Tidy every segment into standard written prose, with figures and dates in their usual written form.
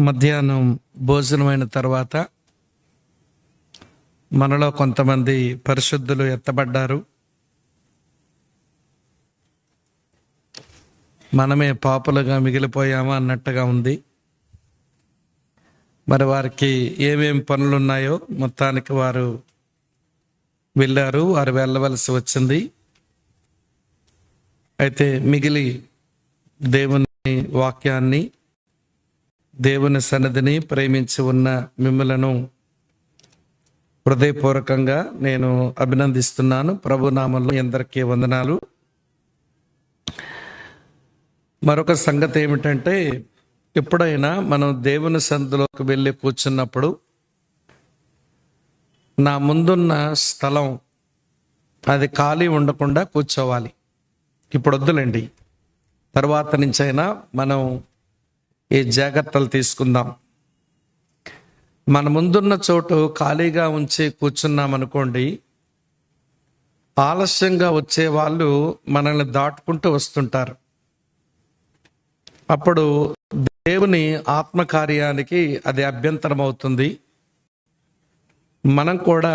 మధ్యాహ్నం భోజనమైన తర్వాత మనలో కొంతమంది పరిశుద్ధులు ఎత్తబడ్డారు. మనమే పాపులుగా మిగిలిపోయామా అన్నట్టుగా ఉంది. మరి వారికి ఏమేం పనులున్నాయో మొత్తానికి వారు వెళ్ళారు, వారు వెళ్ళవలసి వచ్చింది. అయితే మిగిలి దేవుని వాక్యాన్ని, దేవుని సన్నిధిని ప్రేమించి ఉన్న మిమ్మలను హృదయపూర్వకంగా నేను అభినందిస్తున్నాను. ప్రభు నామంలో అందరికీ వందనాలు. మరొక సంగతి ఏమిటంటే, ఎప్పుడైనా మనం దేవుని సన్నిధిలోకి వెళ్ళి కూర్చున్నప్పుడు నా ముందున్న స్థలం అది ఖాళీ ఉండకుండా కూర్చోవాలి. ఇప్పుడు వద్దులేండి, తర్వాత నుంచైనా మనం ఈ జాగ్రత్తలు తీసుకుందాం. మన ముందున్న చోటు ఖాళీగా ఉంచి కూర్చున్నామనుకోండి, ఆలస్యంగా వచ్చే వాళ్ళు మనల్ని దాటుకుంటూ వస్తుంటారు. అప్పుడు దేవుని ఆత్మకార్యానికి అది అభ్యంతరం అవుతుంది. మనం కూడా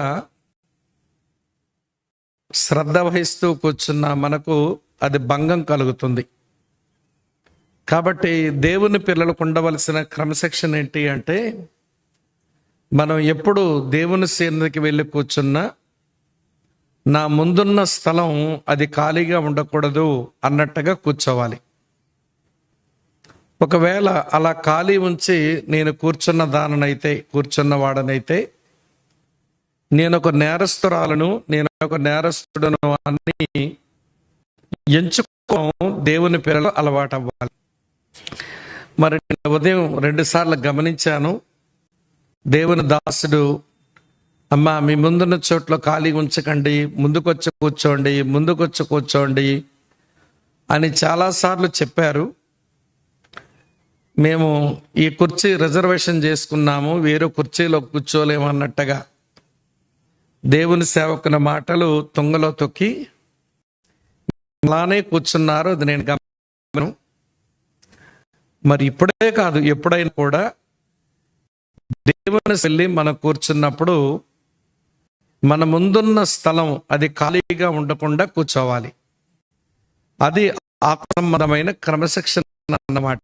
శ్రద్ధ వహిస్తూ కూర్చున్న మనకు అది భంగం కలుగుతుంది. కాబట్టి దేవుని పిల్లలకు ఉండవలసిన క్రమశిక్షణ ఏంటి అంటే, మనం ఎప్పుడు దేవుని సన్నిధికి వెళ్ళి కూర్చున్నా నా ముందున్న స్థలం అది ఖాళీగా ఉండకూడదు అన్నట్టుగా కూర్చోవాలి. ఒకవేళ అలా ఖాళీ ఉంచి నేను కూర్చున్న వాడనైతే నేను ఒక నేరస్తురాలను, నేను ఒక నేరస్తుడను అని ఎంచుకోవడం దేవుని పిల్లలు అలవాటు అవ్వాలి. మరి ఉదయం 2 సార్లు గమనించాను. దేవుని దాసుడు, అమ్మా మీ ముందున్న చోట్ల ఖాళీ ఉంచకండి, ముందుకొచ్చి కూర్చోండి అని చాలాసార్లు చెప్పారు. మేము ఈ కుర్చీ రిజర్వేషన్ చేసుకున్నాము, వేరే కుర్చీలో కూర్చోలేమన్నట్టుగా దేవుని సేవకుని మాటలు తుంగలో తొక్కి అలానే కూర్చున్నారు. అది నేను గమనించాను. మరి ఇప్పుడే కాదు, ఎప్పుడైనా కూడా దేవుని వెళ్ళి మనం కూర్చున్నప్పుడు మన ముందున్న స్థలం అది ఖాళీగా ఉండకుండా కూర్చోవాలి. అది ఆత్మసంబంధమైన క్రమశిక్షణ అన్నమాట.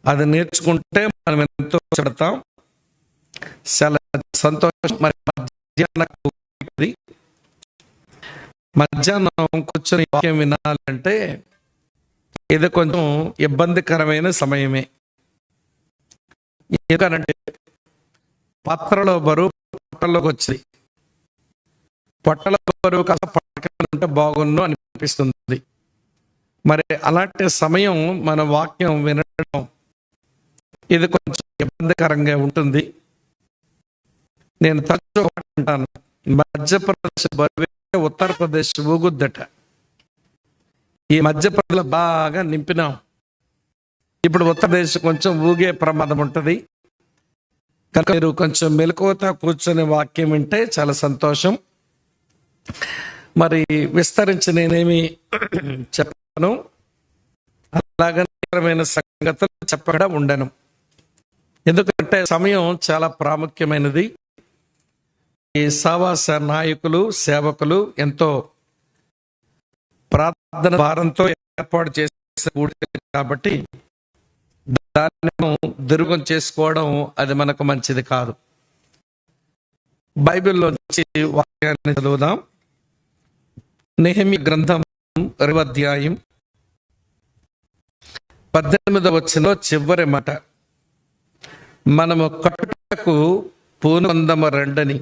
అది నేర్చుకుంటే మనం ఎంతో చెడతాం. చాలా సంతోషం. మరి మధ్యాహ్నం కూర్చొని వాక్యం వినాలంటే ఇది కొంచెం ఇబ్బందికరమైన సమయమే. ఎందుకంటే పాత్రలో బరువు పొట్టలోకి వచ్చింది. పొట్టల బరువు కాస్త పట్టుకుంటే బాగుండు అనిపిస్తుంది. మరి అలాంటి సమయం మన వాక్యం వినడం ఇది కొంచెం ఇబ్బందికరంగా ఉంటుంది. నేను తరచూ అంటాను, మధ్యప్రదేశ్ బరువే ఉత్తరప్రదేశ్ ఊగుద్దట. ఈ మధ్యప్రదేశ్లో బాగా నింపినాం. ఇప్పుడు ఉత్తరప్రదేశ్ కొంచెం ఊగే ప్రమాదం ఉంటుంది. కనుక మీరు కొంచెం మెలకువతో కూర్చొని వాక్యం వింటే చాలా సంతోషం. మరి విస్తరించి నేనేమి చెప్పను, అలాగనే సంగతులు చెప్పకుండా ఉండను. ఎందుకంటే సమయం చాలా ప్రాముఖ్యమైనది. ఈ సావాస నాయకులు, సేవకులు ఎంతో ప్రార్థన భారంతో ఏర్పాటు చేసే కాబట్టి దాన్ని దుర్గం చేసుకోవడం అది మనకు మంచిది కాదు. బైబిల్లోంచి వాక్యాన్ని చదువుదాం. నెహెమీయా గ్రంథం 2వ అధ్యాయం 18వ వచనంలో చివరి మాట, మనము కట్టుటకు పూనుకొందము రండని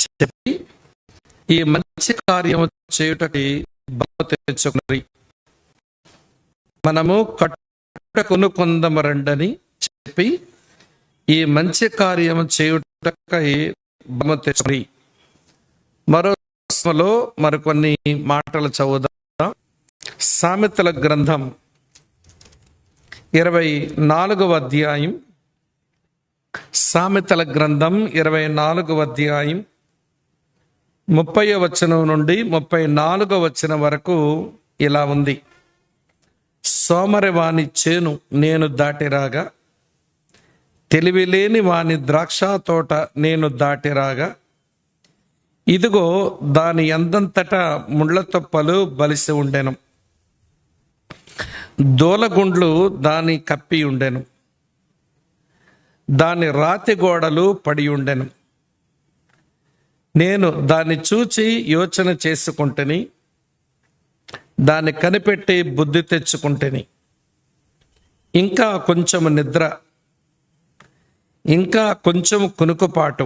చెప్పి ఈ మంచి కార్యము చేయుటకి బలము తెచ్చుకుని. మనము కట్టుకొనుకొందము రండని చెప్పి ఈ మంచి కార్యము చేయుటకై బలము తెచ్చుకుని. మరికొన్ని మాటలు చదువుదాం. సామెతల గ్రంథం 24వ అధ్యాయం, సామెతల గ్రంథం 24వ అధ్యాయం 30వ వచనం నుండి 34వ వచనం వరకు ఇలా ఉంది. సోమరివాని చేను నేను దాటిరాగా తెలివిలేని వాని ద్రాక్ష తోట నేను దాటిరాగా, ఇదిగో దాని ఎందంతటా ముళ్ళ తొప్పలు బలిసి ఉండెను, దూలగుండ్లు దాని కప్పి ఉండెను, దాని రాతి గోడలు పడి ఉండెను. నేను దాన్ని చూచి యోచన చేసుకుంటుని, దాన్ని కనిపెట్టి బుద్ధి తెచ్చుకుంటుని. ఇంకా కొంచెం నిద్ర, ఇంకా కొంచెం కునుకుపాటు,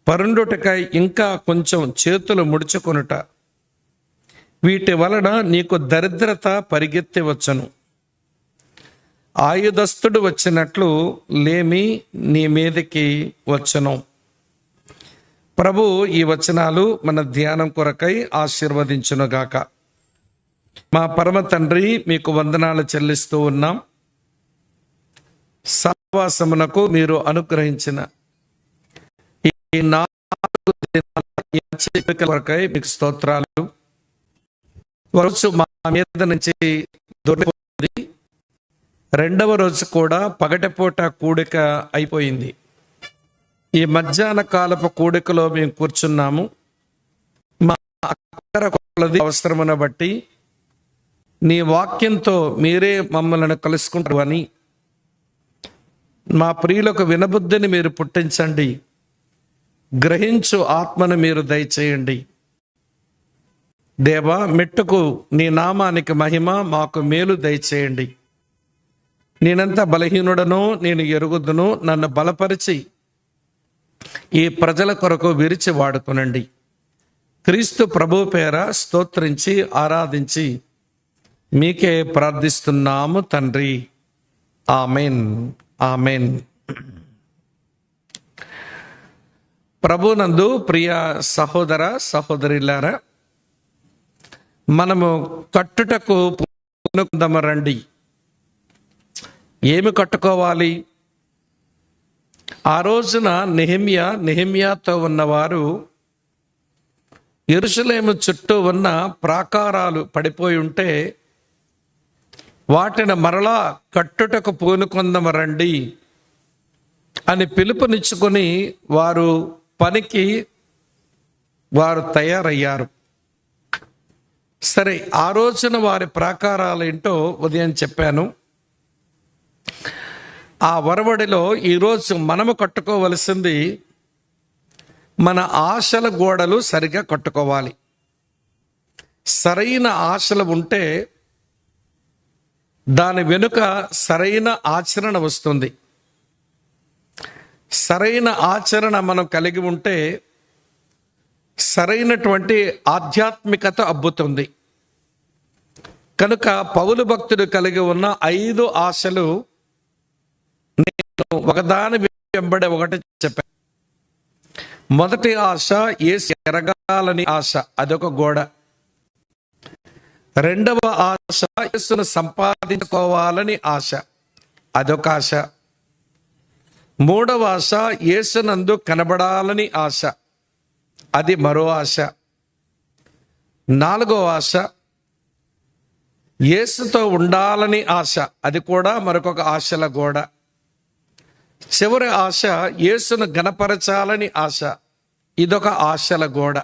పరుండుటకై ఇంకా కొంచెం చేతులు ముడుచుకొనుట, వీటి వలన నీకు దరిద్రత పరిగెత్తి వచ్చును. ఆయుధస్తుడు వచ్చినట్లు లేమి నీ మీదకి వచ్చును. ప్రభు ఈ వచనాలు మన ధ్యానం కొరకై ఆశీర్వదించునుగాక. మా పరమ తండ్రి, మీకు వందనాలు చెల్లిస్తూ ఉన్నాం. సహవాసమునకు మీరు అనుగ్రహించిన ఈ 4 దినాల కొరకై మీకు స్తోత్రాలు. రోజు మా మీద నుంచి దొరికింది, రెండవ రోజు కూడా పగటిపూట కూడిక అయిపోయింది. ఈ మధ్యాహ్న కాలపు కూడికలో మేము కూర్చున్నాము. మా అక్కర కొలది అవసరమును బట్టి నీ వాక్యంతో మీరే మమ్మల్ని కలుసుకుంటారు అని మా ప్రియులకు వినబుద్ధిని మీరు పుట్టించండి. గ్రహించు ఆత్మను మీరు దయచేయండి. దేవా, మెట్టుకు నీ నామానికి మహిమ, మాకు మేలు దయచేయండి. నేనంత బలహీనుడను నేను ఎరుగుదును, నన్ను బలపరిచి ఈ ప్రజల కొరకు విరిచి వాడుకునండి. క్రీస్తు ప్రభు పేర స్తోత్రించి ఆరాధించి మీకే ప్రార్థిస్తున్నాము తండ్రి. Amen, amen. ప్రభునందు ప్రియ సహోదర సహోదరులారా, మనము కట్టుటకు పూనుకుందాము రండి. ఏమి కట్టుకోవాలి? ఆ రోజున నెహెమ్యాతో ఉన్నవారు యెరూషలేము చుట్టూ ఉన్న ప్రాకారాలు పడిపోయి ఉంటే వాటిని మరలా కట్టుటకు పూనుకొందము రండి అని పిలుపునిచ్చుకొని వారు పనికి తయారయ్యారు. సరే, ఆ రోజున వారి ప్రాకారాలు ఏంటో ఉదయం చెప్పాను. ఆ వరవడిలో ఈరోజు మనము కట్టుకోవలసింది మన ఆశల గోడలు సరిగా కట్టుకోవాలి. సరైన ఆశలు ఉంటే దాని వెనుక సరైన ఆచరణ వస్తుంది. సరైన ఆచరణ మనం కలిగి ఉంటే సరైనటువంటి ఆధ్యాత్మికత అబ్బుతుంది. కనుక పౌలు భక్తుడు కలిగి ఉన్న 5 ఆశలు నేను ఒకదాని వెంబడి ఒకటి చెప్పాను. మొదటి ఆశ యేసు ఎరగాలని ఆశ, అదొక గోడ. రెండవ ఆశ యేసును సంపాదించుకోవాలని ఆశ, అదొక ఆశ. మూడవ ఆశ యేసునందు కనబడాలని ఆశ, అది మరో ఆశ. నాలుగవ ఆశ యేసుతో ఉండాలని ఆశ, అది కూడా మరొక ఆశల గోడ. చివరి ఆశ యేసును ఘనపరచాలని ఆశ, ఇదొక ఆశల గోడ.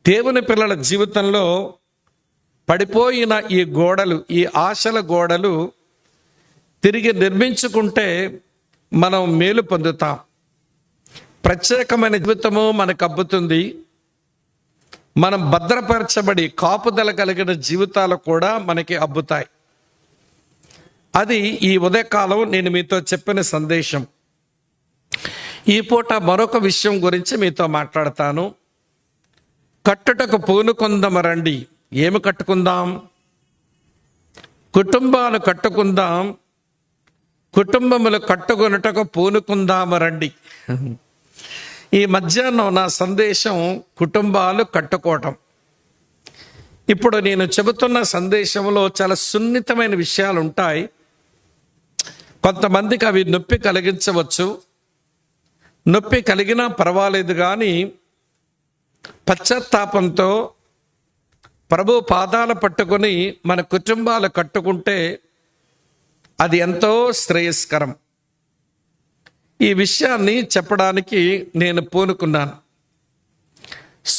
దేవుని పిల్లల జీవితంలో పడిపోయిన ఈ గోడలు, ఈ ఆశల గోడలు తిరిగి నిర్మించుకుంటే మనం మేలు పొందుతాం. ప్రత్యేకమైన జీవితము మనకు అబ్బుతుంది. మనం భద్రపరచబడి కాపుదల కలిగిన జీవితాలు కూడా మనకి అబ్బుతాయి. అది ఈ ఉదయకాలం నేను మీతో చెప్పిన సందేశం. ఈ పూట మరొక విషయం గురించి మీతో మాట్లాడతాను. కట్టుటకు పూనుకొందాము రండి. ఏమి కట్టుకుందాం? కుటుంబాలు కట్టుకుందాం, కుటుంబములు కట్టుకొనుటకు పూనుకుందాము రండి. ఈ మధ్యాహ్నం నా సందేశం కుటుంబాలు కట్టుకోవటం. ఇప్పుడు నేను చెబుతున్న సందేశంలో చాలా సున్నితమైన విషయాలు ఉంటాయి. కొంతమందికి అవి నొప్పి కలిగించవచ్చు. నొప్పి కలిగినా పర్వాలేదు, కానీ పశ్చాత్తాపంతో ప్రభు పాదాలు పట్టుకొని మన కుటుంబాలు కట్టుకుంటే అది ఎంతో శ్రేయస్కరం. ఈ విషయాన్ని చెప్పడానికి నేను పూనుకున్నాను.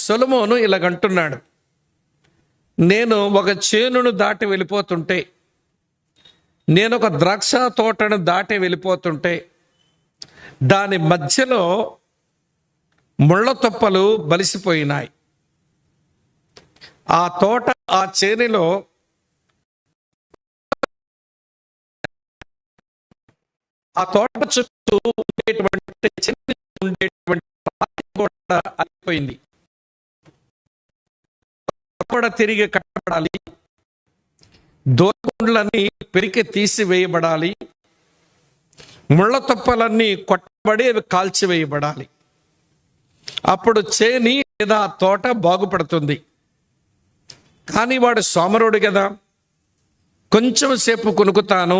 సొలొమోను ఇలాగంటున్నాడు, నేను ఒక చేనును దాటి వెళ్ళిపోతుంటే, నేను ఒక ద్రాక్ష తోటను దాటి వెళ్ళిపోతుంటే, దాని మధ్యలో ముళ్ళ తుప్పలు బలిసిపోయినాయి. ఆ తోట, ఆ చేనిలో ఆ తోట చుట్టూ ఉండేటువంటి రాతి కూడా అయిపోయింది. కూడా తిరిగి కట్టబడాలి, దోగుండ్లన్నీ పెరికి తీసివేయబడాలి, ముళ్ళ తుప్పలన్నీ కొట్టబడి అవి కాల్చివేయబడాలి. అప్పుడు చేని లేదా తోట బాగుపడుతుంది. కానీ వాడు సోమరుడు కదా, కొంచెం సేపు కొనుక్కుతాను,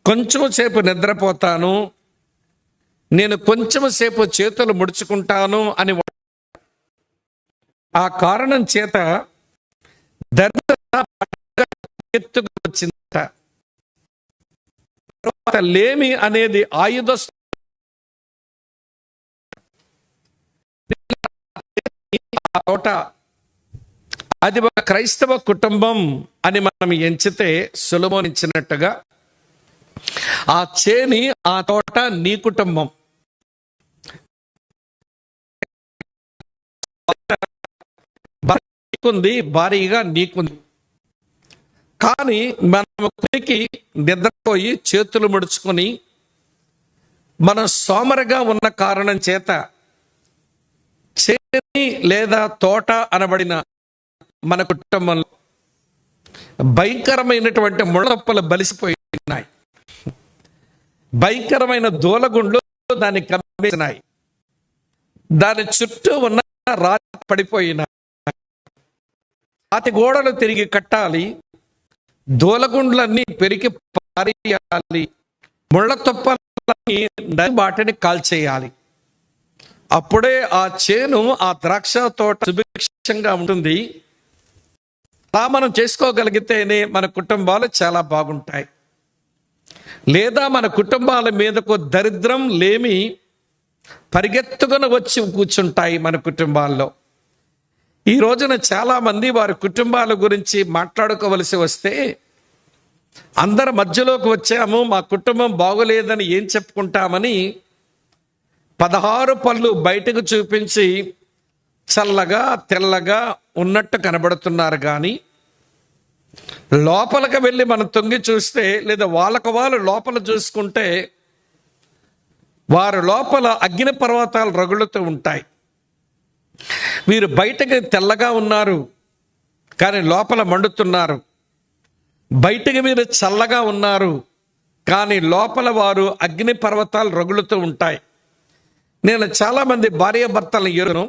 కొంచెం సేపు నిద్రపోతాను, నేను కొంచెం సేపు చేతులు ముడుచుకుంటాను అని ఆ కారణం చేత దరిద్రత ఎత్తుకు వచ్చిందట. తర్వాత లేమి అనేది ఆయుధ తోట, అది ఒక క్రైస్తవ కుటుంబం అని మనం ఎంచితే సొలొమోను ఇచ్చినట్టుగా ఆ చేని, ఆ తోట నీ కుటుంబం. నీకుంది, భారీగా నీకుంది. కానీ మనం కొరికి నిద్రపోయి చేతులు ముడుచుకొని మనం సోమరిగా ఉన్న కారణం చేత చేని లేదా తోట అనబడిన మన కుటుంబంలో భయంకరమైనటువంటి ముళ్ళప్పలు బలిసిపోయినాయి. భయంకరమైన దూలగుండ్లు దాన్ని కమ్మేసినాయి. దాని చుట్టూ ఉన్న రాతి పడిపోయినాయి. రాతి గోడలు తిరిగి కట్టాలి, దూలగుండ్లన్నీ పెరిగి పారేయాలి, ముళ్ళ తుప్పలన్నీ వాటిని కాల్చేయాలి. అప్పుడే ఆ చేను, ఆ ద్రాక్ష తోట సుభిక్షంగా ఉంటుంది. అలా మనం చేసుకోగలిగితేనే మన కుటుంబాలు చాలా బాగుంటాయి. లేదా మన కుటుంబాల మీదకు దరిద్రం, లేమి పరిగెత్తుకుని వచ్చి కూర్చుంటాయి మన కుటుంబాల్లో. ఈ రోజున చాలా మంది వారి కుటుంబాల గురించి మాట్లాడుకోవలసి వస్తే, అందరి మధ్యలోకి వచ్చాము, మా కుటుంబం బాగోలేదని ఏం చెప్పుకుంటామని 16 పళ్ళు బయటకు చూపించి చల్లగా తెల్లగా ఉన్నట్టు కనబడుతున్నారు. కానీ లోపలికి వెళ్ళి మనం తొంగి చూస్తే, లేదా వాళ్ళు లోపల చూసుకుంటే, వారి లోపల అగ్ని పర్వతాలు రగులుతూ ఉంటాయి. వీరు బయటకి తెల్లగా ఉన్నారు కానీ లోపల మండుతున్నారు. బయటకి వీరు చల్లగా ఉన్నారు కానీ లోపల వారు అగ్ని పర్వతాలు రగులుతూ ఉంటాయి. నేను చాలామంది భార్యాభర్తలను ఎరును.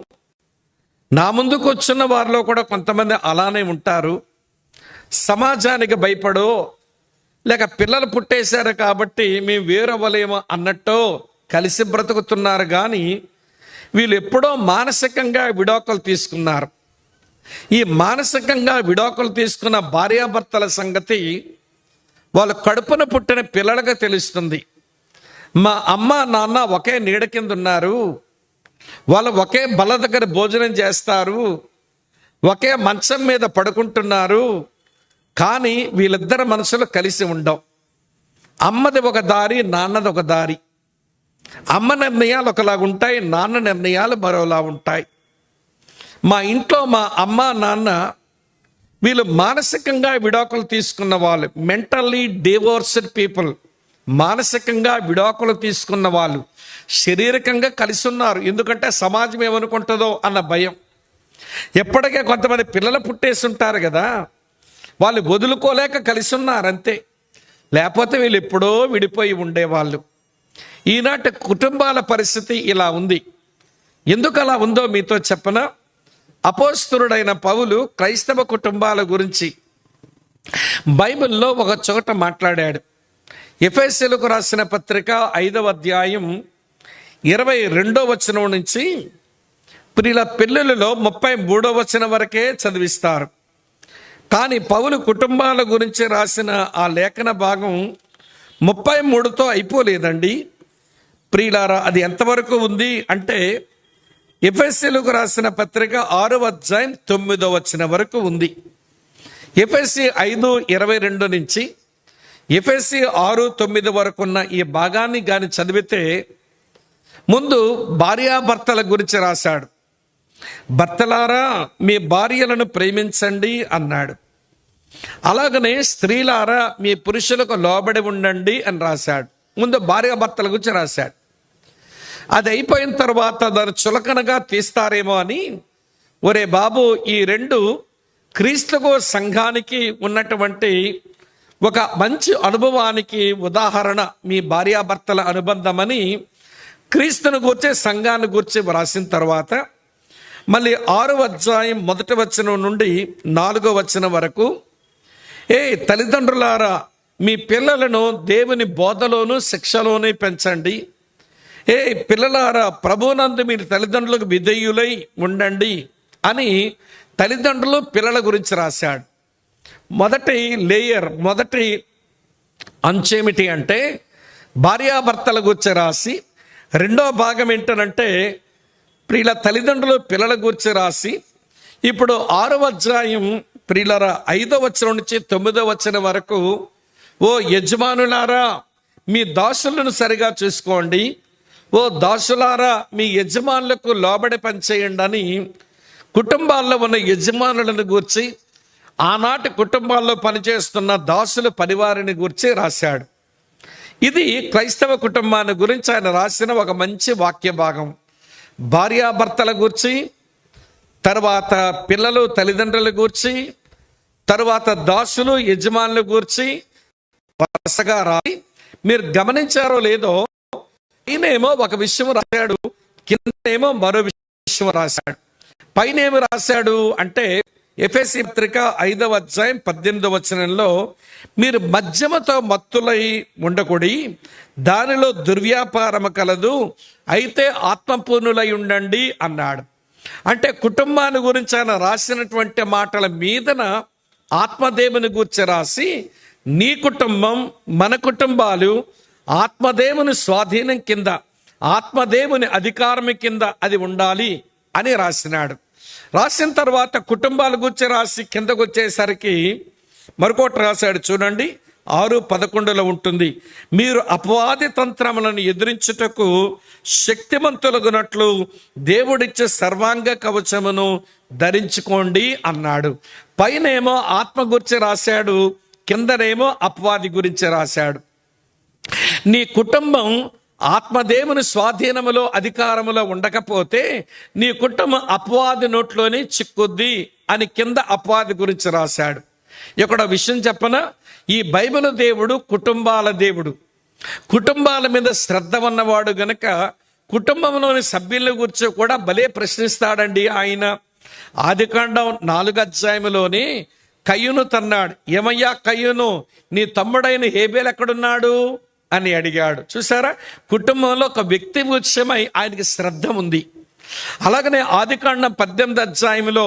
నా ముందుకు వచ్చిన వారిలో కూడా కొంతమంది అలానే ఉంటారు. సమాజానికి భయపడో, లేక పిల్లలు పుట్టేశారు కాబట్టి మేము వేరవ్వలేమో అన్నట్టు కలిసి బ్రతుకుతున్నారు. కానీ వీళ్ళు ఎప్పుడో మానసికంగా విడాకులు తీసుకున్నారు. ఈ మానసికంగా విడాకులు తీసుకున్న భార్యాభర్తల సంగతి వాళ్ళ కడుపున పుట్టిన పిల్లలకు తెలుస్తుంది. మా అమ్మ నాన్న ఒకే నీడ కింద ఉన్నారు, వాళ్ళు ఒకే బల్ల దగ్గర భోజనం చేస్తారు, ఒకే మంచం మీద పడుకుంటున్నారు, కానీ వీళ్ళిద్దరి మనసులు కలిసి ఉండవు. అమ్మది ఒక దారి, నాన్నది ఒక దారి. అమ్మ నిర్ణయాలు ఒకలాగా ఉంటాయి, నాన్న నిర్ణయాలు మరోలా ఉంటాయి. మా ఇంట్లో మా అమ్మ నాన్న వీళ్ళు మానసికంగా విడాకులు తీసుకున్న వాళ్ళు, మెంటల్లీ డివోర్స్డ్ పీపుల్. మానసికంగా విడాకులు తీసుకున్న వాళ్ళు శారీరకంగా కలిసి ఉన్నారు. ఎందుకంటే సమాజం ఏమనుకుంటుందో అన్న భయం. ఎప్పటికే కొంతమంది పిల్లలు పుట్టేసి ఉంటారు కదా, వాళ్ళు వదులుకోలేక కలిసి ఉన్నారు అంతే. లేకపోతే వీళ్ళు ఎప్పుడో విడిపోయి ఉండేవాళ్ళు. ఈనాటి కుటుంబాల పరిస్థితి ఇలా ఉంది. ఎందుకు అలా ఉందో మీతో చెప్పనా? అపోస్తలుడైన పౌలు క్రైస్తవ కుటుంబాల గురించి బైబిల్లో ఒక చోట మాట్లాడాడు. ఎఫెసీయులకు రాసిన పత్రిక 5వ అధ్యాయం 22వ వచనం నుంచి ప్రియుల పిల్లలలో 33వ వచనం వరకే చదివిస్తారు. కానీ పౌలు కుటుంబాల గురించి రాసిన ఆ లేఖన భాగం 33తో అయిపోలేదండి ప్రియులారా. అది ఎంతవరకు ఉంది అంటే ఎఫెసీయులకు రాసిన పత్రిక 6వ అధ్యాయం 9వ వచనం వరకు ఉంది. ఎఫెసీ 5:22 నుంచి ఎఫెసీ 6:9 వరకు ఉన్న ఈ భాగాన్ని గాని చదివితే ముందు భార్యాభర్తల గురించి రాశాడు. భర్తలారా మీ భార్యలను ప్రేమించండి అన్నాడు. అలాగనే స్త్రీలారా మీ పురుషులకు లోబడి ఉండండి అని రాశాడు. ముందు భార్యాభర్తల గురించి రాశాడు. అది అయిపోయిన తర్వాత దాన్ని చులకనగా తీస్తారేమో అని, ఒరే బాబు, ఈ రెండు క్రీస్తుకు సంఘానికి ఉన్నటువంటి ఒక మంచి అనుభవానికి ఉదాహరణ మీ భార్యాభర్తల అనుబంధమని క్రీస్తును గూర్చి సంఘాన్ని గూర్చి వ్రాసిన తర్వాత మళ్ళీ 6వ అధ్యాయం 1వ వచనం నుండి 4వ వచనం వరకు, తల్లిదండ్రులారా మీ పిల్లలను దేవుని బోధలోను శిక్షలోనే పెంచండి. పిల్లలారా ప్రభువునందు మీరు తల్లిదండ్రులకు విధేయులై ఉండండి అని తల్లిదండ్రులు పిల్లల గురించి రాశాడు. మొదటి అంశేమిటి అంటే భార్యాభర్తల గురించి రాసి, రెండో భాగం ఏంటనంటే ప్రియుల తల్లిదండ్రులు పిల్లల గురించి రాసి, ఇప్పుడు 6వ అధ్యాయం ప్రియులరా 5వ వచనం నుంచి 9వ వచనం వరకు, ఓ యజమానులారా మీ దాసులను సరిగా చూసుకోండి, ఓ దాసులారా మీ యజమానులకు లోబడి పనిచేయండి అని కుటుంబాల్లో ఉన్న యజమానులను గూర్చి, ఆనాటి కుటుంబాల్లో పనిచేస్తున్న దాసుల పరివారిని గూర్చి రాశాడు. ఇది క్రైస్తవ కుటుంబాన్ని గురించి ఆయన రాసిన ఒక మంచి వాక్య భాగం. భార్యాభర్తల గూర్చి, తర్వాత పిల్లలు తల్లిదండ్రుల గూర్చి, తర్వాత దాసులు యజమానుల గూర్చి వరుసగా రాసి, మీరు గమనించారో లేదో పైనేమో ఒక విషయం రాశాడు, కిందేమో మరో విషయం రాశాడు. పైన ఏమి రాశాడు అంటే ఎఫెసీ పత్రిక 5వ అధ్యాయం 18వ వచనంలో, మీరు మద్యముతో మత్తులై ఉండకూడి దానిలో దుర్వ్యాపారము కలదు, అయితే ఆత్మపూర్ణులై ఉండండి అన్నాడు. అంటే కుటుంబాన్ని గురించి ఆయన రాసినటువంటి మాటల మీదన ఆత్మదేవుని గురించి రాసి, నీ కుటుంబం మన కుటుంబాలు ఆత్మదేవుని స్వాధీనం కింద, ఆత్మదేవుని అధికారం కింద అది ఉండాలి అని రాసినాడు. రాసిన తర్వాత కుటుంబాల గురించి రాసి కిందకు వచ్చేసరికి మరొకటి రాశాడు. చూడండి, 6:11 ఉంటుంది, మీరు అపవాది తంత్రములను ఎదిరించుటకు శక్తిమంతులగునట్లు దేవుడిచ్చే సర్వాంగ కవచమును ధరించుకోండి అన్నాడు. పైనేమో ఆత్మ గురించి రాశాడు, కిందనేమో అపవాది గురించి రాశాడు. నీ కుటుంబం ఆత్మదేవుని స్వాధీనములో అధికారములో ఉండకపోతే నీ కుటుంబం అపవాది నోట్లోనే చిక్కుద్ది అని కింద అపవాది గురించి రాశాడు. ఇక్కడ విషయం చెప్పన, ఈ బైబిల్ దేవుడు కుటుంబాల దేవుడు. కుటుంబాల మీద శ్రద్ధ ఉన్నవాడు గనక కుటుంబంలోని సభ్యుల గురించి కూడా భలే ప్రశ్నిస్తాడండి ఆయన. ఆదికాండం 4వ అధ్యాయంలోనే కయ్యూను తన్నాడు. ఏమయ్యా కయ్యూను, నీ తమ్ముడైన హేబేలు ఎక్కడున్నాడు అని అడిగాడు. చూసారా, కుటుంబంలో ఒక వ్యక్తి విషయమై ఆయనకి శ్రద్ధ ఉంది. అలాగనే ఆదికాండం 18వ అధ్యాయంలో,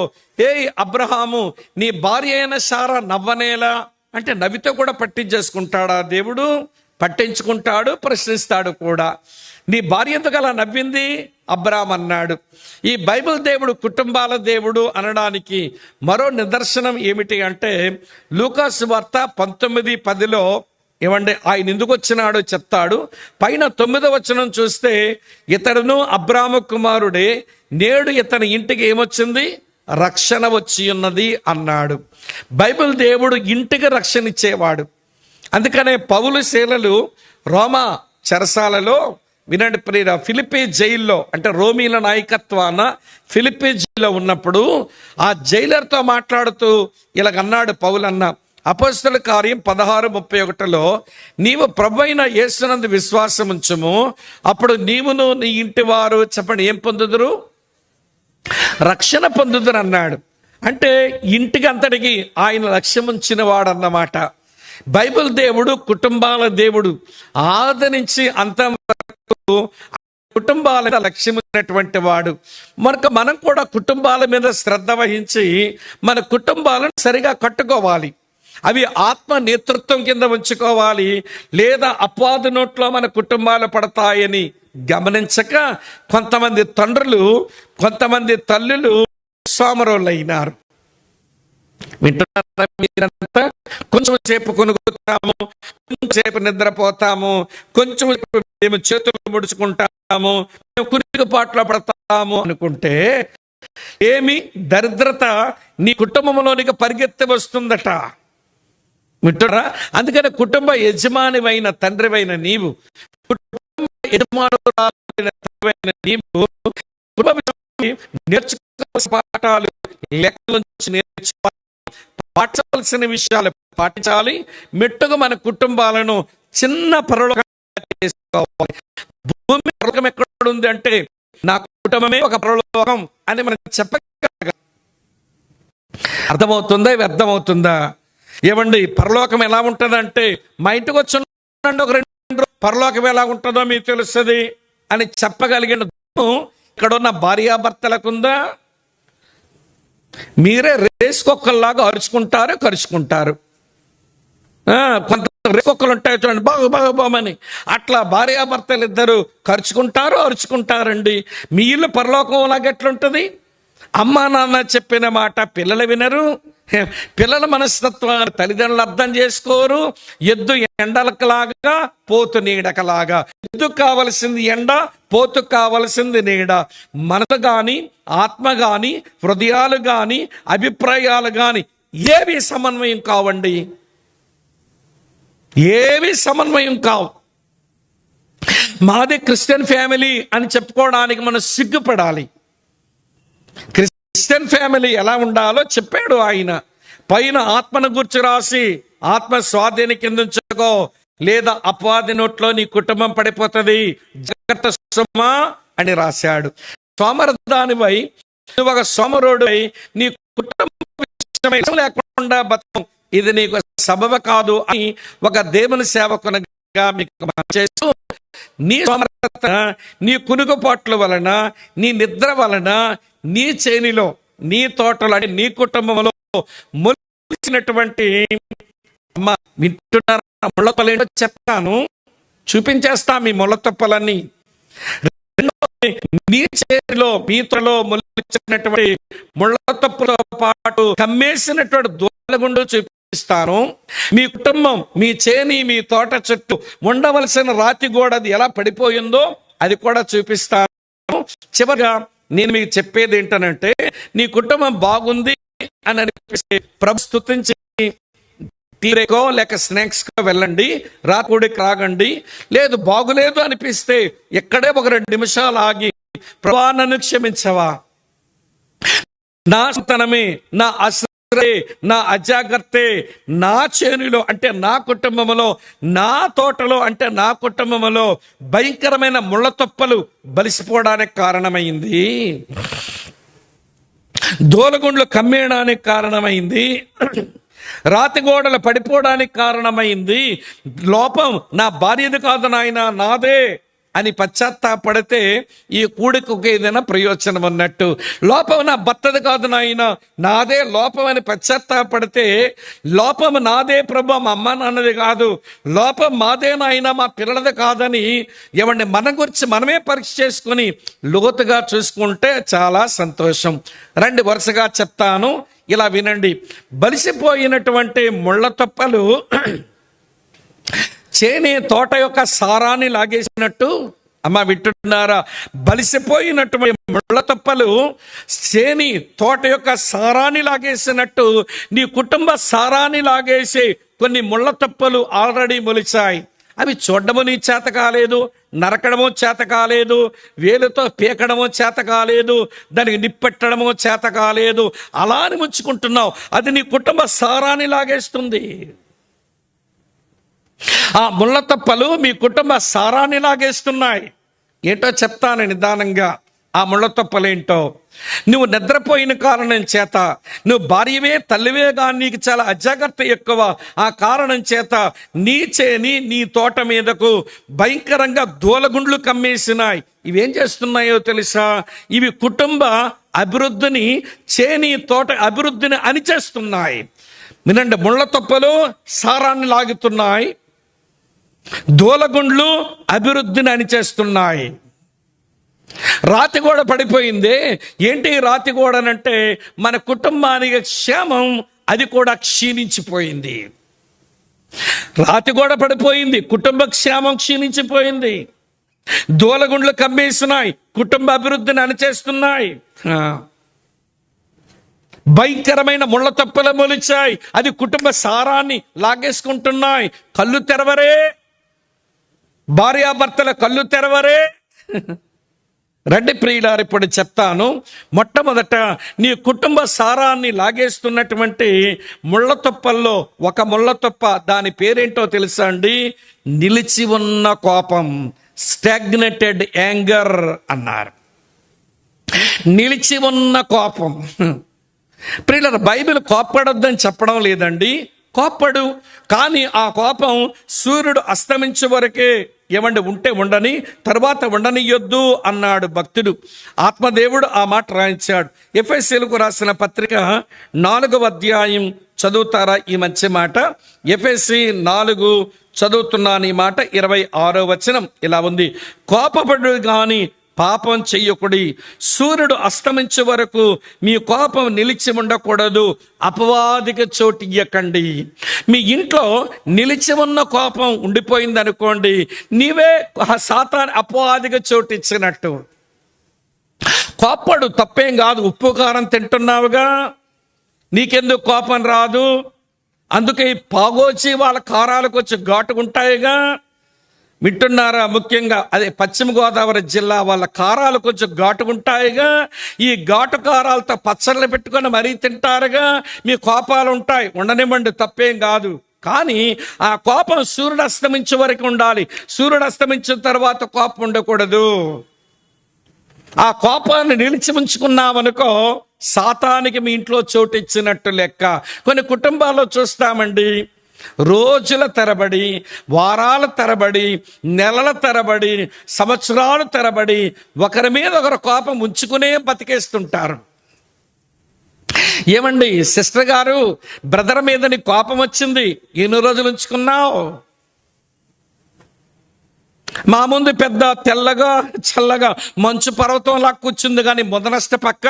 అబ్రహాము నీ భార్య అయిన శారా నవ్వనేలా అంటే నవ్వితో కూడా పట్టించేసుకుంటాడా దేవుడు? పట్టించుకుంటాడు, ప్రశ్నిస్తాడు కూడా. నీ భార్య ఎందుకు అలా నవ్వింది అబ్రాహాం అన్నాడు. ఈ బైబిల్ దేవుడు కుటుంబాల దేవుడు అనడానికి మరో నిదర్శనం ఏమిటి అంటే లూకాసు వార్త 19:10లో ఏమంటే ఆయన ఎందుకు వచ్చినాడో చెప్తాడు. పైన 9వ వచనం చూస్తే, ఇతడును అబ్రాహాము కుమారుడే, నేడు ఇతని ఇంటికి ఏమొచ్చింది? రక్షణ వచ్చి ఉన్నది అన్నాడు. బైబిల్ దేవుడు ఇంటికి రక్షణ ఇచ్చేవాడు. అందుకనే పౌలు శీలలు రోమా చెరసాలలో, వినండి ప్రియుల, ఫిలిప్పీ జైల్లో అంటే రోమీల నాయకత్వాన ఫిలిప్పీ జైల్లో ఉన్నప్పుడు ఆ జైలర్తో మాట్లాడుతూ ఇలాగన్నాడు పౌలన్న. అపోస్తలుల కార్యం 16:31లో, నీవు ప్రభువైన యేసునందు విశ్వాసం ఉంచుము, అప్పుడు నీవును నీ ఇంటి వారు చెప్పండి ఏం పొందుదురు? రక్షణ పొందుదురు అన్నాడు. అంటే ఇంటికి అంతటికి ఆయన లక్ష్యం ఉంచిన వాడన్నమాట. బైబిల్ దేవుడు కుటుంబాల దేవుడు. ఆది నుంచి అంతం వరకు కుటుంబాల మీద లక్ష్యం ఉన్నటువంటి వాడు. మనం కూడా కుటుంబాల మీద శ్రద్ధ వహించి మన కుటుంబాలను సరిగా కట్టుకోవాలి. అవి ఆత్మ నేతృత్వం కింద ఉంచుకోవాలి. లేదా అపవాది నోట్లో మన కుటుంబాలు పడతాయని గమనించక కొంతమంది తండ్రులు, కొంతమంది తల్లులు సోమరోళ్ళు అయినారు. వింటున్నారా మీరంతా? కొంచెం సేపు కొనుక్కుంటాము, కొంచెం సేపు నిద్రపోతాము, కొంచెం మేము చేతులు ముడుచుకుంటాము, కునికిపాట్లో పడతాము అనుకుంటే ఏమి దరిద్రత నీ కుటుంబంలోనికి పరిగెత్తి వస్తుందట. వింటున్నారా? అందుకని కుటుంబ యజమానివైన తండ్రివైన నీవు, కుటుంబ యజమానురాలైన తండ్రివైన నీవు నేర్చుకోవాల్సిన పాఠాలు లెక్కల నుంచి నేర్చుకోవాలి, పాటించాల్సిన విషయాలు పాటించాలి. మెట్టుగా మన కుటుంబాలను చిన్న పరలోకం చేసుకోవాలి. భూమి పరలోకం ఎక్కడ ఉంది అంటే నా కుటుంబమే ఒక పరలోకం అని మనం చెప్పగలగాలి. అర్థమవుతుందా? ఇవి అర్థమవుతుందా? ఏమండి, పరలోకం ఎలా ఉంటుందంటే మా ఇంటికి వచ్చి ఒక 2 పరలోకం ఎలా ఉంటుందో మీకు తెలుస్తుంది అని చెప్పగలిగిన ఇక్కడ ఉన్న భార్యాభర్తలకుందా? మీరే రేసుకొక్కల్లాగా అరుచుకుంటారు, కరుచుకుంటారు. కొంత రేసుకొక్కలు ఉంటాయి చూడండి, బాగుమని. అట్లా భార్యాభర్తలు ఇద్దరు కరుచుకుంటారు, అరుచుకుంటారండి. మీ ఇల్లు పరలోకం లాగా ఎట్లుంటుంది? అమ్మా నాన్న చెప్పిన మాట పిల్లలు వినరు, పిల్లల మనస్తత్వాన్ని తల్లిదండ్రులు అర్థం చేసుకోరు. ఎద్దు ఎండలకలాగా, పోతు నీడకలాగా. ఎద్దుకు కావలసింది ఎండ, పోతుకు కావలసింది నీడ. మనసు గాని, ఆత్మ గాని, హృదయాలు గాని, అభిప్రాయాలు గాని ఏవి సమన్వయం కావండి, ఏవి సమన్వయం కావు. మాది క్రిస్టియన్ ఫ్యామిలీ అని చెప్పుకోవడానికి మనం సిగ్గుపడాలి. క్రిస్టియన్ ఫ్యామిలీ ఎలా ఉండాలో చెప్పాడు ఆయన. పైన ఆత్మను గుర్చి రాసి ఆత్మ స్వాధీన కింద ఉంచుకో, లేదా అపవాది నోట్లో నీ కుటుంబం పడిపోతుంది, జాగ్రత్త సుమా అని రాశాడు. సోమరదానివై నువ్వు ఒక సోమరుడై నీ కుటుంబం లేకుండా బతకం, ఇది నీకు సబబ కాదు అని ఒక దేవుని సేవకునిగా మీకు చేస్తూ, నీ సోమరత, నీ కునుగుపాట్ల వలన, నీ నిద్ర వలన, నీ చేనిలో, నీ తోటలో, అంటే నీ కుటుంబంలో మొలిచినటువంటి వింటున్నారా ముళ్ళతొప్పలేంటో చెప్తాను, చూపించేస్తా మీ ముళ్ళతొప్పలన్నీ. నీ చేతిలో, మీ తోటలో మొలిచినటువంటి ముళ్ళతొప్పతో పాటు కమ్మేసినటువంటి దూలగుండు చూపిస్తాను. మీ కుటుంబం, మీ చేని, మీ తోట చుట్టూ ఉండవలసిన రాతి గోడ అది ఎలా పడిపోయిందో అది కూడా చూపిస్తాను. చివరిగా నేను మీకు చెప్పేది ఏంటనంటే, నీ కుటుంబం బాగుంది అని అనిపిస్తే ప్రభు స్తుతించి టీరేకో లేక స్నాక్స్ కో వెళ్ళండి, రాత్రికి రాగండి. లేదు బాగులేదు అనిపిస్తే ఎక్కడే ఒక 2 నిమిషాలు ఆగి, ప్రభువా నన్ను క్షమించవా, నా సంతానమే, నా అశ్రయే, నా అజాగ్రత్తే, నా చేనులో అంటే నా కుటుంబంలో, నా తోటలో అంటే నా కుటుంబంలో భయంకరమైన ముళ్ళతొప్పలు బలిసిపోవడానికి కారణమైంది, దూలగుండ్లు కమ్మేయడానికి కారణమైంది, రాతి గోడలు పడిపోవడానికి కారణమైంది. లోపం నా భార్యది కాదు నాయన, నాదే అని పశ్చాత్తాపడితే ఈ కూడికి ఏదైనా ప్రయోజనం ఉన్నట్టు. లోపం నా భర్తది కాదు నాయన, నాదే లోపం అని పశ్చాత్తాపడితే, లోపం నాదే ప్రభు, మా అమ్మ నాన్నది కాదు, లోపం మాదే నాయన, మా పిల్లలది కాదని ఏమండి మన గురించి మనమే పరీక్ష చేసుకుని లోతుగా చూసుకుంటే చాలా సంతోషం. రండి వరుసగా చెప్తాను, ఇలా వినండి. బలిసిపోయినటువంటి ముళ్ళతొప్పలు చేనే తోట యొక్క సారాన్ని లాగేసినట్టు, అమ్మ వింటున్నారా? బలిసిపోయినటువంటి ముళ్ళతొప్పలు చేని తోట యొక్క సారాన్ని లాగేసినట్టు నీ కుటుంబ సారాన్ని లాగేసి కొన్ని ముళ్ళతొప్పలు ఆల్రెడీ మొలిచాయి. అవి చూడడము నీ చేత కాలేదు, నరకడము చేత కాలేదు, వేలుతో పీకడము చేత కాలేదు, దానికి నిప్పెట్టడము చేత కాలేదు, అలా అని ముంచుకుంటున్నావు. అది నీ కుటుంబ సారాన్ని లాగేస్తుంది. ఆ ముళ్ళతొప్పలు మీ కుటుంబ సారాన్ని లాగేస్తున్నాయి. ఏంటో చెప్తాను నిదానంగా. ఆ ముళ్ళ తొప్పలేంటో. నువ్వు నిద్రపోయిన కారణం చేత, నువ్వు భార్యవే తల్లివేగా నీకు చాలా అజాగ్రత్త ఎక్కువ, ఆ కారణం చేత నీ తోట మీదకు భయంకరంగా దూలగుండ్లు కమ్మేసినాయి. ఇవేం చేస్తున్నాయో తెలుసా? ఇవి కుటుంబ అభివృద్ధిని, నీ తోట అభివృద్ధిని అణిచేస్తున్నాయి. వినండి, ముళ్ళ తొప్పలు సారాన్ని లాగుతున్నాయి, దూలగుండ్లు అభివృద్ధిని అణిచేస్తున్నాయి. రాతిగోడ పడిపోయింది. ఏంటి రాతిగోడనంటే మన కుటుంబానికి క్షేమం, అది కూడా క్షీణించిపోయింది. రాతిగోడ పడిపోయింది, కుటుంబ క్షేమం క్షీణించిపోయింది. దూలగుండ్లు కమ్మేస్తున్నాయి, కుటుంబ అభివృద్ధిని అణిచేస్తున్నాయి. భయంకరమైన ముళ్ళ తొప్పలు మొలిచాయి, అది కుటుంబ సారాన్ని లాగేసుకుంటున్నాయి. కళ్ళు తెరవరే భార్యాభర్తల, కళ్ళు తెరవరే. రండి ప్రియులారు, ఇప్పుడు చెప్తాను. మొట్టమొదట నీ కుటుంబ సారాన్ని లాగేస్తున్నటువంటి ముళ్ళ తొప్పల్లో ఒక ముళ్ళ తొప్ప, దాని పేరేంటో తెలుసా అండి? నిలిచి ఉన్న కోపం, స్టాగ్నేటెడ్ యాంగర్ అన్నారు. నిలిచి ఉన్న కోపం. ప్రియులారు, బైబిల్ కోప్పడొద్దని చెప్పడం లేదండి, కోప్పడు. కానీ ఆ కోపం సూర్యుడు అస్తమించే వరకే ఏమండి ఉంటే ఉండని, తర్వాత ఉండనియొద్దు అన్నాడు భక్తుడు. ఆత్మదేవుడు ఆ మాట రాయించాడు. ఎఫెసీయులకు రాసిన పత్రిక 4వ అధ్యాయం చదువుతారా ఈ మంచి మాట? ఎఫెసీ 4 చదువుతున్నాను. ఈ మాట 26వ వచనం ఇలా ఉంది: కోపపడు గాని పాపం చెయ్యకుడి, సూర్యుడు అస్తమించే వరకు మీ కోపం నిలిచి ఉండకూడదు, అపవాదికి చోటు ఇయ్యకండి. మీ ఇంట్లో నిలిచి ఉన్న కోపం ఉండిపోయింది అనుకోండి, నీవే సాతాను అపవాదికి చోటు ఇచ్చినట్టు. కోపడు, తప్పేం కాదు. ఉప్పు కారం తింటున్నావుగా, నీకెందుకు కోపం రాదు? అందుకే పాగోచి వాళ్ళ కారాలకు వచ్చి ఘాటుకుంటాయిగా. వింటున్నారా? ముఖ్యంగా అదే పశ్చిమ గోదావరి జిల్లా వాళ్ళ కారాలు కొంచెం ఘాటుకుంటాయిగా. ఈ ఘాటు కారాలతో పచ్చళ్ళు పెట్టుకొని మరీ తింటారుగా. మీ కోపాలు ఉంటాయి, ఉండనివ్వండి, తప్పేం కాదు. కానీ ఆ కోపం సూర్యుడు అస్తమించే వరకు ఉండాలి. సూర్యుడు అస్తమించిన తర్వాత కోపం ఉండకూడదు. ఆ కోపాన్ని నిలిచి ఉంచుకున్నామనుకో, సాతానికి మీ ఇంట్లో చోటు ఇచ్చినట్టు లెక్క. కొన్ని కుటుంబాల్లో చూస్తామండి, రోజుల తరబడి, వారాల తరబడి, నెలల తరబడి, సంవత్సరాల తరబడి ఒకరి మీద ఒకరు కోపం ఉంచుకునే బతికేస్తుంటారు. ఏమండి సిస్టర్ గారు, బ్రదర్ మీద నీ కోపం వచ్చింది, ఎన్ని రోజులు ఉంచుకున్నావు? మా ముందు పెద్ద తెల్లగా చల్లగా మంచు పర్వతంలా కూర్చుంది, కానీ మొదనష్ట పక్క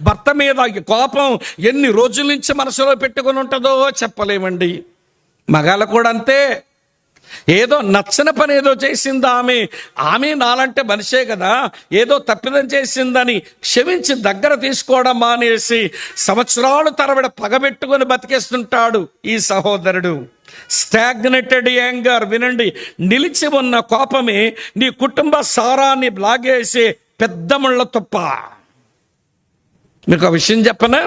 భర్త మీద కోపం ఎన్ని రోజుల నుంచి మనసులో పెట్టుకుని ఉంటుందో చెప్పలేమండి. మగాళ్ళ కూడా అంతే. ఏదో నచ్చని పని ఏదో చేసింది ఆమె నాలంటే మనిషే కదా, ఏదో తప్పిదం చేసిందని క్షమించి దగ్గర తీసుకోవడం మానేసి సంవత్సరాలు తరబడి పగబెట్టుకొని బతికేస్తుంటాడు ఈ సహోదరుడు. Stagnated anger. వినండి, నిలిచి ఉన్న కోపమే నీ కుటుంబ సారాన్ని లాగేసే పెద్ద ముళ్ళ తుప్ప. మీకు ఒక విషయం చెప్పనా?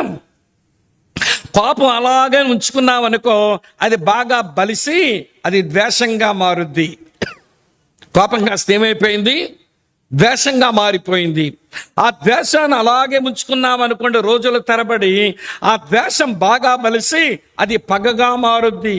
కోపం అలాగే ఉంచుకున్నామనుకో, అది బాగా బలిసి అది ద్వేషంగా మారుద్ది. కోపం కాస్త ఏమైపోయింది? ద్వేషంగా మారిపోయింది. ఆ ద్వేషాన్ని అలాగే ఉంచుకున్నామనుకోండి రోజుల తరబడి, ఆ ద్వేషం బాగా బలిసి అది పగగా మారుద్ది.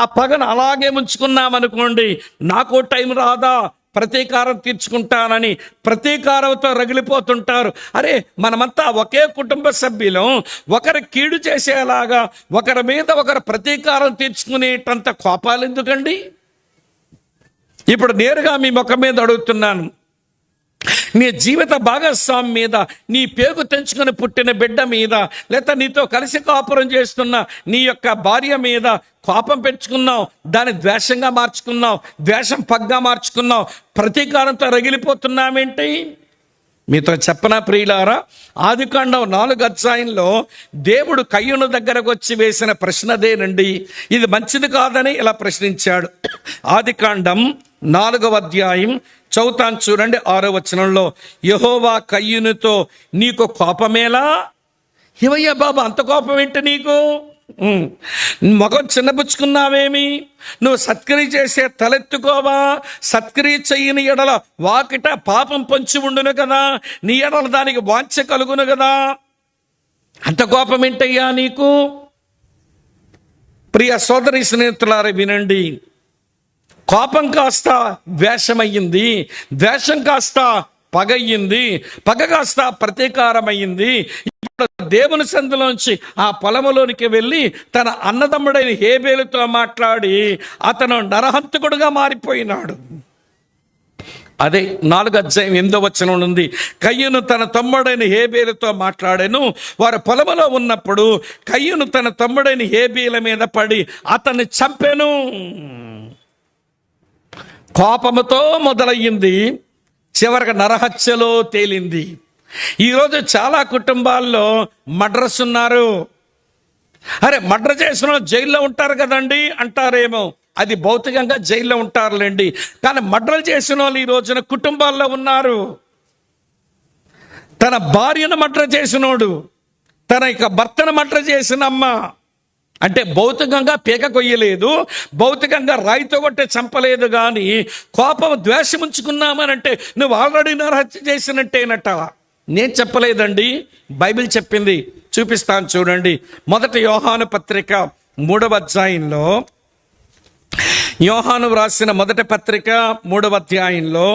ఆ పగను అలాగే ఉంచుకున్నామనుకోండి, నాకు టైం రాదా ప్రతీకారం తీర్చుకుంటానని ప్రతీకారంతో రగిలిపోతుంటారు. అరే, మనమంతా ఒకే కుటుంబ సభ్యులం, ఒకరి కీడు చేసేలాగా ఒకరి మీద ఒకరు ప్రతీకారం తీర్చుకునేటంత కోపాలు ఎందుకండి? ఇప్పుడు నేరుగా మీ ముఖం మీద అడుగుతున్నాను, నీ జీవిత భాగస్వామి మీద, నీ పేగు తెంచుకొని పుట్టిన బిడ్డ మీద, లేదా నీతో కలిసి కాపురం చేస్తున్న నీ యొక్క భార్య మీద కోపం పెంచుకున్నావు, దాన్ని ద్వేషంగా మార్చుకున్నావు, ద్వేషం పగ్గా మార్చుకున్నావు, ప్రతీకారంతో రగిలిపోతున్నామేంటి? మీతో చెప్పనా ప్రియులారా, ఆదికాండం 4వ అధ్యాయంలో దేవుడు కయ్యూను దగ్గరకు వచ్చి వేసిన ప్రశ్నదేనండి. ఇది మంచిది కాదని ఇలా ప్రశ్నించాడు. ఆదికాండం 4వ అధ్యాయం చదువుతాను చూడండి, 6వ వచనంలో, యెహోవా కయ్యూనుతో నీకు కోపమేలా? ఏమయ్యా బాబా, అంత కోపం ఏంటి నీకు? ముఖం చిన్నపుచ్చుకున్నావేమి? నువ్వు సత్క్రియ చేసే తలెత్తుకోవా? సత్క్రియ చెయ్యని ఎడల వాకిట పాపం పొంచి ఉండును కదా, నీ ఎడల దానికి వాంఛ కలుగును కదా. అంత కోపం ఏంటయ్యా నీకు? ప్రియ సోదరి స్నేహితులారా వినండి, కోపం కాస్త ద్వేషమయ్యింది, ద్వేషం కాస్త పగయ్యింది, పగ కాస్త ప్రతీకారమయ్యింది. ఇప్పుడు దేవుని సందులోంచి ఆ పొలములోనికి వెళ్ళి తన అన్నదమ్ముడైన హేబేలుతో మాట్లాడి అతను నరహంతకుడుగా మారిపోయినాడు. అదే 4:8 ఉంది. కయ్యూను తన తమ్ముడైన హేబేలుతో మాట్లాడాను. వారు పొలములో ఉన్నప్పుడు కయ్యూను తన తమ్ముడైన హేబేల మీద పడి అతన్ని చంపెను. కోపముతో మొదలయ్యింది, చివరికి నరహత్యలో తేలింది. ఈరోజు చాలా కుటుంబాల్లో మర్డర్స్ ఉన్నారు. అరే, మర్డర్ చేసిన జైల్లో ఉంటారు కదండి అంటారేమో, అది భౌతికంగా జైల్లో ఉంటారులేండి, కానీ మర్డర్ చేసిన వాళ్ళు ఈ రోజున కుటుంబాల్లో ఉన్నారు. తన భార్యను మర్డర్ చేసినోడు, తన భర్తను మర్డర్ చేసిన అమ్మ, అంటే భౌతికంగా పీక కొయ్యలేదు, భౌతికంగా రాయితో కొట్టే చంపలేదు, కానీ కోపం ద్వేషం ఉంచుకున్నామనంటే నువ్వు ఆల్రెడీ నరహత్య చేసినట్టేనట. నేను చెప్పలేదండి, బైబిల్ చెప్పింది. చూపిస్తాను చూడండి. 1 యోహాను పత్రిక 3వ అధ్యాయంలో, యోహాను వ్రాసిన 1 పత్రిక 3వ అధ్యాయంలో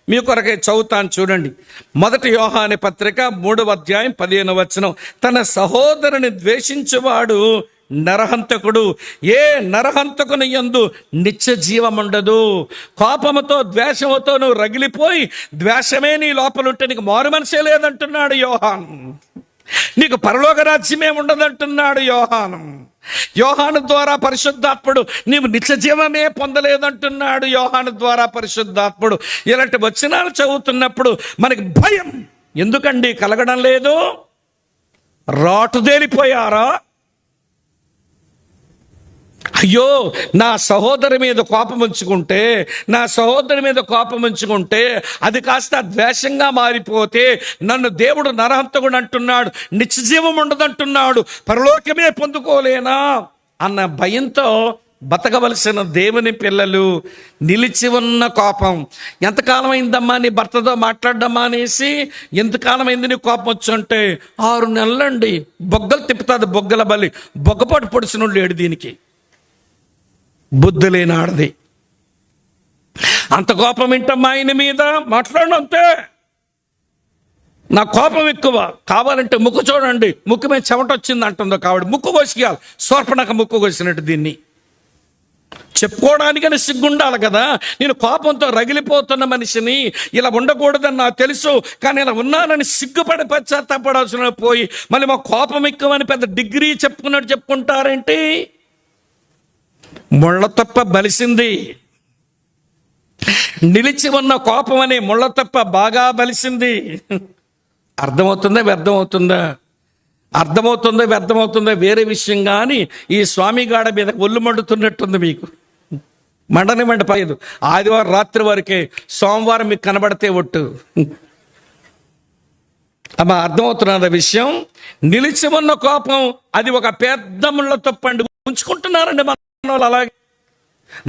మీ కొరకై చదువుతాను చూడండి. 1 యోహాను పత్రిక 3వ అధ్యాయం 15వ వచనం. తన సహోదరుని ద్వేషించువాడు నరహంతకుడు, ఏ నరహంతకుని యందు నిత్య జీవముండదు. కోపముతో ద్వేషముతో నువ్వు రగిలిపోయి ద్వేషమే నీ లోపలుంటే నీకు మారు మనసే లేదంటున్నాడు యోహాను. నీకు పరలోక రాజ్యమే ఉండదంటున్నాడు యోహాను. యోహాను ద్వారా పరిశుద్ధాత్ముడు నీవు నిత్య జీవమే పొందలేదంటున్నాడు యోహాను ద్వారా పరిశుద్ధాత్ముడు. ఇలాంటి వచనాలు చదువుతున్నప్పుడు మనకి భయం ఎందుకండి కలగడం లేదు? రాటుదేలిపోయారా? అయ్యో, నా సహోదరి మీద కోపం ఉంచుకుంటే, నా సహోదరి మీద కోపం ఉంచుకుంటే అది కాస్త ద్వేషంగా మారిపోతే నన్ను దేవుడు నరహంతకుడు అంటున్నాడు, నిత్యజీవం ఉండదంటున్నాడు, పరలోకమే పొందుకోలేనా అన్న భయంతో బతకవలసిన దేవుని పిల్లలు నిలిచి ఉన్న కోపం. ఎంతకాలం అయిందమ్మా నీ భర్తతో మాట్లాడమ్మా అనేసి? ఎంతకాలమైంది నీ కోపం వచ్చుంటే? 6 నెలలండి. బొగ్గలు తిప్పుతుంది, బొగ్గల బలి. బొగ్గపాటు పొడిచిన లేడు దీనికి, బుద్ధి లేని ఆడది. అంత కోపం ఏంటమ్మా ఆయన మీద? మాట్లాడు అంతే. నా కోపం ఎక్కువ. కావాలంటే ముక్కు చూడండి, ముక్కు మీద చెమట వచ్చింది అంటుందో కావడి, ముక్కు కోసియాలి, సోర్పణక ముక్కు కోసినట్టు. దీన్ని చెప్పుకోవడానికని సిగ్గుండాలి కదా. నేను కోపంతో రగిలిపోతున్న మనిషిని, ఇలా ఉండకూడదని నాకు తెలుసు, కానీ ఇలా ఉన్నానని సిగ్గుపడి పశ్చాత్తాపడాల్సిన పోయి మళ్ళీ మా కోపం ఎక్కువని పెద్ద డిగ్రీ చెప్పుకున్నట్టు చెప్పుకుంటారేంటి? ముళ్ళ తప్ప బలిసింది. నిలిచి ఉన్న కోపం అనే ముళ్ళ తప్ప బాగా బలిసింది. అర్థమవుతుందా వ్యర్థమవుతుందా? అర్థమవుతుందా వ్యర్థమవుతుందా వేరే విషయం, కానీ ఈ స్వామిగాడ మీద ఒళ్ళు మండుతున్నట్టుంది మీకు. మండనే మండిపోయేది. ఆదివారం రాత్రి వరకే, సోమవారం మీకు కనబడితే ఒట్టు. అమ్మా, అర్థమవుతున్నదా విషయం? నిలిచి ఉన్న కోపం అది ఒక పెద్ద ముళ్ళ తప్పండి. ఉంచుకుంటున్నారండి మన వాళ్ళు అలాగే.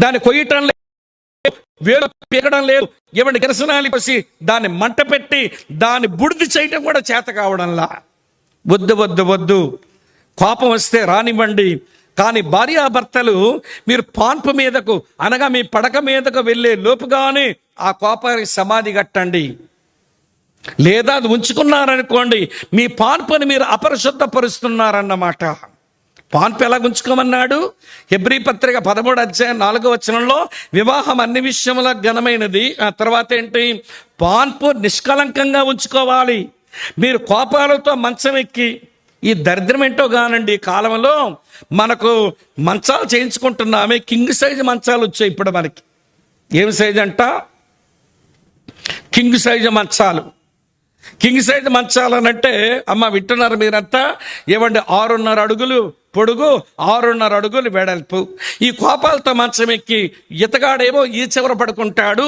దాన్ని కొయ్యటం లేదు, వేలు పీకడం లేదు, ఏమంటే కిరసనాలు పోసి దాన్ని మంట పెట్టి దాన్ని బుడిది చేయటం కూడా చేత కావడంలా. వద్దు వద్దు వద్దు. కోపం వస్తే రానివ్వండి, కానీ భార్యాభర్తలు మీరు పాన్పు మీదకు అనగా మీ పడక మీదకు వెళ్ళే లోపుగానే ఆ కోపానికి సమాధి కట్టండి. లేదా అది ఉంచుకున్నారనుకోండి, మీ పాన్పుని మీరు అపరిశుద్ధపరుస్తున్నారన్నమాట. పాన్పు ఎలా ఉంచుకోమన్నాడు? హెబ్రీ పత్రిక 13వ అధ్యాయం 4వ వచనంలో వివాహం అన్ని విషయముల ఘనమైనది. ఆ తర్వాత ఏంటి? పాన్పు నిష్కలంకంగా ఉంచుకోవాలి. మీరు కోపాలతో మంచం ఎక్కి, ఈ దరిద్రం ఏంటో కానండి, ఈ కాలంలో మనకు మంచాలు చేయించుకుంటున్నామే, కింగ్ సైజు మంచాలు వచ్చాయి ఇప్పుడు మనకి. ఏం సైజు అంట? కింగ్ సైజు మంచాలు. కింగ్ సైజు మంచాలు అనంటే, అమ్మ వింటున్నారు మీరంతా? ఏమంటే 6.5 అడుగులు పొడుగు, 6.5 అడుగులు వెడల్పు. ఈ కోపాలతో మంచం ఎక్కి ఇతగాడేమో ఈ చివర పడుకుంటాడు,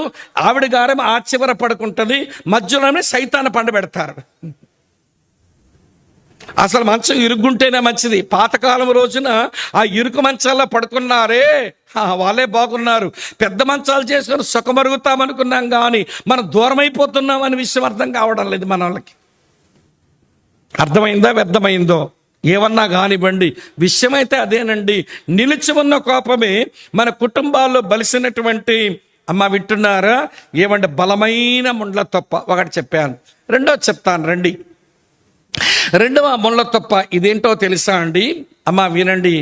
ఆవిడ గారేమో ఆ చివర పడుకుంటుంది, మధ్యలోనే సైతాన్ని పండబెడతారు. అసలు మంచం ఇరుగ్గుంటేనే మంచిది. పాతకాలం రోజున ఆ ఇరుకు మంచాల్లో పడుకున్నారే, వాళ్ళే బాగున్నారు. పెద్ద మంచాలు చేసుకొని సుఖమరుగుతామనుకున్నాం, కానీ మనం దూరం అయిపోతున్నాం అనే విషయం అర్థం కావడం లేదు మన వాళ్ళకి. అర్థమైందా వ్యర్థమైందో ఏమన్నా కానివ్వండి, విషయం అయితే అదేనండి. నిలిచి ఉన్న కోపమే మన కుటుంబాల్లో బలిసినటువంటి, అమ్మ వింటున్నారా, ఏమంటే బలమైన ముండ్ల తప్ప. ఒకటి చెప్పాను, రెండోది చెప్తాను రండి. రెండవ ముళ్ళ తప్ప ఇదేంటో తెలుసా అండి? అమ్మ వినండి,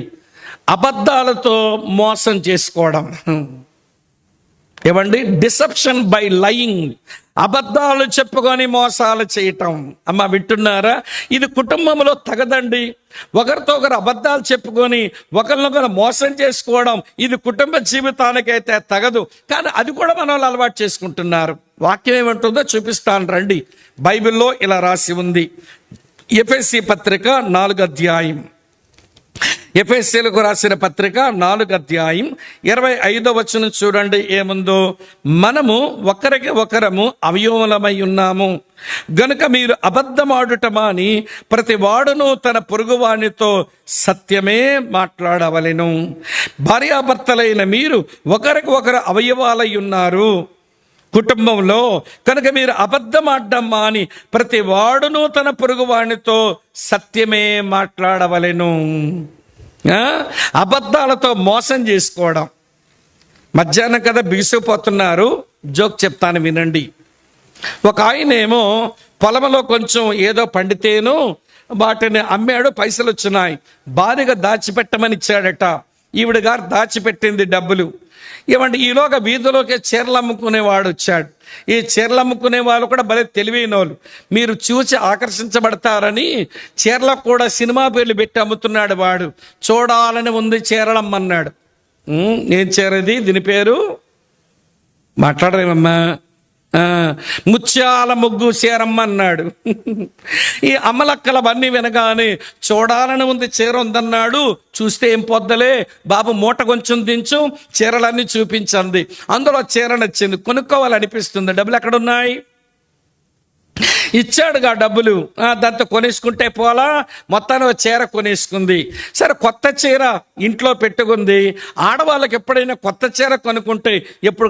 అబద్ధాలతో మోసం చేసుకోవడం. ఏమండి? డిసెప్షన్ బై లయింగ్, అబద్ధాలు చెప్పుకొని మోసాలు చేయటం. అమ్మ వింటున్నారా? ఇది కుటుంబంలో తగదండి. ఒకరితో ఒకరు అబద్ధాలు చెప్పుకొని ఒకరినొకరు మోసం చేసుకోవడం, ఇది కుటుంబ జీవితానికైతే తగదు. కానీ అది కూడా మన వాళ్ళు అలవాటు చేసుకుంటున్నారు. వాక్యం ఏమంటుందో చూపిస్తాను రండి. బైబిల్లో ఇలా రాసి ఉంది. ఎఫెసీ పత్రిక 4వ అధ్యాయం, ఎఫెసీలకు రాసిన పత్రిక 4వ అధ్యాయం 25వ వచనం చూడండి ఏముందో. మనము ఒకరికి ఒకరము అవయవములమై ఉన్నాము గనుక మీరు అబద్ధమాడుట మాని ప్రతి వాడును తన పొరుగువానితో సత్యమే మాట్లాడవలెను. భార్యాభర్తలైన మీరు ఒకరికి ఒకరు అవయవాలై ఉన్నారు కుటుంబంలో, కనుక మీరు అబద్ధం ఆడడం మాని ప్రతి వాడును తన పొరుగువానితో సత్యమే మాట్లాడవలెను. అబద్ధాలతో మోసం చేసుకోవడం. మధ్యాహ్నం కదా బిగిసిపోతున్నారు, జోక్ చెప్తాను వినండి. ఒక ఆయనేమో పొలంలో కొంచెం ఏదో పండితేను వాటిని అమ్మాడు, పైసలు వచ్చినాయి, భారీగా దాచిపెట్టమని ఇచ్చాడట. ఈవిడ గారు దాచిపెట్టింది డబ్బులు. ఏమంటే ఈలోగా వీధిలోకి చీరలు అమ్ముకునేవాడు వచ్చాడు. ఈ చీరలు అమ్ముకునే వాళ్ళు కూడా భలే తెలివైన వాళ్ళు. మీరు చూసి ఆకర్షించబడతారని చీరలకు కూడా సినిమా పేర్లు పెట్టి అమ్ముతున్నాడు వాడు. చూడాలని ఉంది చీరలమ్మన్నాడు. ఏం చీరది? దీని పేరు మాట్లాడరేమమ్మా, ముత్యాల ముగ్గు చీరమ్మ అన్నాడు. ఈ అమ్మలక్కలవన్నీ వినగానే చూడాలని ఉంది చీర ఉందన్నాడు. చూస్తే ఏం పొద్దలే బాబు, మూట కొంచెం దించు, చీరలన్నీ చూపించండి. అందులో చీర నచ్చింది, కొనుక్కోవాలనిపిస్తుంది. డబ్బులు ఎక్కడున్నాయి? ఇచ్చాడుగా డబ్బులు, దాంతో కొనేసుకుంటే పోలా, మొత్తాన్ని చీర కొనేసుకుంది. సరే, కొత్త చీర ఇంట్లో పెట్టుకుంది. ఆడవాళ్ళకి ఎప్పుడైనా కొత్త చీర కొనుక్కుంటే ఎప్పుడు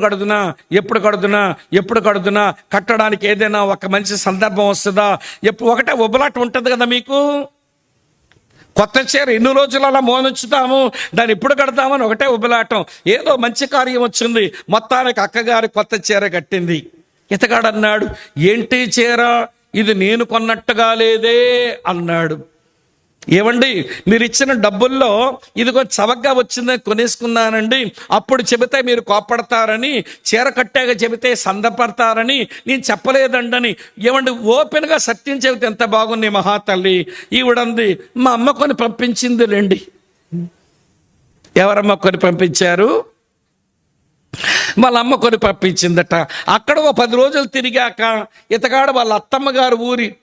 కడుదునా కట్టడానికి ఏదైనా ఒక మంచి సందర్భం వస్తుందా? ఒకటే ఉబలాట ఉంటుంది కదా మీకు. కొత్త చీర ఎన్ని రోజులు అలా మోనుంచుతాము, దాన్ని ఎప్పుడు కడతామని ఒకటే ఉబలాటం. ఏదో మంచి కార్యం వచ్చింది, మొత్తానికి అక్కగారి కొత్త చీర కట్టింది. ఇతగాడన్నాడు, ఏంటి చీర ఇది, నేను కొన్నట్టుగా లేదే అన్నాడు. ఏమండి, మీరు ఇచ్చిన డబ్బుల్లో ఇది కొంచెం చవకగా వచ్చిందని కొనేసుకున్నానండి. అప్పుడు చెబితే మీరు కోపడతారని, చీర కట్టాక చెబితే సందపడతారని నేను చెప్పలేదండని. ఏమండి, ఓపెన్గా సత్యం చెబితే ఎంత బాగుంది మహాతల్లి. ఈవిడంది, మా అమ్మ కొని పంపించింది రండి. ఎవరమ్మ కొని పంపించారు? వాళ్ళ అమ్మ కొని పంపించిందట. అక్కడ ఒక 10 రోజులు తిరిగాక ఇతగాడు వాళ్ళ అత్తమ్మ గారు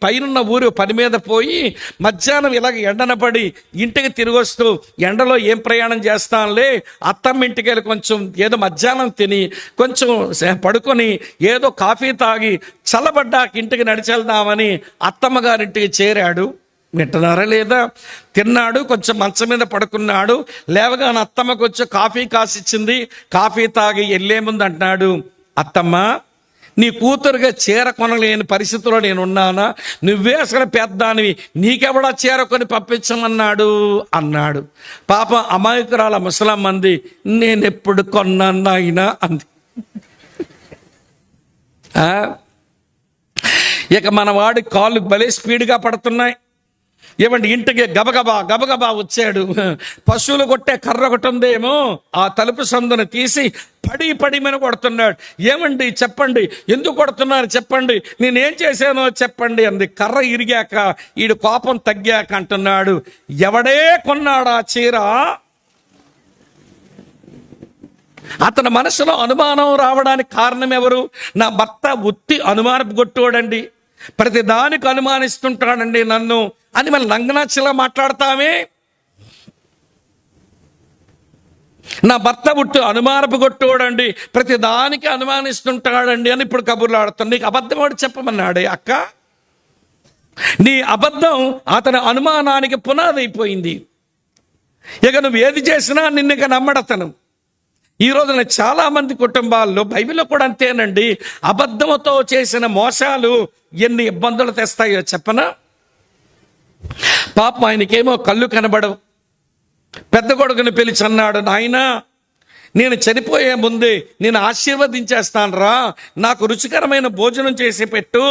పైనున్న ఊరి పని మీద పోయి మధ్యాహ్నం ఇలాగ ఎండన పడి ఇంటికి తిరిగి వస్తూ, ఎండలో ఏం ప్రయాణం చేస్తానులే, అత్తమ్మ ఇంటికి వెళ్ళి కొంచెం ఏదో మధ్యాహ్నం తిని కొంచెం పడుకొని ఏదో కాఫీ తాగి చల్లబడ్డాక ఇంటికి నడిచెళ్దామని అత్తమ్మ గారింటికి చేరాడు. వింటున్నారా లేదా? తిన్నాడు, కొంచెం మంచం మీద పడుకున్నాడు. లేవగానే అత్తమ్మకు వచ్చి కాఫీ కాసిచ్చింది. కాఫీ తాగి వెళ్ళే ముందు అంటున్నాడు, అత్తమ్మ నీ కూతురుగా చీర కొనలేని పరిస్థితిలో నేను ఉన్నానా? నువ్వే అసలు పెద్దానివి, నీకెవడా చీర కొని పంపించమన్నాడు అన్నాడు. పాప అమాయకురాల ముసలమ్మ అంది, నేనెప్పుడు కొన్నాను అయినా అంది. ఇక మన వాడి కాళ్ళు భలే స్పీడ్గా పడుతున్నాయి. ఏమండి, ఇంటికి గబగబా వచ్చాడు. పశువులు కొట్టే కర్ర ఒకటి ఉందేమో, ఆ తలుపు సందును తీసి పడిమని కొడుతున్నాడు. ఏమండి చెప్పండి, ఎందుకు కొడుతున్నారు చెప్పండి, నేనేం చేశానో చెప్పండి అంది. కర్ర ఇరిగాక ఈడు కోపం తగ్గాక అంటున్నాడు, ఎవడే కొన్నాడా చీర? అతని మనసులో అనుమానం రావడానికి కారణం ఎవరు? నా భర్త ఉత్తి అనుమానపు కొట్టుకోడండి, ప్రతి దానికి అనుమానిస్తుంటాడండి నన్ను అని మళ్ళీ నంగనాచిలా మాట్లాడతామే. నా భర్త పుట్టు అనుమానపు కొట్టుకోడండి, ప్రతి దానికి అనుమానిస్తుంటాడండి అని ఇప్పుడు కబుర్లు ఆడుతాను. నీకు అబద్ధం వాడు చెప్పమన్నాడే అక్క, నీ అబద్ధం అతని అనుమానానికి పునాది అయిపోయింది. ఇక నువ్వు ఏది చేసినా నిన్ను ఇక నమ్మడతను. ఈ రోజున చాలా మంది కుటుంబాల్లో, బైబిల్లో కూడా అంతేనండి, అబద్ధంతో చేసిన మోసాలు ఎన్ని ఇబ్బందులు తెస్తాయో చెప్పనా. పాపం ఆయనకేమో కళ్ళు కనబడవు. పెద్ద కొడుకుని పిలిచి అన్నాడు, నాయనా నేను చనిపోయే ముందే నేను ఆశీర్వదించేస్తాను రా, నాకు రుచికరమైన భోజనం చేసి పెట్టు,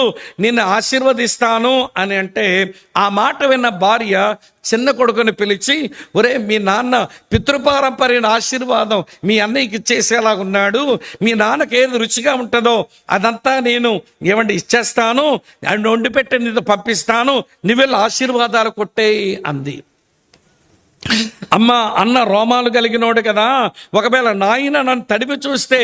నిన్ను ఆశీర్వదిస్తాను అని అంటే, ఆ మాట విన్న భార్య చిన్న కొడుకుని పిలిచి, ఒరే మీ నాన్న పితృపారంపర్య ఆశీర్వాదం మీ అన్నయ్యకి ఇచ్చేసేలాగా ఉన్నాడు, మీ నాన్నకి ఏది రుచిగా ఉంటుందో అదంతా నేను ఇచ్చేస్తాను, ఆయన వండి పెట్టి నీతో పంపిస్తాను, నువ్వెళ్ళి ఆశీర్వాదాలు కొట్టేయి అంది. అన్న రోమాలు కలిగినోడు కదా, ఒకవేళ నాయన నన్ను తడిపి చూస్తే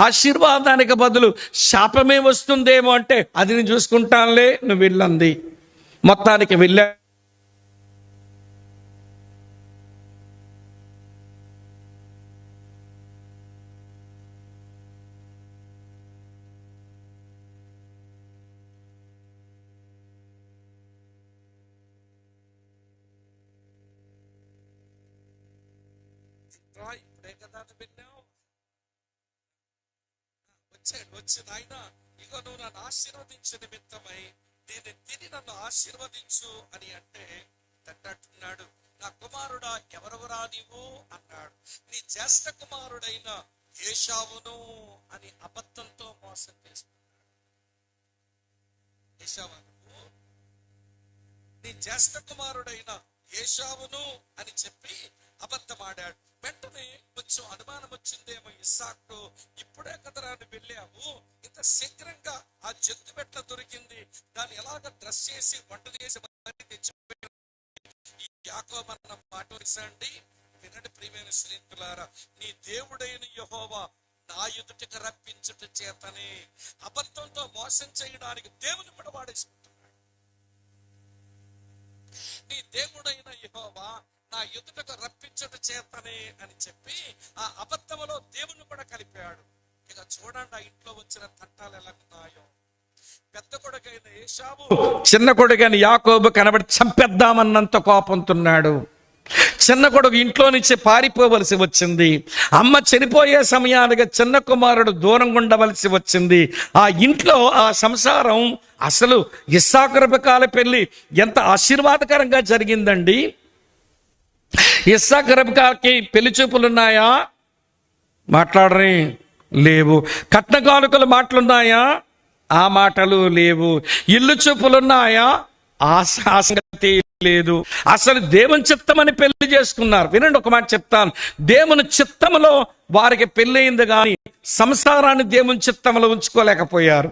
ఆశీర్వాదానికి బదులు శాపమే వస్తుందేమో అంటే, అది నేను చూసుకుంటానులే, నువ్వు వెళ్ళంది. మొత్తానికి వెళ్ళా. ఇప్పుడే కదా విన్నావు, వచ్చి నాయన ఇగో నువ్వు నన్ను ఆశీర్వదించు నిమిత్తమై దీన్ని తిని నన్ను ఆశీర్వదించు అని అంటే, తట్టట్టున్నాడు, నా కుమారుడా ఎవరెవరా నీవు అన్నాడు. నీ జ్యేష్ఠ కుమారుడైన ఏశావును అని అబద్ధంతో మోసం చేస్తున్నాడు. ఏశావు, నీ జ్యేష్ఠ కుమారుడైన ఏశావును అని చెప్పి అబద్ధమాడాడు. వెంటనే కొంచెం అనుమానం వచ్చిందేమో ఇస్సాకు, ఇప్పుడే కదరా వెళ్ళావు, ఇంత శీఘ్రంగా ఆ జంతు మెట్ల దొరికింది, దాన్ని ఎలాగ డ్రెస్ చేసి వంట చేసి తెచ్చి యాకోబు అన్న మాట అండి. వినండి ప్రియమైన స్నేహితులారా, నీ దేవుడైన యెహోవా నా ఎదుటికి రప్పించుట చేతనే, అబద్ధంతో మోసం చేయడానికి దేవుని కూడా వాడేసుకుంటున్నాడు. నీ దేవుడైన యెహోవా నా ఎదుటకు రప్పించుట చేతనే అని చెప్పి ఆ అబద్ధములో దేవుని కూడా కలిపాడు. ఇక చూడండి ఆ ఇంట్లో వచ్చిన తట్టాలు ఎలా ఉన్నాయో. పెద్ద కొడుకైన ఏశావు చిన్న కొడుకైన యాకోబు కనబడి చంపేద్దామన్నంత కోపంతున్నాడు. చిన్న కొడుకు ఇంట్లో నుంచి పారిపోవలసి వచ్చింది. అమ్మ చనిపోయే సమయానికి చిన్న కుమారుడు దూరంగా ఉండవలసి వచ్చింది. ఆ ఇంట్లో ఆ సంసారం, అసలు ఇస్సాకు రెబెకాల పెళ్లి ఎంత ఆశీర్వాదకరంగా జరిగిందండి. ఇస్సాకు రెబెకాకి పెళ్లి చూపులున్నాయా? మాట్లాడరే, లేవు. కట్న కానుకలు మాటలున్నాయా? ఆ మాటలు లేవు. ఇల్లు చూపులున్నాయా? ఆ సంగతి లేదు. అసలు దేవుని చిత్తమని పెళ్లి చేసుకున్నారు. వినండి, ఒక మాట చెప్తాను, దేవుని చిత్తములో వారికి పెళ్ళయింది కానీ సంసారాన్ని దేవుని చిత్తంలో ఉంచుకోలేకపోయారు.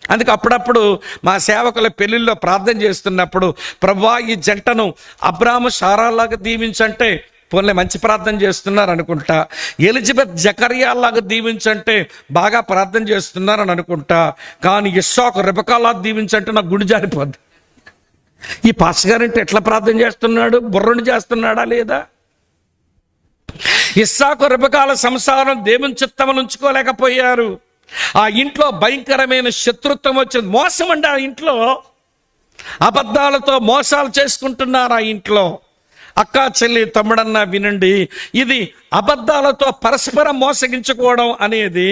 అందుకే అప్పుడప్పుడు మా సేవకుల పెళ్లిల్లో ప్రార్థన చేస్తున్నప్పుడు, ప్రభువా ఈ జంటను అబ్రాము శారాలాగా దీవించంటే, పోన్లే మంచి ప్రార్థన చేస్తున్నారు అనుకుంటా. ఎలిజబెత్ జకర్యాలాగా దీవించంటే బాగా ప్రార్థన చేస్తున్నారు అని అనుకుంటా. కానీ ఇస్సాకు రెబెకాలా దీవించంటే నాకు గుడి జారిపోద్ది. ఈ పాస్టర్ గారంటే ఎట్లా ప్రార్థన చేస్తున్నాడు, బుర్రని చేస్తున్నాడా లేదా? ఇస్సాకు రెబెకాల సంసారం దేవుని చిత్తమును ఉంచుకోలేకపోయారు. ఆ ఇంట్లో భయంకరమైన శత్రుత్వం వచ్చింది. మోసం అండి. ఆ ఇంట్లో అబద్ధాలతో మోసాలు చేసుకుంటున్నారు. ఆ ఇంట్లో అక్క చెల్లి తమ్ముడన్నా వినండి, ఇది అబద్ధాలతో పరస్పరం మోసగించుకోవడం అనేది,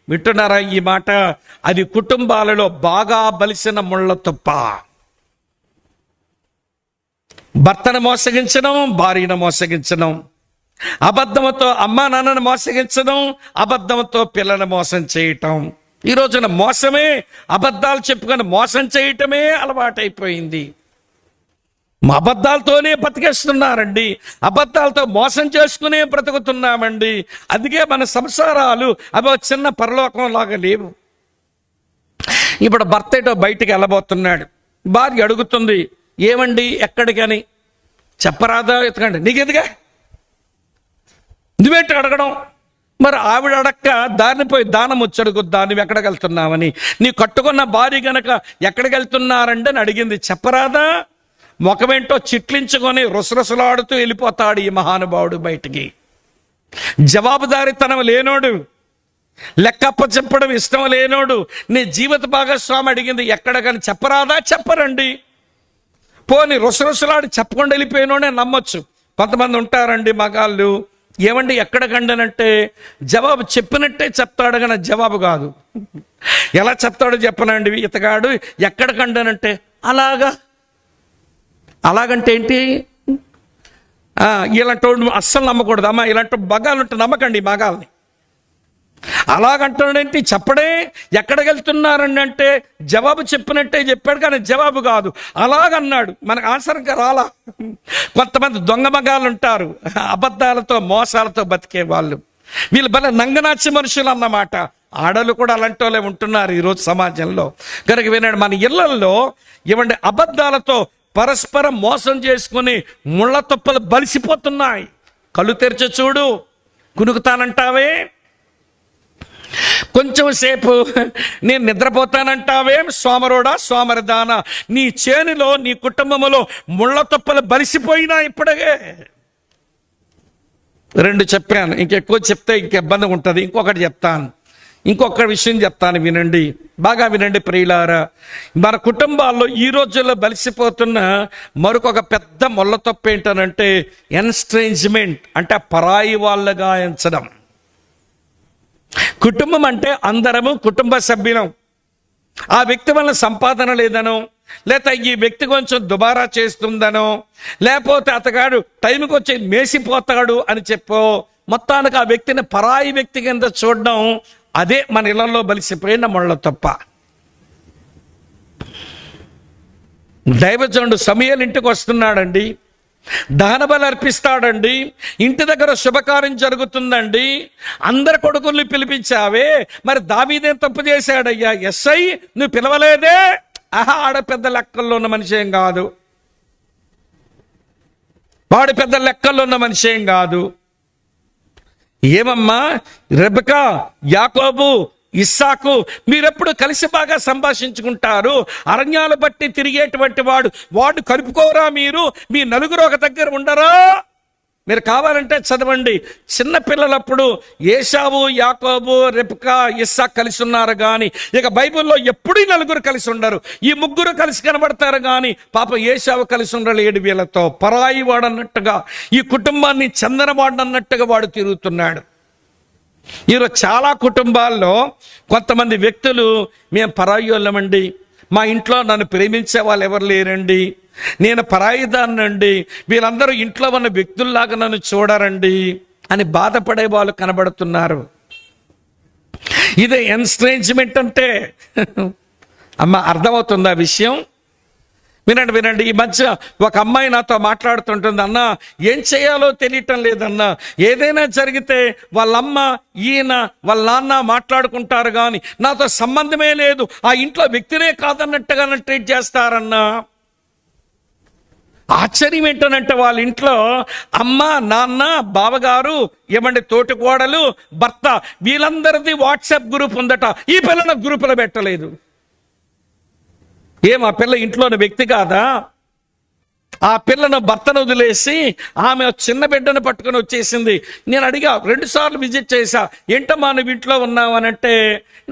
వింటున్నారా ఈ మాట, అది కుటుంబాలలో బాగా బలిసిన ముళ్ళ తుప్ప. భర్తను మోసగించడం, భార్యను మోసగించడం, అబద్ధంతో అమ్మా నాన్నను మోసగించడం, అబద్ధంతో పిల్లలను మోసం చేయటం. ఈ రోజున మోసమే, అబద్ధాలు చెప్పుకొని మోసం చేయటమే అలవాటైపోయింది. అబద్ధాలతోనే బతికేస్తున్నారండి, అబద్ధాలతో మోసం చేసుకునే బ్రతుకుతున్నామండి. అందుకే మన సంసారాలు అవి చిన్న పరలోకం లాగా లేవు. ఇప్పుడు భర్త ఏటో బయటికి వెళ్ళబోతున్నాడు. భార్య అడుగుతుంది, ఏమండి ఎక్కడికని? చెప్పరాదా? ఎత్తకండి, నీకెందుగా, నువ్వేంటి అడగడం? మరి ఆవిడ అడక్క దారిని పోయి దానం వచ్చి అడుగుద్దా నువ్వు ఎక్కడికి వెళ్తున్నావని? నీ కట్టుకున్న భార్య గనక ఎక్కడికి వెళ్తున్నారండి అని అడిగింది, చెప్పరాదా? ముఖమేంటో చిట్లించుకొని రుసరుసలాడుతూ వెళ్ళిపోతాడు ఈ మహానుభావుడు బయటికి. జవాబుదారీతనం లేనోడు, లెక్కప్ప చెప్పడం ఇష్టం లేనోడు, నీ జీవిత భాగస్వామి అడిగింది ఎక్కడికని చెప్పరాదా? చెప్పరండి. పోని రుసరుసలాడి చెప్పకుండా వెళ్ళిపోయినోనే నమ్మొచ్చు. కొంతమంది ఉంటారండి మగాళ్ళు, ఏమండి ఎక్కడ కండనంటే జవాబు చెప్పినట్టే చెప్తాడు కానీ జవాబు కాదు. ఎలా చెప్తాడో చెప్పనండి, ఇతగాడు ఎక్కడ కండనంటే అలాగంటే ఏంటి, ఇలాంటి వాడు అస్సలు నమ్మకూడదు అమ్మా, ఇలాంటి మగాళ్ళు ఉంటే నమ్మకండి మగాల్ని. అలాగంటాడేంటి, చెప్పడే ఎక్కడికి వెళ్తున్నారండి అంటే జవాబు చెప్పినట్టే చెప్పాడు కానీ జవాబు కాదు, అలాగన్నాడు. మనకు ఆన్సర్గా రాలా. కొంతమంది దొంగ మగాళ్ళు ఉంటారు, అబద్ధాలతో మోసాలతో బతికే వాళ్ళు. వీళ్ళు భలే నంగనాచి మనుషులు అన్నమాట. ఆడలు కూడా అలాంటి వాళ్ళే ఉంటున్నారు ఈరోజు సమాజంలో. కనుక వినండి, మన ఇళ్లల్లో ఇవ్వండి అబద్ధాలతో పరస్పరం మోసం చేసుకుని ముళ్ళ తుప్పలు బలిసిపోతున్నాయి. కళ్ళు తెరిచి చూడు, కునుకుతానంటావే, కొంచెం సేపు నేను నిద్రపోతానంటావేం, సోమరోడా సోమరదానా, నీ చేనులో నీ కుటుంబంలో ముళ్ళ తుప్పలు బలిసిపోయినా ఇప్పటికే. 2 చెప్పాను, ఇంకెక్కువ చెప్తే ఇంక ఇబ్బందిగా ఉంటుంది. ఇంకొక విషయం చెప్తాను, వినండి, బాగా వినండి ప్రియులారా. మన కుటుంబాల్లో ఈ రోజుల్లో బలిసిపోతున్న మరొక పెద్ద ముళ్ళ తప్పు ఏంటనంటే ఎన్స్ట్రేంజ్మెంట్, అంటే పరాయి వాళ్ళగా ఎంచడం. కుటుంబం అంటే అందరము కుటుంబ సభ్యులం. ఆ వ్యక్తి వల్ల సంపాదన లేదనో, లేక ఈ వ్యక్తి కొంచెం దుబారా చేస్తుందనో, లేకపోతే అతగాడు టైంకి వచ్చి మేసిపోతాడు అని చెప్పో మొత్తానికి ఆ వ్యక్తిని పరాయి వ్యక్తి కింద చూడడం, అదే మన ఇళ్లలో బలిసిపోయిన ముళ్ళ తప్ప. దైవజనుడు సమూయేలు ఇంటికి వస్తున్నాడండి, దహన బలి అర్పిస్తాడండి. ఇంటి దగ్గర శుభకార్యం జరుగుతుందండి. అందరి కొడుకుల్ని పిలిపించావే, మరి దావీదేం తప్పు చేశాడయ్యా? ఎస్ఐ నువ్వు పిలవలేదే? ఆడ పెద్ద లెక్కల్లో ఉన్న మనిషి ఏం కాదు, వాడు పెద్ద లెక్కల్లో ఉన్న మనిషి ఏం కాదు. ఏమమ్మా రెబెకా, యాకోబు, ఇస్సాకు మీరెప్పుడు కలిసి బాగా సంభాషించుకుంటారు, అరణ్యాలు బట్టి తిరిగేటువంటి వాడు కలుపుకోరా మీరు? మీ నలుగురు ఒక దగ్గర ఉండరా? మీరు కావాలంటే చదవండి. చిన్న పిల్లలప్పుడు ఏశావు, యాకోబు, రెబెకా, ఇస్సాకు కలిసి ఉన్నారు కానీ ఇక బైబిల్లో ఎప్పుడూ నలుగురు కలిసి ఉండరు. ఈ ముగ్గురు కలిసి కనబడతారు కానీ పాపం ఏశావు కలిసి ఉండలేడు వీళ్ళతో. పరాయి వాడు అన్నట్టుగా, ఈ కుటుంబాన్ని చెందనవాడు అన్నట్టుగా వాడు తిరుగుతున్నాడు. ఈరోజు చాలా కుటుంబాల్లో కొంతమంది వ్యక్తులు, మేము పరాయి వాళ్ళమండి, మా ఇంట్లో నన్ను ప్రేమించే వాళ్ళు ఎవరు లేరండి, నేను పరాయిదాన్నండి, వీళ్ళందరూ ఇంట్లో ఉన్న వ్యక్తుల్లాగా నన్ను చూడరండి అని బాధపడే వాళ్ళు కనబడుతున్నారు. ఇదే ఎన్స్ట్రేంజ్మెంట్ అంటే. అమ్మ అర్థమవుతుందా విషయం? వినండి. ఈ మధ్య ఒక అమ్మాయి నాతో మాట్లాడుతుంటుంది, అన్న ఏం చేయాలో తెలియటం లేదన్నా, ఏదైనా జరిగితే వాళ్ళమ్మ, ఈయన, వాళ్ళ నాన్న మాట్లాడుకుంటారు కానీ నాతో సంబంధమే లేదు, ఆ ఇంట్లో వ్యక్తినే కాదన్నట్టుగా ట్రీట్ చేస్తారన్నా. ఆశ్చర్యం ఏంటనంటే వాళ్ళ ఇంట్లో అమ్మ, నాన్న, బావగారు, ఏమంటే తోటికోడలు, భర్త, వీళ్ళందరిది వాట్సాప్ గ్రూప్ ఉందట. ఈ పిల్లల గ్రూపులో పెట్టలేదు. ఆ పిల్ల ఇంట్లోని వ్యక్తి కాదా? ఆ పిల్లను భర్తను వదిలేసి ఆమె చిన్న బిడ్డను పట్టుకొని వచ్చేసింది. నేను అడిగా, 2 సార్లు విజిట్ చేశా, ఏంటమ్మా నువ్వు ఇంట్లో ఉన్నావు అని అంటే,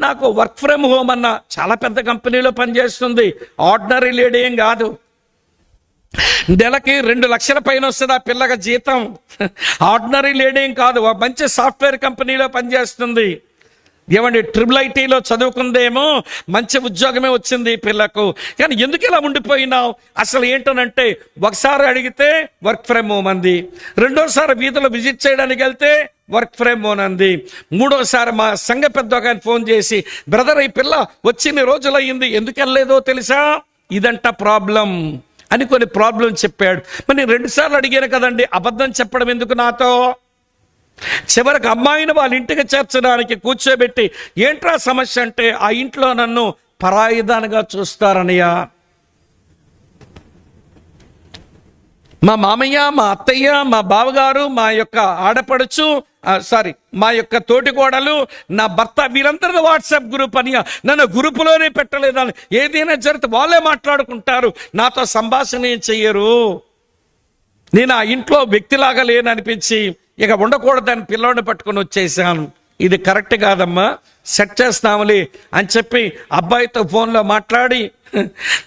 నాకు వర్క్ ఫ్రమ్ హోమ్ అన్న, చాలా పెద్ద కంపెనీలో పనిచేస్తుంది, ఆర్డినరీ లేడీ ఏం కాదు, నెలకి 2 లక్షల పైన వస్తుంది ఆ పిల్లగా జీతం. ఆర్డినరీ లేడీ ఏం కాదు, మంచి సాఫ్ట్వేర్ కంపెనీలో పనిచేస్తుంది. ఏమండి IIITలో చదువుకుందేమో, మంచి ఉద్యోగమే వచ్చింది పిల్లకు. కానీ ఎందుకు ఇలా ఉండిపోయినావు అసలు ఏంటనంటే, ఒకసారి అడిగితే వర్క్ ఫ్రమ్ హోమ్ అంది, రెండోసారి వీధిలో విజిట్ చేయడానికి వెళ్తే వర్క్ ఫ్రమ్ హోమ్ అంది, మూడోసారి మా సంఘ పెద్ద ఒక ఫోన్ చేసి, బ్రదర్ ఈ పిల్ల వచ్చిన రోజులయ్యింది, ఎందుకు వెళ్ళలేదో తెలుసా, ఇదంట ప్రాబ్లం అని కొన్ని ప్రాబ్లం చెప్పాడు. మరి నేను 2 సార్లు అడిగాను కదండి, అబద్ధం చెప్పడం ఎందుకు నాతో? చివరికి అమ్మాయిని వాళ్ళ ఇంటికి చేర్చడానికి కూర్చోబెట్టి, ఏంట్రా సమస్య అంటే, ఆ ఇంట్లో నన్ను పరాయిదానిగా చూస్తారనయ్యా. మా మామయ్య, మా అత్తయ్య, మా బావగారు, మా యొక్క ఆడపడుచు, మా యొక్క తోటికోడలు, నా భర్త, వీళ్ళందరూ వాట్సాప్ గ్రూప్ అని నన్ను గ్రూపులోనే పెట్టలేదని, ఏదైనా జరిగితే వాళ్ళే మాట్లాడుకుంటారు, నాతో సంభాషణ ఏం చెయ్యరు. నేను ఆ ఇంట్లో వ్యక్తిలాగా లేననిపించి ఇక ఉండకూడదని పిల్లోడిని పట్టుకొని వచ్చేసాను. ఇది కరెక్ట్ కాదమ్మా, సెట్ చేస్తాములే అని చెప్పి అబ్బాయితో ఫోన్లో మాట్లాడి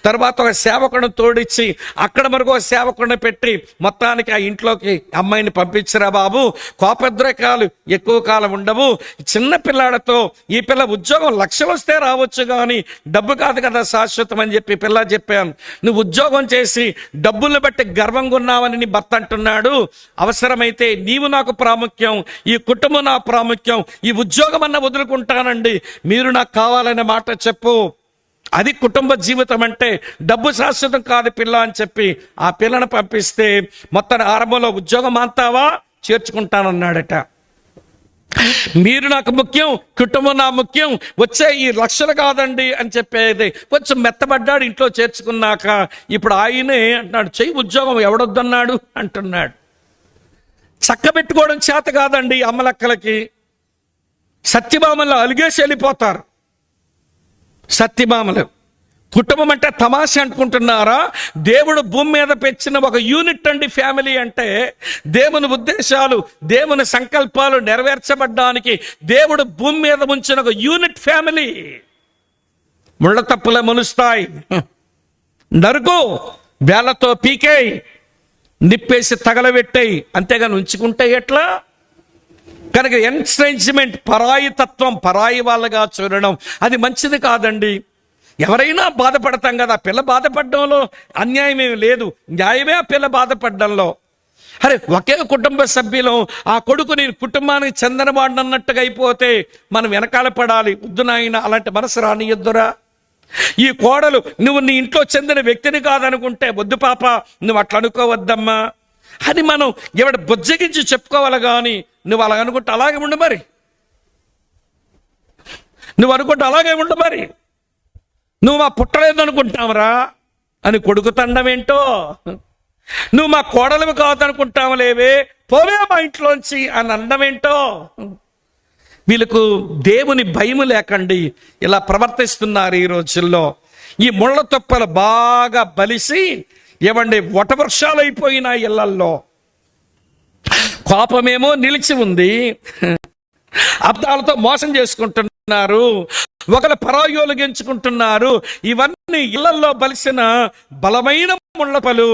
తర్వాత ఒక సేవకుడిని తోడిచ్చి అక్కడ మరొక ఒక సేవకుడిని పెట్టి మొత్తానికి ఆ ఇంట్లోకి అమ్మాయిని పంపించరా బాబు, కోపద్రేకాలు ఎక్కువ కాలం ఉండవు, చిన్న పిల్లాడితో ఈ పిల్ల ఉద్యోగం లక్షలు వస్తే రావచ్చు కానీ డబ్బు కాదు కదా శాశ్వతం అని చెప్పి పిల్ల చెప్పాను. నువ్వు ఉద్యోగం చేసి డబ్బులను బట్టి గర్వంగా ఉన్నావని నీ భర్త అంటున్నాడు. అవసరమైతే నీవు నాకు ప్రాముఖ్యం, ఈ కుటుంబం నా ప్రాముఖ్యం, ఈ ఉద్యోగం అన్న వదులుకుంటానండి, మీరు నాకు కావాలనే మాట చెప్పు. అది కుటుంబ జీవితం అంటే. డబ్బు శాశ్వతం కాదు పిల్ల అని చెప్పి ఆ పిల్లను పంపిస్తే మొత్తం ఆరంభంలో ఉద్యోగం అంతావా చేర్చుకుంటానన్నాడట. మీరు నాకు ముఖ్యం, కుటుంబం నా ముఖ్యం, వచ్చే ఈ లక్షలు కాదండి అని చెప్పేది. కొంచెం మెత్తబడ్డాడు, ఇంట్లో చేర్చుకున్నాక ఇప్పుడు ఆయనే అంటున్నాడు, చెయ్యి ఉద్యోగం, ఎవడొద్దన్నాడు అంటున్నాడు. చక్కబెట్టుకోవడం చేత కాదండి అమ్మలక్కలకి. సత్యభామలో అలిగేసి వెళ్ళిపోతారు. సత్యభామలు కుటుంబం అంటే తమాషా అనుకుంటున్నారా? దేవుడు భూమి మీద పెంచిన ఒక యూనిట్ అండి ఫ్యామిలీ అంటే. దేవుని ఉద్దేశాలు, దేవుని సంకల్పాలు నెరవేర్చబడ్డానికి దేవుడు భూమి మీద ఉంచిన ఒక యూనిట్ ఫ్యామిలీ. ముళ్ళ తప్పులే మొలుస్తాయి, నరుకు, వేళ్లతో పీకేయి, నిప్పేసి తగలబెట్టాయి, అంతేగాని ఉంచుకుంటే ఎట్లా? కనుక ఎన్స్ట్రేంజ్మెంట్, పరాయి తత్వం, పరాయి వాళ్ళగా చూడడం అది మంచిది కాదండి. ఎవరైనా బాధపడతాం కదా, పిల్ల బాధపడడంలో అన్యాయం ఏమి లేదు, న్యాయమే ఆ పిల్ల బాధపడడంలో. అరే ఒకే కుటుంబ సభ్యులు ఆ కొడుకు నేను కుటుంబానికి చెందనవాడిని అన్నట్టుగా అయిపోతే మనం వెనకాల పడాలి. వద్దు నాయన, అలాంటి మనసు రానియొద్దురా. ఈ కోడలు నువ్వు నీ ఇంట్లో చెందిన వ్యక్తిని కాదనుకుంటే వద్దు పాప, నువ్వు అట్లా అనుకోవద్దమ్మా అని మనం ఎవడ బుజ్జగించి చెప్పుకోవాలి. కానీ నువ్వు అలా అనుకుంటే అలాగే ఉండు మరి, నువ్వు అనుకుంటే అలాగే ఉండు మరి, నువ్వు మా పుట్టలేదు అనుకుంటావురా అని కొడుకు తండం ఏంటో, నువ్వు మా కోడలు కాదనుకుంటావు లేవే, పోవే మా ఇంట్లోంచి అని అనడం ఏంటో. వీళ్ళకు దేవుని భయము లేకండి ఇలా ప్రవర్తిస్తున్నారు ఈ రోజుల్లో. ఈ ముళ్ళ తొప్పలు బాగా బలిసి ఏమండి వటవృక్షాలు అయిపోయిన ఇళ్లల్లో. కోపమేమో నిలిచి ఉంది, అబ్దాలతో మోసం చేసుకుంటున్నారు, ఒకరు పరాయోలు గెంచుకుంటున్నారు. ఇవన్నీ ఇళ్లలో బలిసిన బలమైన ముళ్ళపలు.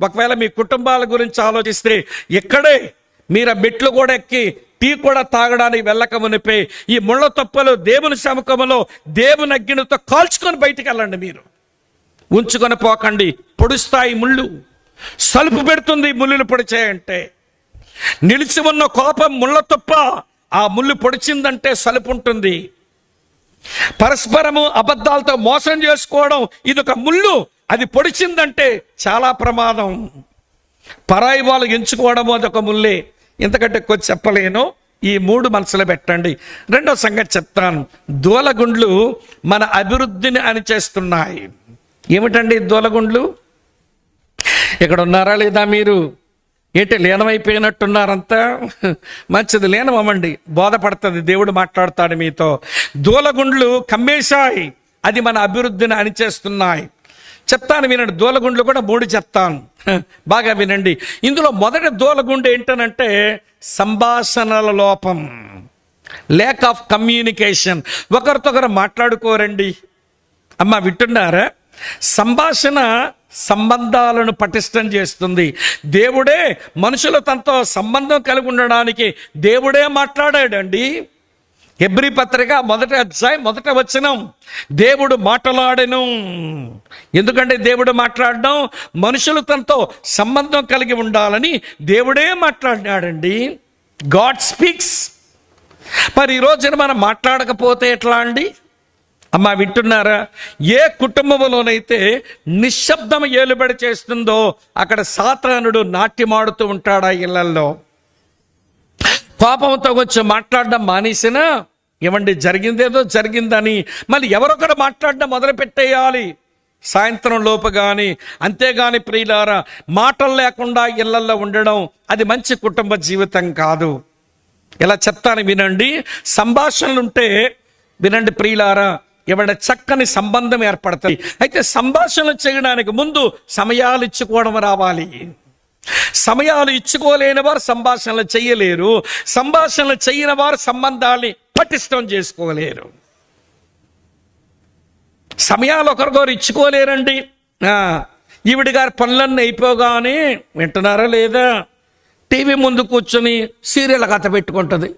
ఒకవేళ మీ కుటుంబాల గురించి ఆలోచిస్తే ఇక్కడే మీరు మెట్లు కూడా ఎక్కి టీ కూడా తాగడానికి వెళ్ళక మునిపే ఈ ముళ్ళ తొప్పలు దేవుని సముఖంలో దేవుని అగ్నితో కాల్చుకొని బయటికి వెళ్ళండి. మీరు ఉంచుకొని పోకండి, పొడుస్తాయి ముళ్ళు, సలుపు పెడుతుంది ముళ్ళులు పొడిచాయంటే. నిలిచి ఉన్న కోపం ముళ్ళ తొప్ప, ఆ ముళ్ళు పొడిచిందంటే సలుపు ఉంటుంది. పరస్పరము అబద్ధాలతో మోసం చేసుకోవడం ఇదొక ముళ్ళు, అది పొడిచిందంటే చాలా ప్రమాదం. పరాయి వాళ్ళు ఎంచుకోవడము అదొక ముల్లే. ఇంతకంటే కొంచెం చెప్పలేను. ఈ మూడు మనసులో పెట్టండి. రెండో సంగతి చెప్తాను. దూలగుండ్లు మన అభివృద్ధిని అణిచేస్తున్నాయి. ఏమిటండి దూలగుండ్లు? ఇక్కడ ఉన్నారా లేదా మీరు? ఏంటి లీనమైపోయినట్టున్నారంతా? మంచిది, లీనమవ్వండి, బోధపడుతుంది, దేవుడు మాట్లాడతాడు మీతో. దూలగుండ్లు కమ్మేశాయి, అది మన అభివృద్ధిని అణిచేస్తున్నాయి. చెప్తాను వినండి. దూలగుండ్లు కూడా మూడు చెప్తాను, బాగా వినండి. ఇందులో మొదటి దూలగుండు ఏంటనంటే సంభాషణల లోపం, ల్యాక్ ఆఫ్ కమ్యూనికేషన్. ఒకరితో ఒకరు మాట్లాడుకోరండి. అమ్మ వింటున్నారా? సంభాషణ సంబంధాలను పటిష్టం చేస్తుంది. దేవుడే మనుషులు తనతో సంబంధం కలిగి ఉండడానికి దేవుడే మాట్లాడాడండి. హెబ్రీ పత్రిక 1వ అధ్యాయం 1వ వచనం, దేవుడు మాట్లాడెను. ఎందుకంటే దేవుడు మాట్లాడడం, మనుషులు తనతో సంబంధం కలిగి ఉండాలని దేవుడే మాట్లాడినాడండి. God speaks. మరి ఈ రోజున మనం మాట్లాడకపోతే ఎట్లా అండి? అమ్మ వింటున్నారా? ఏ కుటుంబంలోనైతే నిశ్శబ్దం ఏలుబడి చేస్తుందో అక్కడ సాతానుడు నాట్యమాడుతూ ఉంటాడు ఆ ఇళ్లల్లో. కోపంతో వచ్చి మాట్లాడడం మానేసినా ఏమండి జరిగిందేదో జరిగిందని మళ్ళీ ఎవరొకరు మాట్లాడడం మొదలు పెట్టేయాలి సాయంత్రం లోపు. కానీ అంతేగాని ప్రియులారా, మాటలు లేకుండా ఇళ్లల్లో ఉండడం అది మంచి కుటుంబ జీవితం కాదు. ఇలా చెప్తాను వినండి. సంభాషణలుంటే వినండి ప్రియులారా, ఏమైనా చక్కని సంబంధం ఏర్పడతాయి. అయితే సంభాషణలు చేయడానికి ముందు సమయాలు ఇచ్చుకోవడం రావాలి. సమయాలు ఇచ్చుకోలేని వారు సంభాషణలు చెయ్యలేరు. సంభాషణలు చేయని వారు సంబంధాన్ని పటిష్టం చేసుకోలేరు. సమయాలు ఒకరికొకరు ఇచ్చుకోలేరండి. ఈవిడి గారి పనులన్నీ అయిపోగానే, వింటున్నారా లేదా, టీవీ ముందు కూర్చొని సీరియల్ కథ పెట్టుకుంటుంది.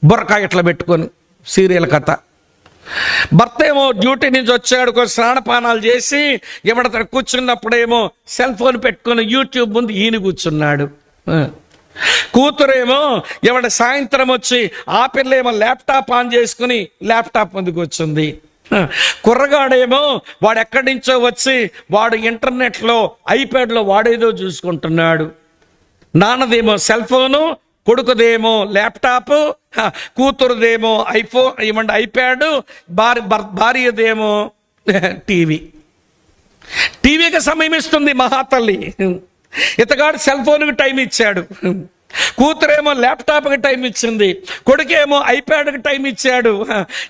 బుర్రకాయ ఇట్లా పెట్టుకొని సీరియల్ కథ. భర్త ఏమో డ్యూటీ నుంచి వచ్చాడు, కొంచెం స్నానపానాలు చేసి ఎవడ కూర్చున్నప్పుడేమో సెల్ ఫోన్ పెట్టుకొని యూట్యూబ్ ముందు ఈయన కూర్చున్నాడు. కూతురేమో ఎవడ సాయంత్రం వచ్చి ఆ పిల్లేమో ల్యాప్టాప్ ఆన్ చేసుకుని ల్యాప్టాప్ ముందుకు వచ్చింది. కుర్రగాడేమో వాడు ఎక్కడి నుంచో వచ్చి వాడు ఇంటర్నెట్లో ఐప్యాడ్లో వాడేదో చూసుకుంటున్నాడు. నాన్నదేమో సెల్ ఫోను, కొడుకుదేమో ల్యాప్టాప్, కూతురుదేమో ఐప్యాడ్, భార్యదేమో టీవీకి సమయం ఇస్తుంది మహాతల్లి. ఇతగాడు సెల్ ఫోన్కి టైం ఇచ్చాడు, కూతురేమో ల్యాప్టాప్కి టైం ఇచ్చింది, కొడుకేమో ఐప్యాడ్కి టైం ఇచ్చాడు.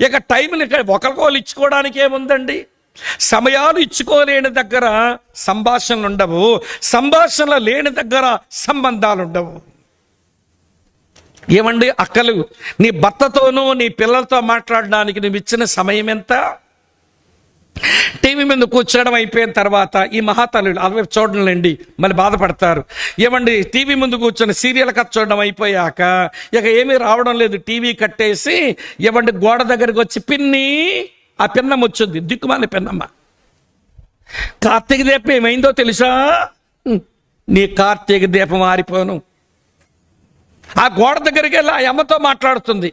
ఇక టైంని ఒకరికోళ్ళు ఇచ్చుకోవడానికి ఏముందండి? సమయాలు ఇచ్చుకోలేని దగ్గర సంభాషణలు ఉండవు, సంభాషణలు లేని దగ్గర సంబంధాలు ఉండవు. ఏమండి అక్కలు, నీ భర్తతోనూ నీ పిల్లలతో మాట్లాడడానికి నువ్వు ఇచ్చిన సమయం ఎంత? టీవీ మీద కూర్చోవడం అయిపోయిన తర్వాత ఈ మహాతల్లులు అలవైపు చూడలేండి, మళ్ళీ బాధపడతారు. ఏమండి టీవీ ముందు కూర్చొని సీరియల్ కథ చూడడం అయిపోయాక ఇక ఏమీ రావడం లేదు, టీవీ కట్టేసి ఏమండి గోడ దగ్గరికి వచ్చి పిన్ని, ఆ పిన్నమ్మ వచ్చింది, దిక్కుమాలి పిన్నమ్మ. కార్తీక దీపం ఏమైందో తెలుసా? నీ కార్తీక దీపం ఆరిపోను. ఆ గోడ దగ్గరికి వెళ్ళి ఆ అమ్మతో మాట్లాడుతుంది.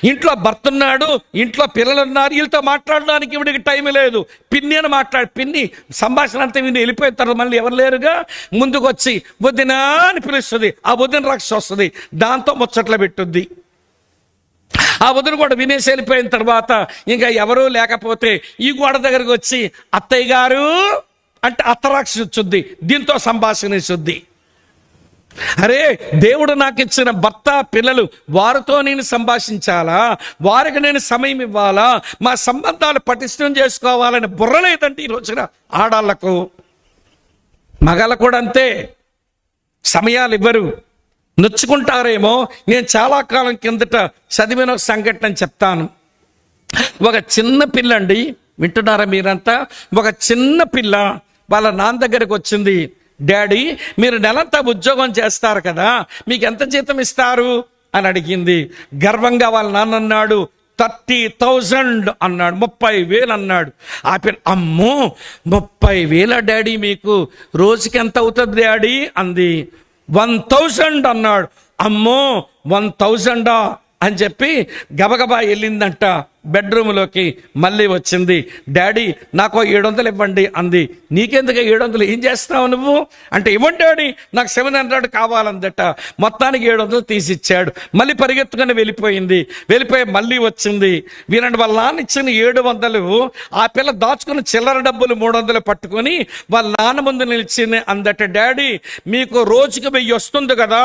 ఇంట్లో భర్త ఉన్నాడు, ఇంట్లో పిల్లలు ఉన్నారు, వీళ్ళతో మాట్లాడడానికి ఇవిడికి టైం లేదు. పిన్ని అని పిన్ని సంభాషణ అంతా విని వెళ్ళిపోయిన తర్వాత మళ్ళీ ఎవరు లేరుగా ముందుకు వచ్చి వదినా అని పిలుస్తుంది. ఆ వదిన రక్ష వస్తుంది, దాంతో ముచ్చట్లు పెట్టుద్ది. ఆ వదిన కూడా వినేసి వెళ్ళిపోయిన తర్వాత ఇంకా ఎవరూ లేకపోతే ఈ గోడ దగ్గరికి వచ్చి అత్తయ్య గారు అంటే అత్తరాక్ష వచ్చుద్ది, దీంతో సంభాషణ ఇస్తుంది. అరే, దేవుడు నాకు ఇచ్చిన భర్త పిల్లలు, వారితో నేను సంభాషించాలా, వారికి నేను సమయం ఇవ్వాలా, మా సంబంధాలు పటిష్టం చేసుకోవాలని బుర్ర లేదంటే ఈ రోజున ఆడాళ్లకు. మగాళ్ళకు కూడా అంతే, సమయాలు ఇవ్వరు, నొచ్చుకుంటారేమో. నేను చాలా కాలం కిందట చదివిన ఒక సంఘటన చెప్తాను. ఒక చిన్న పిల్ల అండి, వింటున్నారా మీరంతా? ఒక చిన్న పిల్ల వాళ్ళ నాన్న దగ్గరకు వచ్చింది. డాడీ, మీరు నెలంతా ఉద్యోగం చేస్తారు కదా, మీకు ఎంత జీతం ఇస్తారు అని అడిగింది. గర్వంగా వాళ్ళ నాన్న అన్నాడు 30,000 అన్నాడు, 30,000 అన్నాడు. ఆ పిల్ల అమ్మో 30,000 డాడీ, మీకు రోజుకి ఎంత అవుతుంది డాడీ అంది. 1,000 అన్నాడు. అమ్మో 1,000 అని చెప్పి గబగబా వెళ్ళిందంట బెడ్రూమ్లోకి. మళ్ళీ వచ్చింది, డాడీ నాకు 700 ఇవ్వండి అంది. నీకెందుకు 700, ఏం చేస్తావు నువ్వు అంటే? ఇవ్వండి డాడీ, నాకు 700 కావాలందట. మొత్తానికి 700 తీసిచ్చాడు. మళ్ళీ పరిగెత్తుకుని వెళ్ళిపోయింది. వెళ్ళిపోయి మళ్ళీ వచ్చింది. వీరండి వాళ్ళ నాన్న ఇచ్చిన 700 ఆ పిల్ల దాచుకున్న చిల్లర డబ్బులు 300 పట్టుకొని వాళ్ళ నాన్న ముందు నిలిచింది. అందట, డాడీ మీకు రోజుకి 1000 వస్తుంది కదా,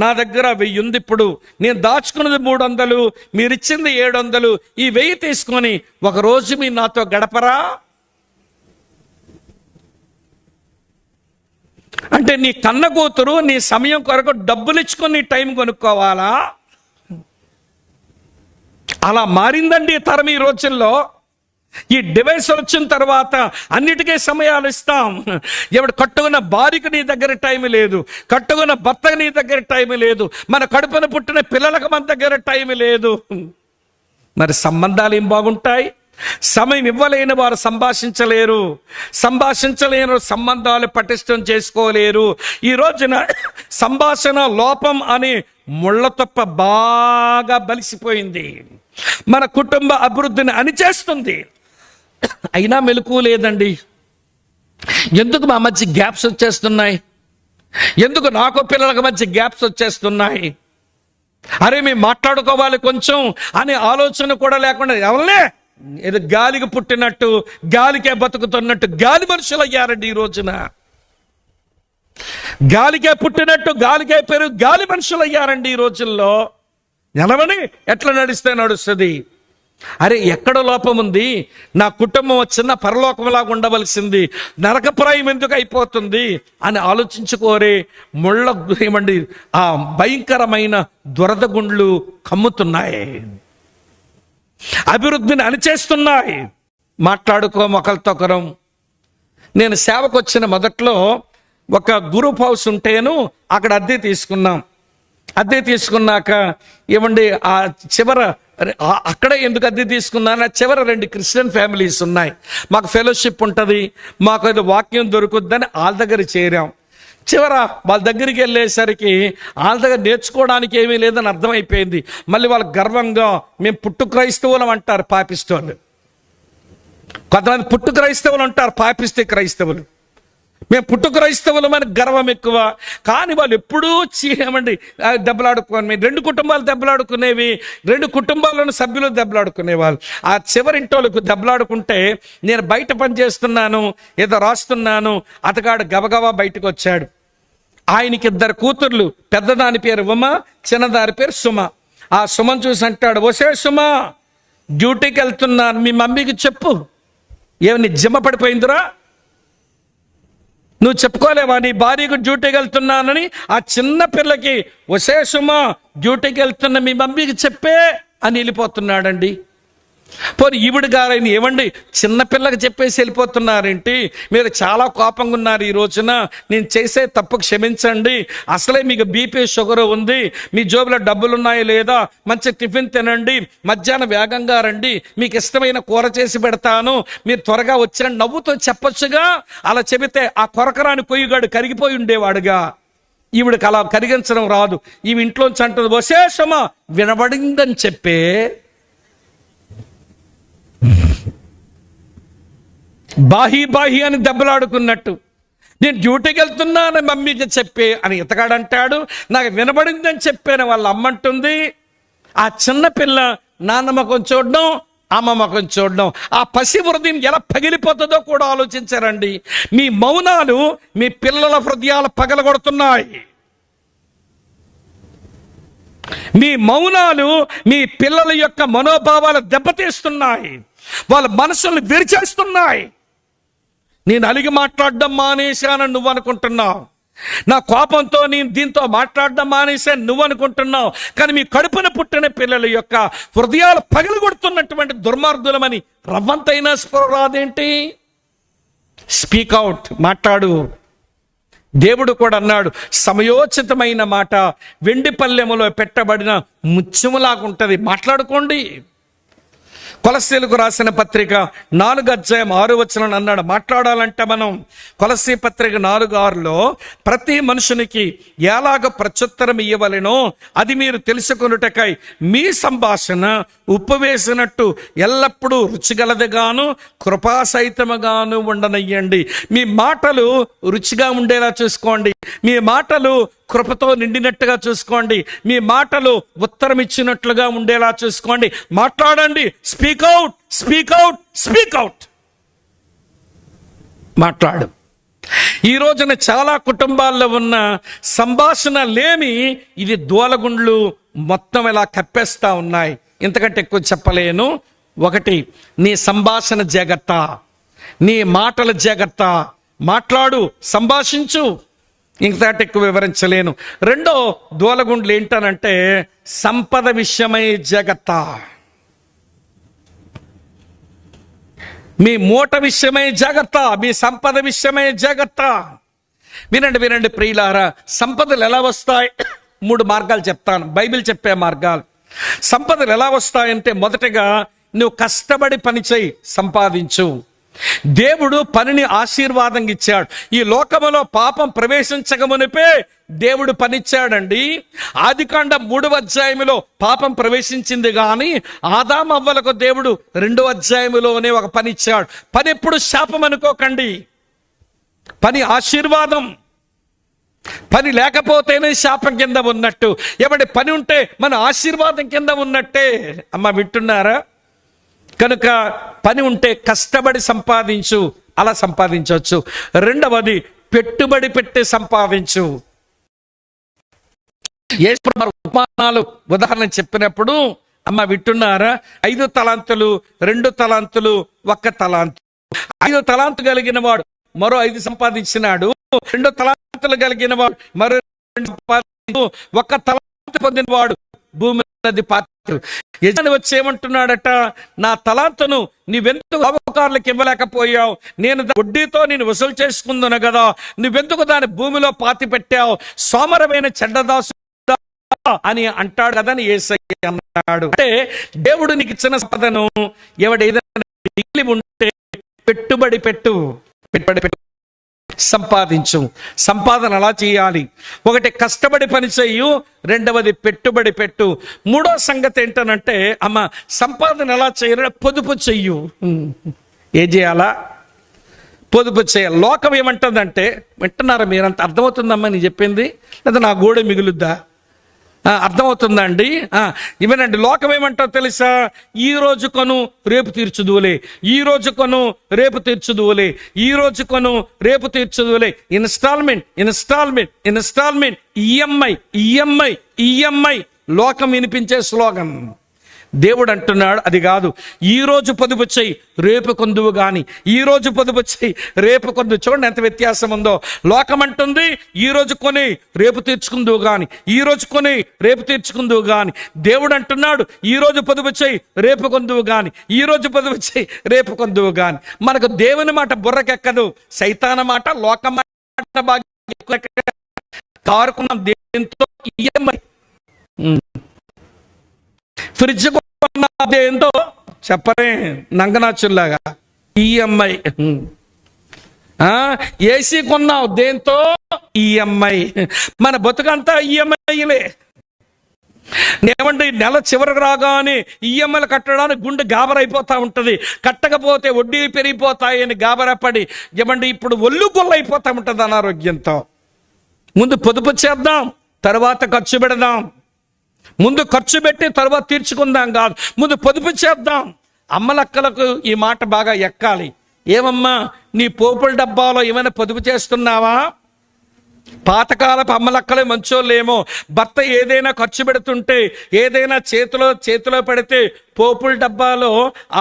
నా దగ్గర 1000 ఉంది, ఇప్పుడు నేను దాచుకున్నది 300, మీరిచ్చింది 700, ఈ 1000 తీసుకొని ఒక రోజు మీరు నాతో గడపరా అంటే? నీ కన్న కూతురు నీ సమయం కొరకు డబ్బులు ఇచ్చుకొని నీ టైం కొనుక్కోవాలా? అలా మారిందండి ఈ తరం ఈ రోజుల్లో. ఈ డివైస్ వచ్చిన తర్వాత అన్నిటికీ సమయాలు ఇస్తాం. ఎవడు కట్టుకున్న భార్యకు నీ దగ్గర టైం లేదు, కట్టుకున్న భర్తకు నీ దగ్గర టైం లేదు, మన కడుపున పుట్టిన పిల్లలకు మన దగ్గర టైం లేదు. మరి సంబంధాలు ఏం బాగుంటాయి? సమయం ఇవ్వలేని వారు సంభాషించలేరు, సంభాషించలేని సంబంధాలు పటిష్టం చేసుకోలేరు. ఈ రోజున సంభాషణ లోపం అనే ముళ్ళతొప్ప బాగా బలిసిపోయింది, మన కుటుంబ అభివృద్ధిని అణిచేస్తుంది. అయినా మెలకువ లేదండి. ఎందుకు మా మధ్య గ్యాప్స్ వచ్చేస్తున్నాయి? ఎందుకు నాకు పిల్లలకు మధ్య గ్యాప్స్ వచ్చేస్తున్నాయి? అరే మేము మాట్లాడుకోవాలి కొంచెం అనే ఆలోచన కూడా లేకుండా ఎవరినే ఏదో గాలికి పుట్టినట్టు గాలికే బతుకుతున్నట్టు గాలి మనుషులు అయ్యారండి ఈ రోజున. గాలికే పుట్టినట్టు గాలికే పెరుగు గాలి మనుషులు అయ్యారండి ఈ రోజుల్లో. నిలవని ఎట్లా నడిస్తే నడుస్తుంది? అరే ఎక్కడో లోపం ఉంది, నా కుటుంబం చిన్న పరలోకంలాగా ఉండవలసింది, నరకప్రాయం ఎందుకు అయిపోతుంది అని ఆలోచించుకోరే ముళ్ళ ఏమండి ఆ భయంకరమైన దురద గుండ్లు కమ్ముతున్నాయి, అభివృద్ధిని అణిచేస్తున్నాయి. మాట్లాడుకోము ఒకరితో ఒకరం. నేను సేవకు వచ్చిన మొదట్లో ఒక గ్రూప్ హౌస్ ఉంటేను అక్కడ అద్దె తీసుకున్నాం. అద్దె తీసుకున్నాక ఏమండి ఆ చివర అక్కడే ఎందుకు అద్దె తీసుకున్నాను, చివర 2 క్రిస్టియన్ ఫ్యామిలీస్ ఉన్నాయి. మాకు ఫెలోషిప్ ఉంటుంది, మాకు ఏదో వాక్యం దొరుకుద్దని వాళ్ళ దగ్గర చేరాం. చివర వాళ్ళ దగ్గరికి వెళ్ళేసరికి వాళ్ళ దగ్గర నేర్చుకోవడానికి ఏమీ లేదని అర్థమైపోయింది. మళ్ళీ వాళ్ళు గర్వంగా మేము పుట్టు క్రైస్తవులం అంటారు పాపిస్తోళ్ళు. కొంతమంది పుట్టు క్రైస్తవులు అంటారు, పాపిస్తే క్రైస్తవులు. మేము పుట్టు క్రైస్తవులం అని గర్వం ఎక్కువ. కానీ వాళ్ళు ఎప్పుడూ ఏమండి దెబ్బలాడుకోని 2 కుటుంబాలు దెబ్బలాడుకునేవి, 2 కుటుంబాలను సభ్యులు దెబ్బలాడుకునేవాళ్ళు. ఆ చివరింటోళ్ళకు దెబ్బలాడుకుంటే నేను బయట పని చేస్తున్నాను, ఏదో రాస్తున్నాను, అతగాడు గబగబా బయటకు వచ్చాడు. ఆయనకి 2 కూతుర్లు, పెద్దదాని పేరు ఉమ, చిన్నదాని పేరు సుమ. ఆ సుమను చూసి అంటాడు, ఒసే సుమ, డ్యూటీకి వెళ్తున్నాను, మీ మమ్మీకి చెప్పు. ఏమని జిమ్మ పడిపోయిందిరా, నువ్వు చెప్పుకోలేవా నీ భార్యకు డ్యూటీకి వెళ్తున్నానని? ఆ చిన్న పిల్లకి ఒసే సుమ, డ్యూటీకి వెళ్తున్న మీ మమ్మీకి చెప్పే అని వెళ్ళిపోతున్నాడండి. పోనీ ఈవిడ గారైన ఏమండి చిన్నపిల్లకి చెప్పేసి వెళ్ళిపోతున్నారేంటి? మీరు చాలా కోపంగా ఉన్నారు ఈ రోజున, నేను చేసే తప్పు క్షమించండి, అసలే మీకు బీపీ షుగర్ ఉంది, మీ జోబులో డబ్బులు ఉన్నాయో లేదా, మంచి టిఫిన్ తినండి, మధ్యాహ్నం వేగంగా రండి, మీకు ఇష్టమైన కూర చేసి పెడతాను, మీరు త్వరగా వచ్చిన నవ్వుతో చెప్పొచ్చుగా. అలా చెబితే ఆ కొరకరాని పొయ్యిగాడు కరిగిపోయి ఉండేవాడుగా. ఈవిడికి అలా కరిగించడం రాదు. ఈవి ఇంట్లోంచి అంటుంది, వశేషమా వినబడిందని చెప్పే. బాహి అని దెబ్బలాడుకున్నట్టు, నేను డ్యూటీకి వెళ్తున్నాను మమ్మీకి చెప్పే అని ఇతగాడంటాడు. నాకు వినబడిందని చెప్పాను వాళ్ళ అమ్మంటుంది. ఆ చిన్న పిల్ల నాన్న ముఖం చూడడం, అమ్మ ముఖం చూడడం, ఆ పసి హృదయం ఎలా పగిలిపోతుందో కూడా ఆలోచించారండి. మీ మౌనాలు మీ పిల్లల హృదయాలు పగలగొడుతున్నాయి. మీ మౌనాలు మీ పిల్లల యొక్క మనోభావాలు దెబ్బతీస్తున్నాయి, వాళ్ళ మనసులను విరిచేస్తున్నాయి. నేను అలిగి మాట్లాడడం మానేశానని నువ్వు అనుకుంటున్నావు, నా కోపంతో నేను దీంతో మాట్లాడడం మానేశాను నువ్వు అనుకుంటున్నావు. కానీ మీ కడుపున పుట్టిన పిల్లల యొక్క హృదయాలు పగలగొడుతున్నటువంటి దుర్మార్గులమని రవ్వంతైనా స్పృహ రాదేంటి? స్పీక్ అవుట్, మాట్లాడు. దేవుడు కూడా అన్నాడు, సమయోచితమైన మాట వెండి పల్లెములో పెట్టబడిన ముత్యములాగుంటది, మాట్లాడుకోండి. కొలస్సీలకు రాసిన పత్రిక 4:6 అన్నాడు. మాట్లాడాలంటే మనం కొలస్సీ పత్రిక 4:6లో ప్రతి మనుషునికి ఎలాగ ప్రత్యుత్తరం ఇయ్యవలెనో అది మీరు తెలుసుకొనుటకై మీ సంభాషణ ఉప్పు వేసినట్టు ఎల్లప్పుడూ రుచిగలదిగాను కృపాసహితముగాను ఉండనయ్యండి. మీ మాటలు రుచిగా ఉండేలా చూసుకోండి, మీ మాటలు కృపతో నిండినట్టుగా చూసుకోండి, మీ మాటలు ఉత్తరం ఇచ్చినట్లుగా ఉండేలా చూసుకోండి. మాట్లాడండి. Speak out, speak out, speak out. మాట్లాడు. ఈ రోజున చాలా కుటుంబాల్లో ఉన్న సంభాషణ లేమి ఇది దూలగుండ్లు మొత్తం ఇలా కప్పేస్తా ఉన్నాయి. ఇంతకంటే ఎక్కువ చెప్పలేను. 1, నీ సంభాషణ జాగ్రత్త, నీ మాటల జాగ్రత్త. మాట్లాడు, సంభాషించు. ఇంతకంటే ఎక్కువ వివరించలేను. 2 దూలగుండ్లు ఏంటనంటే సంపద విషయమై జాగ్రత్త, మీ మూట విషయమై జాగ్రత్త, మీ సంపద విషయమై జాగ్రత్త. వినండి ప్రియులారా, సంపదలు ఎలా వస్తాయి? 3 మార్గాలు చెప్తాను, బైబిల్ చెప్పే మార్గాలు. సంపదలు ఎలా వస్తాయంటే, మొదటగా నువ్వు కష్టపడి పని చేయి, సంపాదించు. దేవుడు పనిని ఆశీర్వాదంగా ఇచ్చాడు. ఈ లోకములో పాపం ప్రవేశించకమునిపే దేవుడు పనిచ్చాడండి. ఆదికాండం 3వ అధ్యాయములో పాపం ప్రవేశించింది, కానీ ఆదాము అవ్వలకు దేవుడు 2వ అధ్యాయములోనే ఒక పని ఇచ్చాడు. పని ఎప్పుడు శాపం అనుకోకండి, పని ఆశీర్వాదం. పని లేకపోతేనే శాపం కింద ఉన్నట్టు, ఎవడి పని ఉంటే మన ఆశీర్వాదం కింద ఉన్నట్టే. అమ్మ వింటున్నారా? కనుక పని ఉంటే కష్టపడి సంపాదించు, అలా సంపాదించవచ్చు. 2వది పెట్టుబడి పెట్టి సంపాదించు. ఉపమానాలు ఉదాహరణ చెప్పినప్పుడు అమ్మ వింటున్నారా, 5 తలాంతులు, 2 తలాంతులు, 1 తలాంతు. 5 తలాంతు కలిగిన వాడు మరో 5 సంపాదించినాడు. 2 తలాంతులు కలిగిన వాడు మరో 2 సంపాదించు. 1 తలాంతు పొందిన వాడు భూమి యజమాని వచ్చి ఏమంటున్నాడట, నా తలాంతును నీవెందుకు కావకారులకు ఇవ్వలేకపోయావు? నేను వడ్డీతో నేను వసూలు చేసుకుందును కదా, నువ్వెందుకు దాని భూమిలో పాతి పెట్టావు? సోమరమైన చెడ్డదాసు అని అంటాడు కదా అని యేసయ్య అన్నాడు. అంటే దేవుడు నీకు ఇచ్చిన సంపదను ఎవడు ఏదైనా మిగిలి ఉంటే పెట్టుబడి పెట్టు, సంపాదించు. సంపాదన అలా చేయాలి. ఒకటి కష్టపడి పని చెయ్యు, రెండవది పెట్టుబడి పెట్టు. మూడో సంగతి ఏంటనంటే, అమ్మ సంపాదన ఎలా చేయాలి? పొదుపు చెయ్యు. ఏం చేయాలా? పొదుపు చేయాలి. లోకం ఏమంటుందంటే, వింటున్నారా మీరంత? అర్థమవుతుందమ్మా నేను చెప్పింది? లేదా నా గోడ మిగులుద్దా? అర్థమవుతుందా అండి? ఇవనండి, లోకం ఏమంటో తెలుసా? ఈ రోజు కొను రేపు తీర్చుదువులే, ఈ రోజు కొను రేపు తీర్చుదువులే, ఈ రోజు కొను రేపు తీర్చుదువులే. Instalment instalment instalment, EMI EMI EMI. లోకం వినిపించే స్లోగన్. దేవుడు అంటున్నాడు అది కాదు. ఈ రోజు పొదుపు చెయ్యి, రేపు కొందువు గాని. ఈ రోజు పొదుపు చెయ్యి, రేపు కొందు. చూడండి ఎంత వ్యత్యాసం ఉందో. లోకం అంటుంది ఈ రోజు కొని రేపు తీర్చుకుందువు గాని, ఈ రోజు కొని రేపు తీర్చుకుందువు గాని. దేవుడు అంటున్నాడు ఈ రోజు పొదుపు చెయ్యి, రేపు కొందువు గాని, ఈ రోజు పొదుపు చెయ్యి, రేపు కొందువు గాని. మనకు దేవుని మాట బుర్రకెక్కదు, సైతాన మాట, లోకం మాట బాగా కారుకున్నాం. దేంతో? ఈఎంఐ. ఫ్రిడ్జ్ కొన్నా దేంతో? చెప్పరే నంగనాచుల్లాగా, ఈఎంఐ. ఏసీ కొన్నావు దేంతో? ఈఎంఐ. మన బతుకంతా ఈఎంఐలే. ఏమండి, నెల చివరికి రాగానే ఈఎంఐలు కట్టడానికి గుండె గాబరైపోతా ఉంటుంది. కట్టకపోతే వడ్డీ పెరిగిపోతాయని గాబరపడి ఏమండి ఇప్పుడు ఒళ్ళు గొల్లైపోతా ఉంటుంది అనారోగ్యంతో. ముందు పొదుపు చేద్దాం, తర్వాత ఖర్చు పెడదాం. ముందు ఖర్చు పెట్టి తర్వాత తీర్చుకుందాం కాదు, ముందు పొదుపు చేద్దాం. అమ్మలక్కలకు ఈ మాట బాగా ఎక్కాలి. ఏమమ్మా, నీ పోపుల డబ్బాలో ఏమైనా పొదుపు చేస్తున్నావా? పాతకాలపు అమ్మలక్కలే మంచోళ్ళేమో, భర్త ఏదైనా ఖర్చు పెడుతుంటే, ఏదైనా చేతిలో పెడితే పోపుల డబ్బాలో,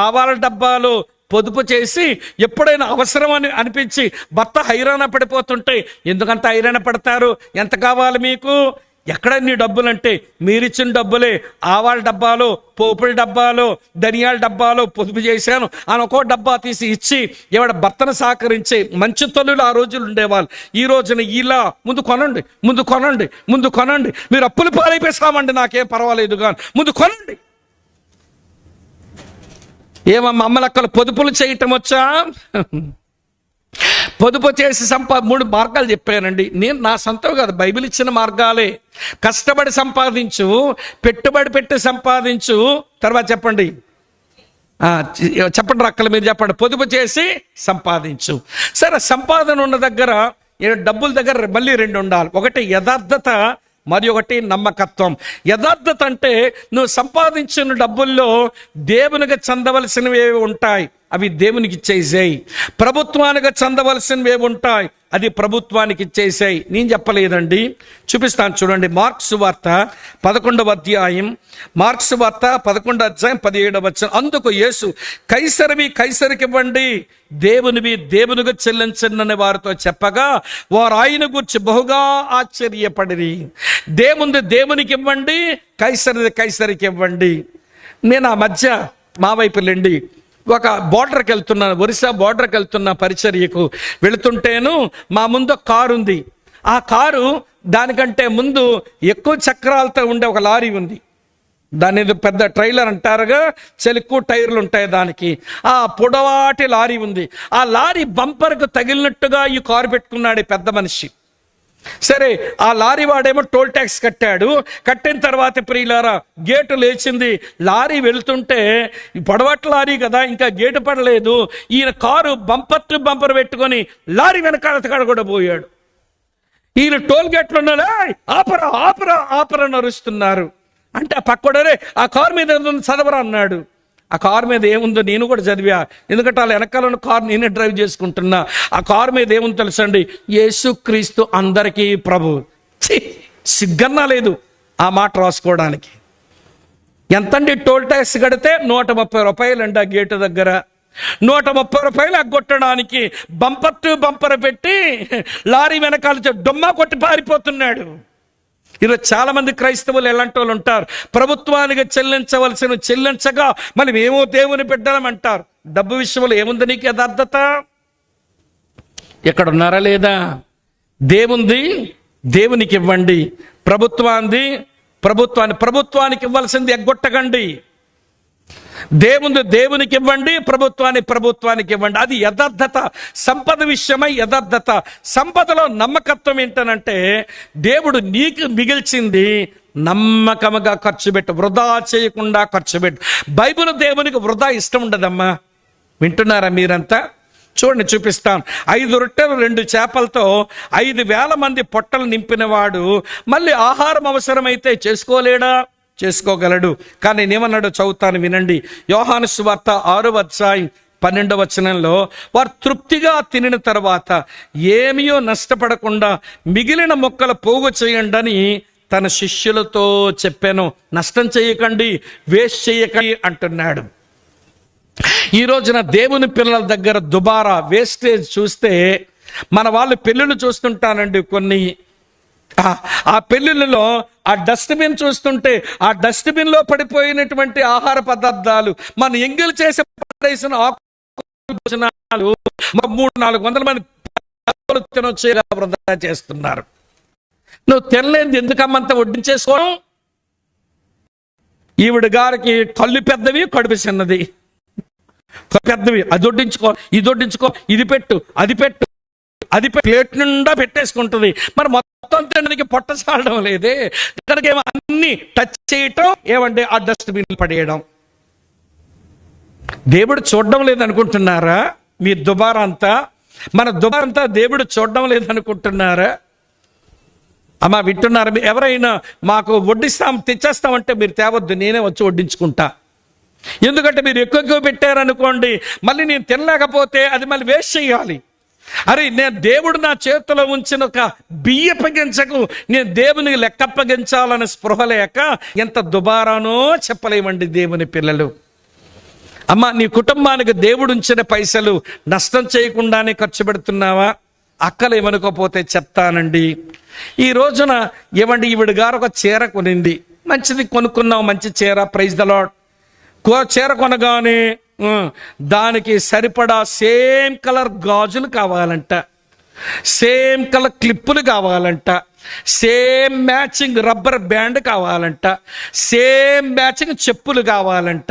ఆవాల డబ్బాలో పొదుపు చేసి ఎప్పుడైనా అవసరం అని అనిపించి భర్త హైరాణ పడిపోతుంటే, ఎందుకంత హైరాణ పడతారు? ఎంత కావాలి మీకు? ఎక్కడ నీ డబ్బులంటే మీరిచ్చిన డబ్బులే. ఆవాల డబ్బాలో, పోపుల డబ్బాలో, ధనియాల డబ్బాలో పొదుపు చేశాను అని ఒక్కో డబ్బా తీసి ఇచ్చి ఎవడ భర్తను సహకరించే మంచి తల్లులు ఆ రోజులు ఉండేవాళ్ళు. ఈ రోజున ఇలా ముందు కొనండి, ముందు కొనండి, ముందు కొనండి. మీరు అప్పులు పాలైపోయిస్తామండి, నాకేం పర్వాలేదు కానీ ముందు కొనండి. ఏమమ్మా అమ్మలక్కలు పొదుపులు చేయటం వచ్చా? పొదుపు చేసి మూడు మార్గాలు చెప్పానండి నేను. నా సొంతం కాదు, బైబిల్ ఇచ్చిన మార్గాలే. కష్టపడి సంపాదించు, పెట్టుబడి పెట్టి సంపాదించు. తర్వాత చెప్పండి రక్కలు మీరు చెప్పండి. పొదుపు చేసి సంపాదించు. సరే, సంపాదన ఉన్న దగ్గర, డబ్బుల దగ్గర మళ్ళీ రెండు ఉండాలి. ఒకటి యథార్థత, మరి ఒకటి నమ్మకత్వం. యథార్థత అంటే నువ్వు సంపాదించిన డబ్బుల్లో దేవునికి చెందవలసినవి ఉంటాయి, అవి దేవునికి ఇచ్చేసాయి. ప్రభుత్వానికి చెందవలసినవి ఉంటాయి, అది ప్రభుత్వానికి ఇచ్చేసాయి. నేను చెప్పలేదండి, చూపిస్తాను చూడండి. మార్క్స్ వార్త 11వ అధ్యాయం, మార్క్స్ వార్త 11వ అధ్యాయం 17వ వచనం. అందుకు యేసు, కైసరివి కైసరికి ఇవ్వండి, దేవునివి దేవునికి చెల్లించండి వారితో చెప్పగా, వారు ఆయన గురించి బహుగా ఆశ్చర్యపడిరి. దేవునిది దేవునికి ఇవ్వండి, కైసరిది కైసరికి ఇవ్వండి. నేను ఆ మధ్య మా వైపు వెళ్ళండి ఒక బోర్డర్కి వెళ్తున్నాను, ఒరిస్సా బోర్డర్కి వెళ్తున్నా పరిచర్యకు. వెళుతుంటేను మా ముందు కారు ఉంది. ఆ కారు దానికంటే ముందు ఎక్కువ చక్రాలతో ఉండే ఒక లారీ ఉంది. దాని పెద్ద ట్రైలర్ అంటారుగా, ఎక్కువ టైర్లు ఉంటాయి దానికి. ఆ పొడవాటి లారీ ఉంది. ఆ లారీ బంపర్కు తగిలినట్టుగా ఈ కారు పెట్టుకున్నాడు పెద్ద మనిషి. సరే, ఆ లారీ వాడేమో టోల్ ట్యాక్స్ కట్టాడు. కట్టిన తర్వాత ప్రియులారా గేటు లేచింది. లారీ వెళుతుంటే, పొడవట్ల లారీ కదా, ఇంకా గేటు పడలేదు. ఈయన కారు బంపర్ టు బంపర్ పెట్టుకొని లారీ వెనకాల కూడా పోయాడు. ఈయన టోల్ గేట్లో ఆపరా ఆపరా ఆపరా నరుస్తున్నారు. అంటే ఆ పక్కడే ఆ కారు మీద చదవరా అన్నాడు. ఆ కారు మీద ఏముందో నేను కూడా చదివా, ఎందుకంటే వాళ్ళ వెనకాల కారు నేనే డ్రైవ్ చేసుకుంటున్నా. ఆ కారు మీద ఏముందో తెలుసండి, యేసుక్రీస్తు అందరికీ ప్రభు. సిగ్గన్నా లేదు ఆ మాట రాసుకోవడానికి. ఎంతండి టోల్ ట్యాక్స్ కడితే? 130 రూపాయలండి ఆ గేటు దగ్గర. 130 రూపాయలు అగ్గొట్టడానికి బంపర్ టు బంపర్ పెట్టి లారీ వెనకాల డొమ్మా కొట్టి పారిపోతున్నాడు. ఈరోజు చాలా మంది క్రైస్తవులు ఎలాంటి వాళ్ళు ఉంటారు, ప్రభుత్వానికి చెల్లించవలసిన చెల్లించగా మళ్ళీ ఏమో దేవుని బిడ్డలం అంటారు. డబ్బు విషయంలో ఏముంది నీకు యథార్థత? ఎక్కడ ఉన్నారా లేదా? దేవుంది దేవునికి ఇవ్వండి, ప్రభుత్వానికి ఇవ్వాల్సింది ఎగ్గొట్టకండి. దేవునికి ఇవ్వండి, ప్రభుత్వానికి ఇవ్వండి. అది యథార్థత. సంపద విషయమై యథార్థత. సంపదలో నమ్మకత్వం ఏంటనంటే దేవుడు నీకు మిగిల్చింది నమ్మకముగా ఖర్చు పెట్టు, వృధా చేయకుండా ఖర్చు పెట్టు. బైబిల్ దేవునికి వృధా ఇష్టం ఉండదమ్మా. వింటున్నారా మీరంతా? చూడండి, చూపిస్తాను. 5 రొట్టెలు 2 చేపలతో 5,000 మంది పొట్టలు నింపినవాడు మళ్ళీ ఆహారం అవసరమైతే చేసుకోలేడా? చేసుకోగలడు. కానీ నేనేమన్నాడో చదువుతాను వినండి. యోహాను సువార్త 6వ అధ్యాయం 12వ వచనంలో, వారు తృప్తిగా తినిన తర్వాత ఏమీ నష్టపడకుండా మిగిలిన మొక్కలు పోగు చేయండి అని తన శిష్యులతో చెప్పాను. నష్టం చేయకండి, వేస్ట్ చేయకండి అంటున్నాడు. ఈ రోజున దేవుని పిల్లల దగ్గర దుబారా, వేస్టేజ్ చూస్తే మన వాళ్ళు పెళ్ళిళ్ళు చూస్తుంటానండి. కొన్ని ఆ పెళ్ళిళ్ళలో ఆ డస్ట్బిన్ చూస్తుంటే ఆ డస్ట్బిన్ లో పడిపోయినటువంటి ఆహార పదార్థాలు, మన ఎంగిల్ చేసి పడేసిన 300-400 మంది తినొచ్చేగా వృధా చేస్తున్నారు. నువ్వు తినలేదు ఎందుకమ్మంతా వడ్డించేసుకోవడం? ఈవిడ గారికి కళ్ళు పెద్దవి, కడుపు చిన్నది. పెద్దవి అది వడ్డించుకో, ఇది వడ్డించుకో, ఇది పెట్టు, అది పెట్టు, ప్లేట్ నిండా పెట్టేసుకుంటుంది. మరి మొత్తం తినడానికి పొట్ట చాలడం లేదే. ఇక్కడికి ఏమో అన్ని టచ్ చేయటం, ఏమంటే ఆ డస్ట్బిన్ పడేయడం. దేవుడు చూడడం లేదనుకుంటున్నారా? మీ దుబారా అంతా, మన దుబారా అంతా దేవుడు చూడడం లేదనుకుంటున్నారా? అమ్మా వింటున్నారా? ఎవరైనా మాకు వడ్డిస్తాం తెచ్చేస్తామంటే మీరు తేవద్దు, నేనే వచ్చి వడ్డించుకుంటా. ఎందుకంటే మీరు ఎక్కువ పెట్టారనుకోండి, మళ్ళీ నేను తినలేకపోతే అది మళ్ళీ వేస్ట్ చేయాలి. అరే, నేను దేవుడు నా చేతిలో ఉంచిన ఒక బియ్యప్పగించకు నేను దేవునికి లెక్కప్పగించాలని స్పృహ లేక ఎంత దుబారానో చెప్పలేమండి దేవుని పిల్లలు. అమ్మ, నీ కుటుంబానికి దేవుడు ఉంచిన పైసలు నష్టం చేయకుండానే ఖర్చు పెడుతున్నావా? అక్కలు ఏమనుకోపోతే చెప్తానండి. ఈ రోజున ఏమండి, ఈవిడ గారు ఒక చీర కొనింది, మంచిది కొనుక్కున్నావు, మంచి చీర, ప్రైజ్ ద లార్డ్. చీర కొనగానే దానికి సరిపడా సేమ్ కలర్ గాజులు కావాలంట, సేమ్ కలర్ క్లిప్పులు కావాలంట, సేమ్ మ్యాచింగ్ రబ్బర్ బ్యాండ్ కావాలంట, సేమ్ మ్యాచింగ్ చెప్పులు కావాలంట.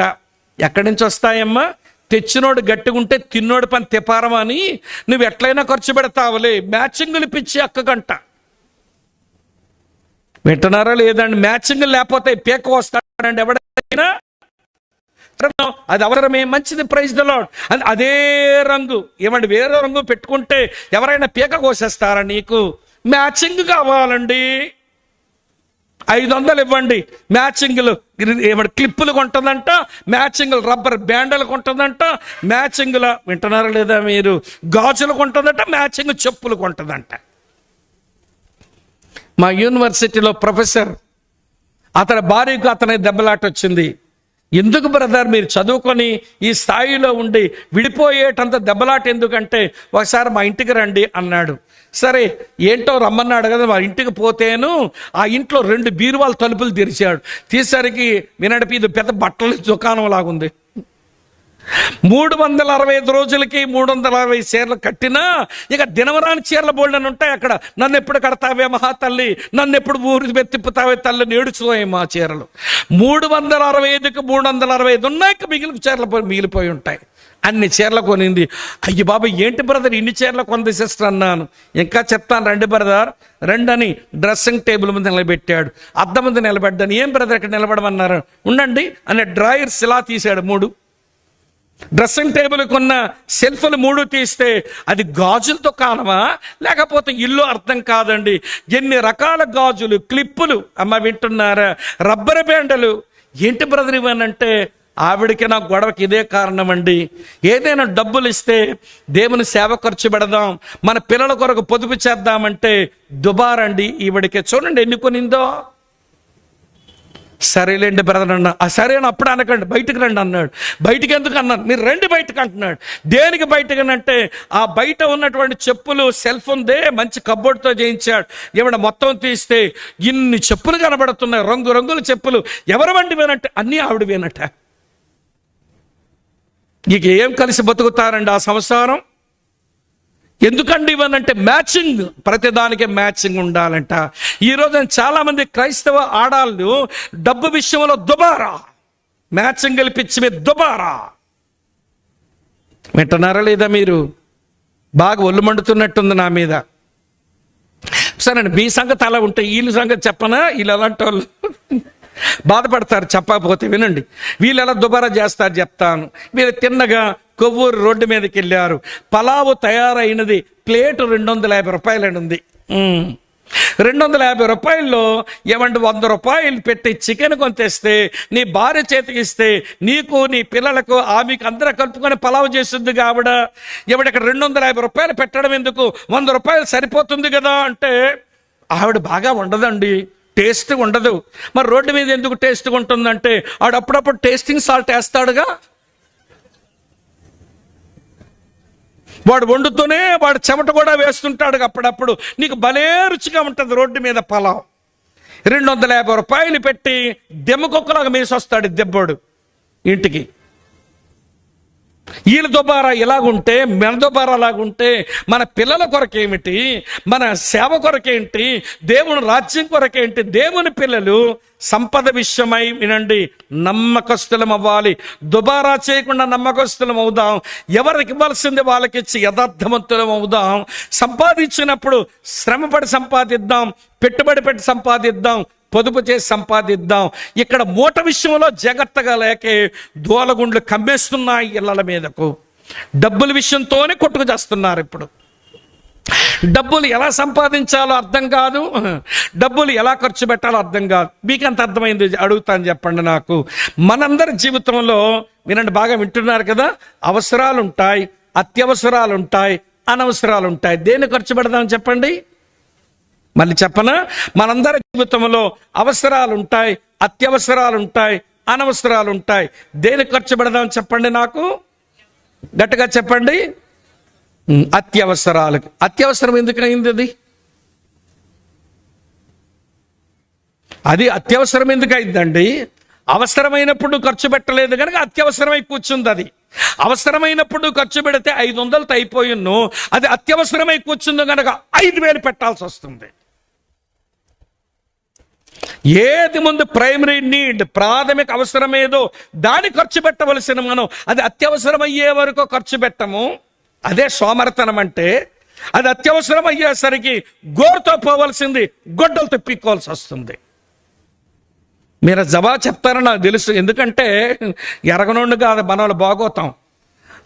ఎక్కడి నుంచి వస్తాయమ్మా? తెచ్చినోడు గట్టిగుంటే తిన్నోడు పని తెపారం అని నువ్వు ఎట్లయినా ఖర్చు పెడతావులే. మ్యాచింగులు పిచ్చి అక్కకంట. వింటున్నారా లేదండి? మ్యాచింగ్ లేకపోతే పేక వస్తాడండి ఎవడైనా. అది అవసరమే, మంచిది, ప్రైజ్ ద లార్డ్. అదే రంగు, ఏమండి వేరే రంగు పెట్టుకుంటే ఎవరైనా పీక కోసేస్తారా? నీకు మ్యాచింగ్ కావాలండి, 500 ఇవ్వండి. మ్యాచింగ్లు ఏమంటే క్లిప్పులు కొంటుందంట, మ్యాచింగ్లు రబ్బర్ బ్యాండ్లు కొంటుందంట, మ్యాచింగ్ల వింటున్నారా లేదా మీరు? గాజులు కొంటుందంట, మ్యాచింగ్ చెప్పులు కొంటుందంట. మా యూనివర్సిటీలో ప్రొఫెసర్, అతని భార్యకు అతని దెబ్బలాట వచ్చింది. ఎందుకు బ్రదర్ మీరు చదువుకొని ఈ స్థాయిలో ఉండి విడిపోయేటంత దెబ్బలాట ఎందుకంటే, ఒకసారి మా ఇంటికి రండి అన్నాడు. సరే ఏంటో రమ్మన్నాడు కదా, మా ఇంటికి పోతేను ఆ ఇంట్లో 2 బీరువాల తలుపులు తెరిచాడు. తీసరికి వినడిపి ఇది పెద్ద బట్టల దుకాణం లాగుంది. 365 రోజులకి 360 చీరలు కట్టినా ఇక దినవరాని చీరల బోల్డని ఉంటాయి అక్కడ. నన్ను ఎప్పుడు కడతావే మహా తల్లి, నన్ను ఎప్పుడు ఊరి తిప్పుతావే తల్లి, నేడుచుతాయి మా చీరలు. 365కి 365 ఉన్నాయి, మిగిలిన చీరలు మిగిలిపోయి ఉంటాయి. అన్ని చీరలు కొనింది. అయ్యి బాబా ఏంటి బ్రదర్ ఇన్ని చీరలు కొంది సిస్టర్ అన్నాను. ఇంకా చెప్తాను రండి బ్రదర్ రండి అని డ్రెస్సింగ్ టేబుల్ ముందు నిలబెట్టాడు. అద్దం ముందు నిలబెట్టాను. ఏం బ్రదర్ ఇక్కడ నిలబడమన్నారు? ఉండండి అనే డ్రాయర్స్ ఇలా తీశాడు 3. డ్రెస్సింగ్ టేబుల్ కొన్న సెల్ఫ్లు 3 తీస్తే అది గాజులతో కానమా లేకపోతే ఇల్లు అర్థం కాదండి. ఎన్ని రకాల గాజులు, క్లిప్పులు, అమ్మ వింటున్నారా, రబ్బర్ బ్యాండ్లు. ఏంటి బ్రదర్ ఇవ్వనంటే, ఆవిడికి నా గొడవకి ఇదే కారణం అండి. ఏదైనా డబ్బులు ఇస్తే దేవుని సేవ ఖర్చు పెడదాం, మన పిల్లల కొరకు పొదుపు చేద్దామంటే దుబారండి ఈవిడికి. చూడండి ఎన్ని కొనిందో. సరేలేండి బ్రదర్ అన్న. ఆ సరే అని అప్పుడు అనకండి, బయటకు రండి అన్నాడు. బయటికి ఎందుకు అన్నాను? మీరు రండి బయటకు అంటున్నాడు. దేనికి బయటకు అంటే ఆ బయట ఉన్నటువంటి చెప్పులు సెల్ఫ్ ఉందే మంచి కబ్బోర్డ్తో చేయించాడు. ఏమన్నా మొత్తం తీస్తే ఇన్ని చెప్పులు కనబడుతున్నాయి, రంగు రంగుల చెప్పులు. ఎవరు వండి వేనంటే అన్నీ ఆవిడ వేనట. ఇక ఏం కలిసి బతుకుతారండి ఆ సంసారం? ఎందుకండి ఇవనంటే మ్యాచింగ్, ప్రతిదానికి మ్యాచింగ్ ఉండాలంట. ఈరోజు చాలా మంది క్రైస్తవ ఆడాళ్ళు డబ్బు విషయంలో దుబారా, మ్యాచింగ్ పిచ్చి మీద దుబారా. వింటున్నారా లేదా మీరు? బాగా ఒళ్ళు మండుతున్నట్టుంది నా మీద. సరే, మీ సంగతి అలా ఉంటే వీళ్ళ సంగతి చెప్పనా? వీళ్ళు అలాంటి వాళ్ళు బాధపడతారు చెప్పకపోతే. వినండి, వీళ్ళు ఎలా దుబారా చేస్తారు చెప్తాను. వీళ్ళు తిన్నగా కొవ్వూరు రోడ్డు మీదకి వెళ్ళారు. పలావు తయారైనది ప్లేటు 250 రూపాయలని ఉంది. 250 రూపాయల్లో ఏమంటే 100 రూపాయలు పెట్టి చికెన్ కొంతేస్తే నీ భార్య చేతికి ఇస్తే నీకు నీ పిల్లలకు ఆమెకు అందరూ కలుపుకొని పలావు చేస్తుంది ఆవిడ. ఇక్కడ 250 రూపాయలు పెట్టడం ఎందుకు, 100 రూపాయలు సరిపోతుంది కదా అంటే ఆవిడ బాగా ఉండదండి, టేస్ట్ ఉండదు. మరి రోడ్డు మీద ఎందుకు టేస్ట్గా ఉంటుందంటే ఆవిడ అప్పుడప్పుడు టేస్టింగ్ సాల్ట్ వేస్తాడుగా. వాడు వండుతూనే వాడు చెమట కూడా వేస్తుంటాడు అప్పుడప్పుడు. నీకు భలే రుచిగా ఉంటుంది రోడ్డు మీద పలావ్. 250 రూపాయలు పెట్టి దెమ్మకొక్కలాగా మేసొస్తాడు దెబ్బోడు ఇంటికి. వీళ్ళ దుబారా ఇలాగుంటే, మన దుబారా అలాగుంటే మన పిల్లల కొరకేమిటి, మన సేవ కొరకేంటి, దేవుని రాజ్యం కొరకేంటి? దేవుని పిల్లలు సంపద విషయమై వినండి, నమ్మకస్తులం అవ్వాలి. దుబారా చేయకుండా నమ్మకస్తులం అవుదాం. ఎవరికి ఇవ్వాల్సింది వాళ్ళకి ఇచ్చి యథార్థవంతులం అవుదాం. సంపాదించినప్పుడు శ్రమపడి సంపాదిద్దాం, పెట్టుబడి పెట్టి సంపాదిద్దాం, పొదుపు చేసి సంపాదిద్దాం. ఇక్కడ మూట విషయంలో జాగ్రత్తగా లేకే దోలగుండ్లు కమ్మేస్తున్నాయి ఇళ్ళ మీదకు. డబ్బుల విషయంతోనే కొట్టుకు చేస్తున్నారు. ఇప్పుడు డబ్బులు ఎలా సంపాదించాలో అర్థం కాదు, డబ్బులు ఎలా ఖర్చు పెట్టాలో అర్థం కాదు. మీకంత అర్థమైంది అడుగుతాను చెప్పండి నాకు. మనందరి జీవితంలో వినండి, బాగా వింటున్నారు కదా, అవసరాలు ఉంటాయి, అత్యవసరాలు ఉంటాయి, అనవసరాలు ఉంటాయి. దేన్ని ఖర్చు పెడదాం చెప్పండి? మళ్ళీ చెప్పనా? మనందరి జీవితంలో అవసరాలు ఉంటాయి, అత్యవసరాలు ఉంటాయి, అనవసరాలు ఉంటాయి. దేని ఖర్చు పెడదాం చెప్పండి నాకు? గట్టిగా చెప్పండి. అత్యవసరాలకు. అత్యవసరం ఎందుకు అయింది? అది అత్యవసరం ఎందుకు అయిందండి? అవసరమైనప్పుడు ఖర్చు పెట్టలేదు కనుక అత్యవసరమై కూర్చుంది. అది అవసరమైనప్పుడు ఖర్చు పెడితే 500 అయిపోయిను, అది అత్యవసరమై కూర్చుంది కనుక 5000 పెట్టాల్సి వస్తుంది. ఏది ముందు ప్రైమరీ నీడ్, ప్రాథమిక అవసరం ఏదో దాన్ని ఖర్చు పెట్టవలసిన మనం అది అత్యవసరం అయ్యే వరకు ఖర్చు పెట్టము. అదే సోమరతనం అంటే. అది అత్యవసరం అయ్యేసరికి గోరుతో పోవలసింది గొడ్డలు తెప్పించుకోవాల్సి వస్తుంది. మీరు జవాబు చెప్తారని నాకు తెలుసు, ఎందుకంటే ఎరగనుండి కాదు మన వాళ్ళు బాగోతాం.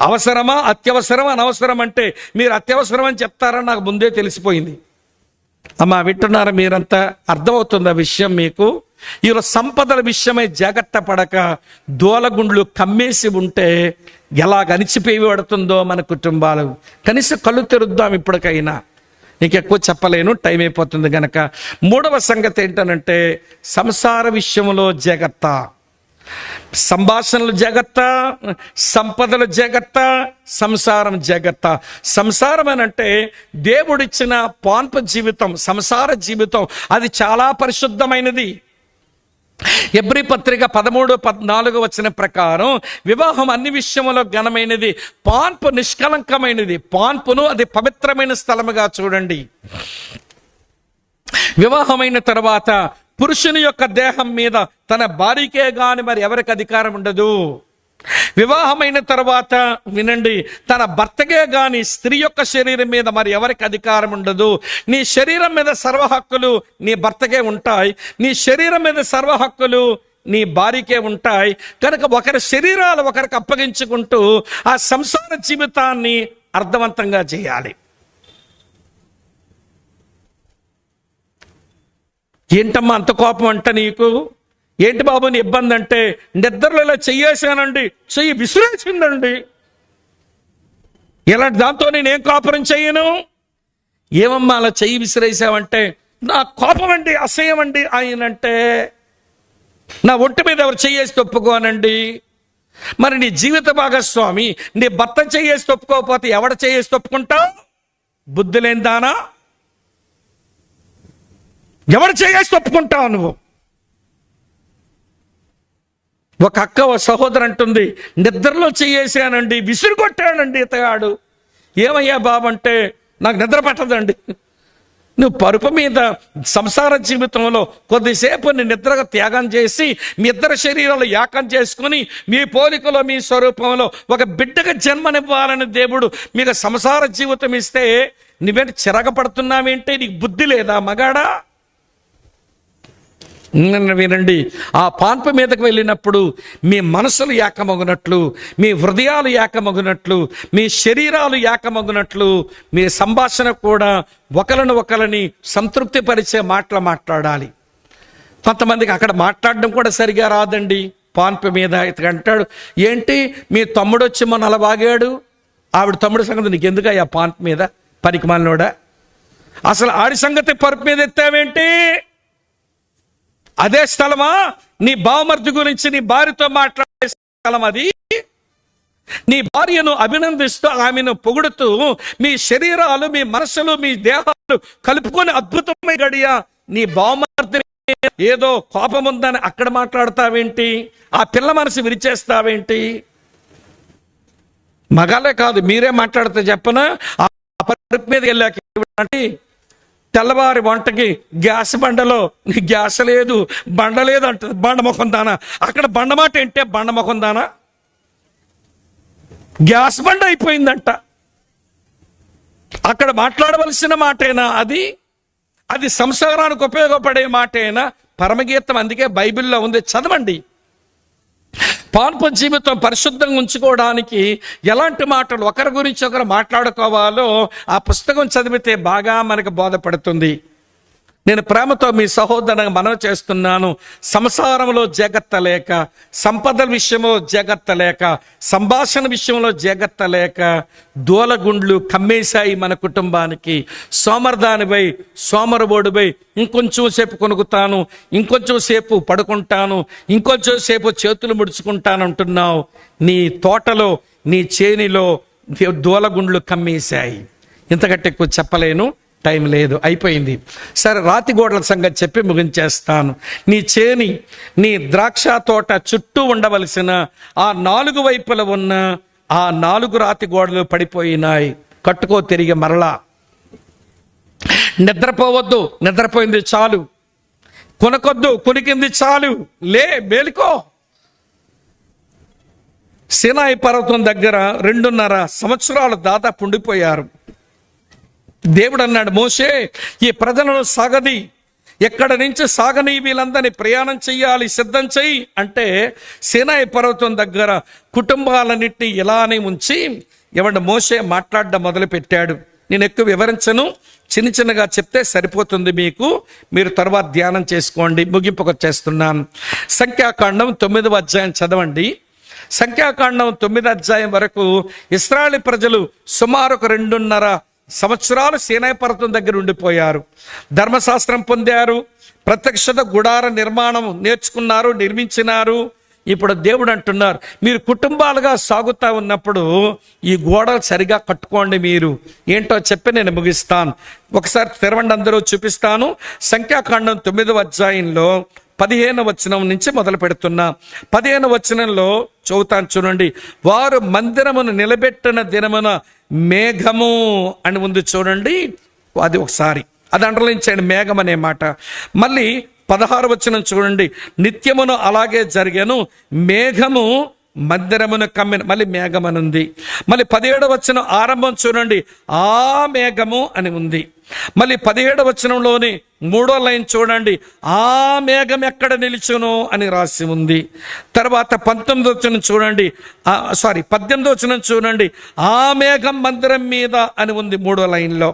అవసరమా, అత్యవసరం, అనవసరం అంటే మీరు అత్యవసరం అని చెప్తారని నాకు ముందే తెలిసిపోయింది. అమ్మా వింటున్నారా మీరంతా? అర్థమవుతుంది ఆ విషయం మీకు? ఈరోజు సంపదల విషయమై జాగ్రత్త పడక దోలగుండ్లు కమ్మేసి ఉంటే ఎలా అణిచిపోయి పడుతుందో మన కుటుంబాలు. కనీసం కళ్ళు తెరుద్దాం ఇప్పటికైనా. ఇంకెక్కువ చెప్పలేను, టైం అయిపోతుంది గనక. మూడవ సంగతి ఏంటనంటే సంసార విషయంలో జాగ్రత్త. సంభాషణలు జాగ్రత్త, సంపదలు జాగ్రత్త, సంసారం జాగ్రత్త. సంసారం అని అంటే దేవుడిచ్చిన పాన్పు జీవితం, సంసార జీవితం, అది చాలా పరిశుద్ధమైనది. హెబ్రీ పత్రిక 13:14 వచ్చిన ప్రకారం వివాహం అన్ని విషయంలో ఘనమైనది, పాన్పు నిష్కలంకమైనది. పాన్పును అది పవిత్రమైన స్థలముగా చూడండి. వివాహమైన తర్వాత పురుషుని యొక్క దేహం మీద తన భార్యకే గాని మరి ఎవరికి అధికారం ఉండదు. వివాహమైన తర్వాత వినండి, తన భర్తకే గాని స్త్రీ యొక్క శరీరం మీద మరి ఎవరికి అధికారం ఉండదు. నీ శరీరం మీద సర్వ హక్కులు నీ భర్తకే ఉంటాయి, నీ శరీరం మీద సర్వ హక్కులు నీ భార్యకే ఉంటాయి. కనుక ఒకరి శరీరాలు ఒకరికి అప్పగించుకుంటూ ఆ సంసార జీవితాన్ని అర్థవంతంగా చేయాలి. ఏంటమ్మా అంత కోపం అంట నీకు? ఏంటి బాబు నీ ఇబ్బంది అంటే, నిద్రలో ఇలా చెయ్యేసానండి, చెయ్యి విసిరేసిందండి, ఇలాంటి దాంతో నేనేం కాపురం చెయ్యను. ఏమమ్మా అలా చెయ్యి విసిరేసావంటే, నా కోపం అండి, అసహ్యం అండి ఆయనంటే నా ఒంటి మీద ఎవరు చెయ్యేసి ఒప్పుకోనండి. మరి నీ జీవిత భాగస్వామి నీ భర్త చెయ్యేసి ఒప్పుకోకపోతే ఎవడ చెయ్యేసి ఒప్పుకుంటావు? బుద్ధి లేనిదానా, ఎవరు చేయేసి ఒప్పుకుంటావు నువ్వు? ఒక అక్క ఓ సహోదరు అంటుంది, నిద్రలో చేయేసానండి, విసురు కొట్టానండి ఇతగాడు. ఏమయ్యా బాబు అంటే, నాకు నిద్ర పట్టదండి. నువ్వు పరుపు మీద సంసార జీవితంలో కొద్దిసేపు నీ నిద్రగా త్యాగం చేసి మీ ఇద్దరు శరీరాలు ఏకం చేసుకుని మీ పోలికలో మీ స్వరూపంలో ఒక బిడ్డకు జన్మనివ్వాలని దేవుడు మీకు సంసార జీవితం ఇస్తే నువ్వేంటి చిరగపడుతున్నావేంటి? నీకు బుద్ధి లేదా మగాడా? వినండి, ఆ పాన్పు మీదకు వెళ్ళినప్పుడు మీ మనసులు ఏకమగునట్లు, మీ హృదయాలు ఏకమగునట్లు, మీ శరీరాలు ఏకమగునట్లు మీ సంభాషణ కూడా ఒకరిని సంతృప్తి పరిచే మాటలు మాట్లాడాలి. కొంతమందికి అక్కడ మాట్లాడడం కూడా సరిగా రాదండి. పాన్పు మీద ఇతను అంటాడు, ఏంటి మీ తమ్ముడు వచ్చి మొన్న అలా వాగాడు, ఆవిడ తమ్ముడు సంగతి నీకు ఎందుకు ఆ పాన్పు మీద, పనికి మాలినోడా? అసలు ఆడి సంగతి పరుపు మీద ఎత్తావేంటి? అదే స్థలమా నీ బావమర్ది గురించి నీ భార్యతో మాట్లాడే స్థలం అది? నీ భార్యను అభినందిస్తూ ఆమెను పొగుడుతూ మీ శరీరాలు, మీ మనసులు, మీ దేహాలు కలుపుకొని అద్భుతమైన గడియ నీ బావమర్ది ఏదో కోపం ఉందని అక్కడ మాట్లాడతావేంటి? ఆ పిల్ల మనసు విరిచేస్తావేంటి? మగాలే కాదు, మీరే మాట్లాడితే చెప్పనా? ఆ పరుపు మీద వెళ్ళాక తెల్లవారి వంటకి గ్యాస్ బండలో గ్యాస్ లేదు, బండ లేదు అంటుంది. బండముఖం దానా? అక్కడ బండమాట ఏంటే బండముఖం దానా? గ్యాస్ బండ అయిపోయిందంట. అక్కడ మాట్లాడవలసిన మాటేనా అది? అది సంసారానికి ఉపయోగపడే మాటేనా? పరమగీతం అందుకే బైబిల్లో ఉంది, చదవండి. పాన్పు జీవితం పరిశుద్ధంగా ఉంచుకోవడానికి ఎలాంటి మాటలు ఒకరి గురించి ఒకరు మాట్లాడుకోవాలో ఆ పుస్తకం చదివితే బాగా మనకు బోధపడుతుంది. నేను ప్రేమతో మీ సహోదరుని మనవి చేస్తున్నాను, సంసారంలో జాగ్రత్త లేక, సంపదల విషయంలో జాగ్రత్త లేక, సంభాషణ విషయంలో జాగ్రత్త లేక దూలగుండ్లు కమ్మేశాయి మన కుటుంబానికి. సోమరదానిపై సోమరబోడుపై ఇంకొంచెం సేపు కొనుక్కుతాను, ఇంకొంచెం సేపు పడుకుంటాను, ఇంకొంచెం సేపు చేతులు ముడుచుకుంటాను అంటున్నావు. నీ తోటలో, నీ చేనిలో దూలగుండ్లు కమ్మేశాయి. ఇంతకంటే ఎక్కువ చెప్పలేను, టైం లేదు, అయిపోయింది. సరే, రాతి గోడల సంగతి చెప్పి ముగించేస్తాను. నీ చేని, నీ ద్రాక్ష తోట చుట్టూ ఉండవలసిన ఆ 4 వైపుల ఉన్న ఆ 4 రాతి గోడలు పడిపోయినాయి. కట్టుకో తిరిగి మరలా. నిద్రపోవద్దు, నిద్రపోయింది చాలు. కొనకొద్దు, కొనికింది చాలు. లే, మేలుకో. సీనాయి పర్వతం దగ్గర 2.5 సంవత్సరాలు దాదాపు ఉండిపోయారు. దేవుడు అన్నాడు, మోషే ఈ ప్రజలను సాగది, ఎక్కడి నుంచి సాగని వీళ్ళందరినీ ప్రయాణం చెయ్యాలి, సిద్ధం చెయ్యి అంటే సీనాయి పర్వతం దగ్గర కుటుంబాలన్నింటినీ ఇలానే ఉంచి మోషే మాట్లాడడం మొదలుపెట్టాడు. నేను ఎక్కువ వివరించను, చిన్నగా చెప్తే సరిపోతుంది మీకు. మీరు తర్వాత ధ్యానం చేసుకోండి. ముగింపుకు చేస్తున్నాను. సంఖ్యాకాండం 9వ అధ్యాయం చదవండి. సంఖ్యాకాండం 9వ అధ్యాయం వరకు ఇశ్రాయేలు ప్రజలు సుమారు 2.5 సంవత్సరాలు సీనాయి పర్వతం దగ్గర ఉండిపోయారు. ధర్మశాస్త్రం పొందారు, ప్రత్యక్షత గుడార నిర్మాణం నేర్చుకున్నారు, నిర్మించినారు. ఇప్పుడు దేవుడు అంటున్నారు, మీరు కుటుంబాలుగా సాగుతా ఉన్నప్పుడు ఈ గోడలు సరిగా కట్టుకోండి. మీరు ఏంటో చెప్పి నేను ముగిస్తాను. ఒకసారి తెరవండి, అందరూ చూపిస్తాను. సంఖ్యాకాండం 9వ అధ్యాయంలో 15వ వచనం నుంచి మొదలు పెడుతున్నా. 15వ వచనంలో చదువుతాను, చూడండి. వారు మందిరమును నిలబెట్టిన దినమున మేఘము అని ఉంది, చూడండి. అది ఒకసారి అది అండర్లైన్ చేయండి, మేఘం అనే మాట. మళ్ళీ 16వ వచనం చూడండి. నిత్యమును అలాగే జరిగాను, మేఘము మందిరమును కమ్మిన. మళ్ళీ మేఘం అని ఉంది. మళ్ళీ 17వ వచనం ఆరంభం చూడండి, ఆ మేఘము అని ఉంది. మళ్ళీ 17వ వచనంలోని 3వ లైన్ చూడండి, ఆ మేఘం ఎక్కడ నిలిచును అని రాసి ఉంది. తర్వాత 19వ వచనం చూడండి, 18వ వచనం చూడండి, ఆ మేఘం మందిరం మీద అని ఉంది 3వ లైన్లో.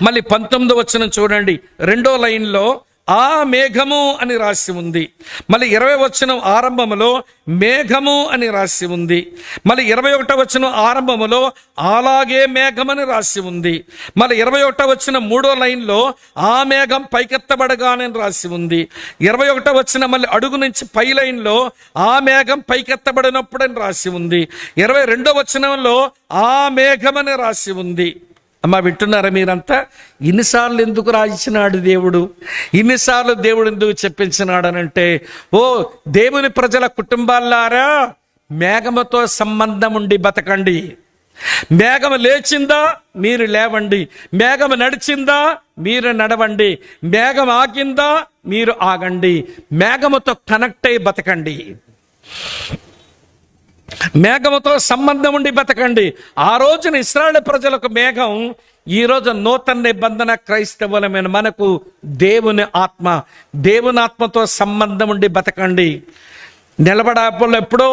మళ్ళీ 19వ వచనం చూడండి, 2వ లైన్లో ఆ మేఘము అని రాసి ఉంది. మళ్ళీ 20వ వచనం ఆరంభములో మేఘము అని రాసి ఉంది. మళ్ళీ 21వ వచనం ఆరంభములో అలాగే మేఘమని రాసి ఉంది. మళ్ళీ 21వ వచనం 3వ లైన్లో ఆ మేఘం పైకెత్తబడగానే రాసి ఉంది. 21వ వచనం మళ్ళీ అడుగు నుంచి పై లైన్లో ఆ మేఘం పైకెత్తబడినప్పుడని రాసి ఉంది. 22వ వచనంలో ఆ మేఘమని రాసి ఉంది. అమ్మా, వింటున్నారా మీరంతా? ఇన్నిసార్లు ఎందుకు రాయించినాడు దేవుడు? ఇన్నిసార్లు దేవుడు ఎందుకు చెప్పించినాడు అనంటే, ఓ దేవుని ప్రజల కుటుంబాలారా, మేఘముతో సంబంధం ఉండి బతకండి. మేఘము లేచిందా మీరు లేవండి, మేఘము నడిచిందా మీరు నడవండి, మేఘం ఆగిందా మీరు ఆగండి, మేఘముతో కనెక్ట్ అయి బతకండి, మేఘముతో సంబంధం ఉండి బతకండి. ఆ రోజున ఇశ్రాయేలు ప్రజలకు మేఘం, ఈ రోజు నూతన నిబంధన క్రైస్తవులమైన మనకు దేవుని ఆత్మ. దేవుని ఆత్మతో సంబంధం ఉండి బతకండి. నిలబడప్పుడు ఎప్పుడో,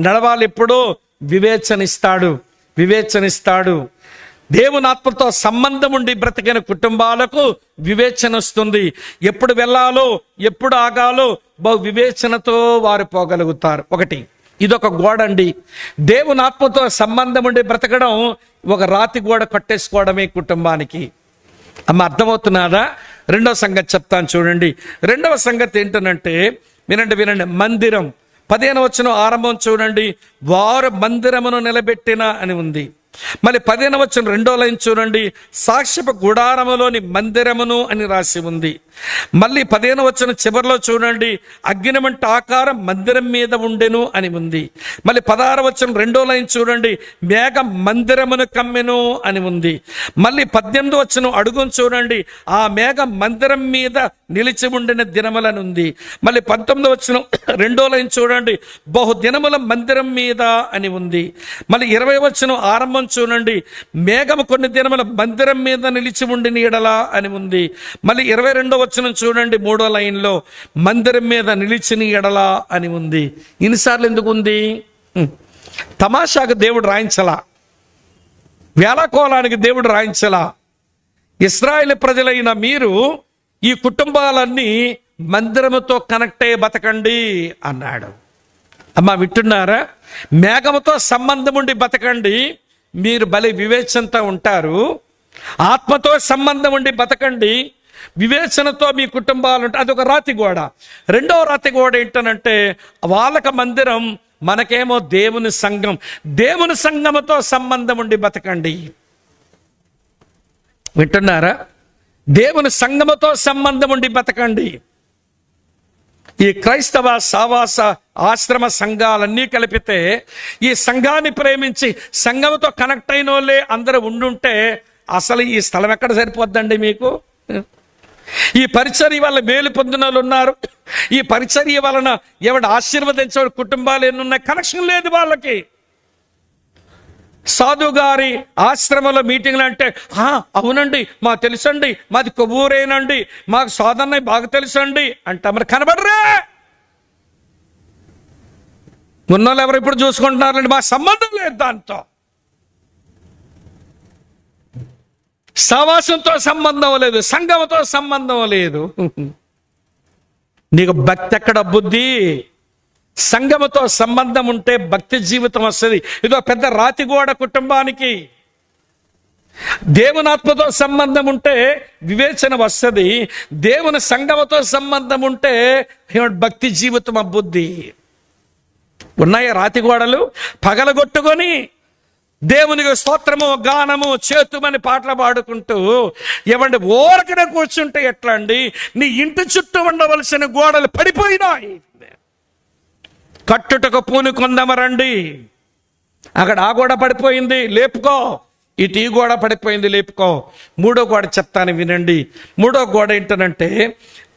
నడవాలి ఎప్పుడో వివేచనిస్తాడు. దేవుని ఆత్మతో సంబంధం ఉండి బ్రతికిన కుటుంబాలకు వివేచన వస్తుంది. ఎప్పుడు వెళ్ళాలో, ఎప్పుడు ఆగాలో బహు వివేచనతో వారు పోగలుగుతారు. ఒకటి, ఇదొక గోడ అండి. దేవుని ఆత్మతో సంబంధం ఉండి బ్రతకడం ఒక రాతి గోడ కట్టేసుకోవడమే కుటుంబానికి. అమ్మ, అర్థమవుతున్నదా? రెండవ సంగతి చెప్తాను చూడండి. రెండవ సంగతి ఏంటనంటే, వినండి. మందిరం 15వ వచనం ఆరంభం చూడండి. వారు మందిరమును నిలబెట్టిన అని ఉంది. మళ్ళీ 15వ వచనం 2వ లైన్ చూడండి. సాక్ష్యపు గుడారములోని మందిరమును అని రాసి ఉంది. మళ్ళీ 15వ వచనం చివరిలో చూడండి, అగ్నిమంట ఆకారం మందిరం మీద ఉండెను అని ఉంది. మళ్ళీ 16వ వచనం 2వ లైన్ చూడండి, మేఘ మందిరమును కమ్మెను అని ఉంది. మళ్ళీ 18వ వచనం అడుగును చూడండి, ఆ మేఘ మందిరం మీద నిలిచి ఉండిన దినములని ఉంది. మళ్ళీ 19వ వచనం 2వ లైన్ చూడండి, బహు దినముల మందిరం మీద అని ఉంది. మళ్ళీ 20వ వచనం ఆరంభం చూడండి, మేఘము కొన్ని దినముల మందిరం మీద నిలిచి ఉండిన ఎడల అని ఉంది. మళ్ళీ 22వ వచనం చూడండి, 3వ లైన్లో మందిరం మీద నిలిచిన ఎడల అని ఉంది. ఇన్నిసార్లు ఎందుకు ఉంది? తమాషాకు దేవుడు రాయించలా, వేళకోలానికి దేవుడు రాయించలా. ఇశ్రాయేలు ప్రజలైన మీరు ఈ కుటుంబాలన్నీ మందిరముతో కనెక్ట్ అయ్యి బతకండి అన్నాడు. అమ్మా, వింటున్నారా? మేఘముతో సంబంధం ఉండి బతకండి, మీరు భలే వివేచనతో ఉంటారు. ఆత్మతో సంబంధం ఉండి బతకండి, వివేచనతో మీ కుటుంబాలు ఉంటాయి. అదొక రాతి గోడ. రెండవ రాతి గోడ ఏంటనంటే, వాళ్ళక మందిరం, మనకేమో దేవుని సంఘం. దేవుని సంఘముతో సంబంధం ఉండి బతకండి. వింటున్నారా? దేవుని సంఘముతో సంబంధం ఉండి బతకండి. ఈ క్రైస్తవ సావాస ఆశ్రమ సంఘాలన్నీ కలిపితే, ఈ సంఘాన్ని ప్రేమించి సంఘంతో కనెక్ట్ అయిన వాళ్ళే అందరూ ఉండుంటే అసలు ఈ స్థలం ఎక్కడ సరిపోద్దండి మీకు? ఈ పరిచర్య వల్ల మేలు పొందిన వాళ్ళు ఉన్నారు. ఈ పరిచర్య వలన ఎవడు ఆశీర్వదించే కుటుంబాలు ఎన్నున్నాయి, కనెక్షన్ లేదు వాళ్ళకి. సాధు గారి ఆశ్రమంలో మీటింగ్లు అంటే, అవునండి మాకు తెలుసండి, మాది కొవ్వూరేనండి, మాకు సాధన్నయ్య బాగా తెలుసండి అంటే మరి కనబడరే. ఉన్నోళ్ళు ఎవరు ఇప్పుడు చూసుకుంటున్నారండి, మా సంబంధం లేదు దాంతో. సవాసంతో సంబంధం లేదు, సంఘంతో సంబంధం లేదు. నీకు భక్తి ఎక్కడ బుద్ధి? సంఘముతో సంబంధం ఉంటే భక్తి జీవితం వస్తుంది. ఇదో పెద్ద రాతిగోడ కుటుంబానికి. దేవుని ఆత్మతో సంబంధం ఉంటే వివేచన వస్తుంది. దేవుని సంఘముతో సంబంధం ఉంటే భక్తి జీవితం అబ్బుద్ది. ఉన్నాయా రాతిగోడలు? పగలగొట్టుకొని దేవునికి స్తోత్రము గానము చేతుమని పాటలు పాడుకుంటూ ఏమండి ఓరకనే కూర్చుంటే ఎట్లా అండి? నీ ఇంటి చుట్టూ ఉండవలసిన గోడలు పడిపోయినాయి. కట్టుటకు పూని కొందమరండి. అక్కడ ఆ గోడ పడిపోయింది, లేపుకో. ఇటు ఈ గోడ పడిపోయింది, లేపుకో. మూడో గోడ చెప్తాను వినండి. మూడో గోడ ఏంటనంటే,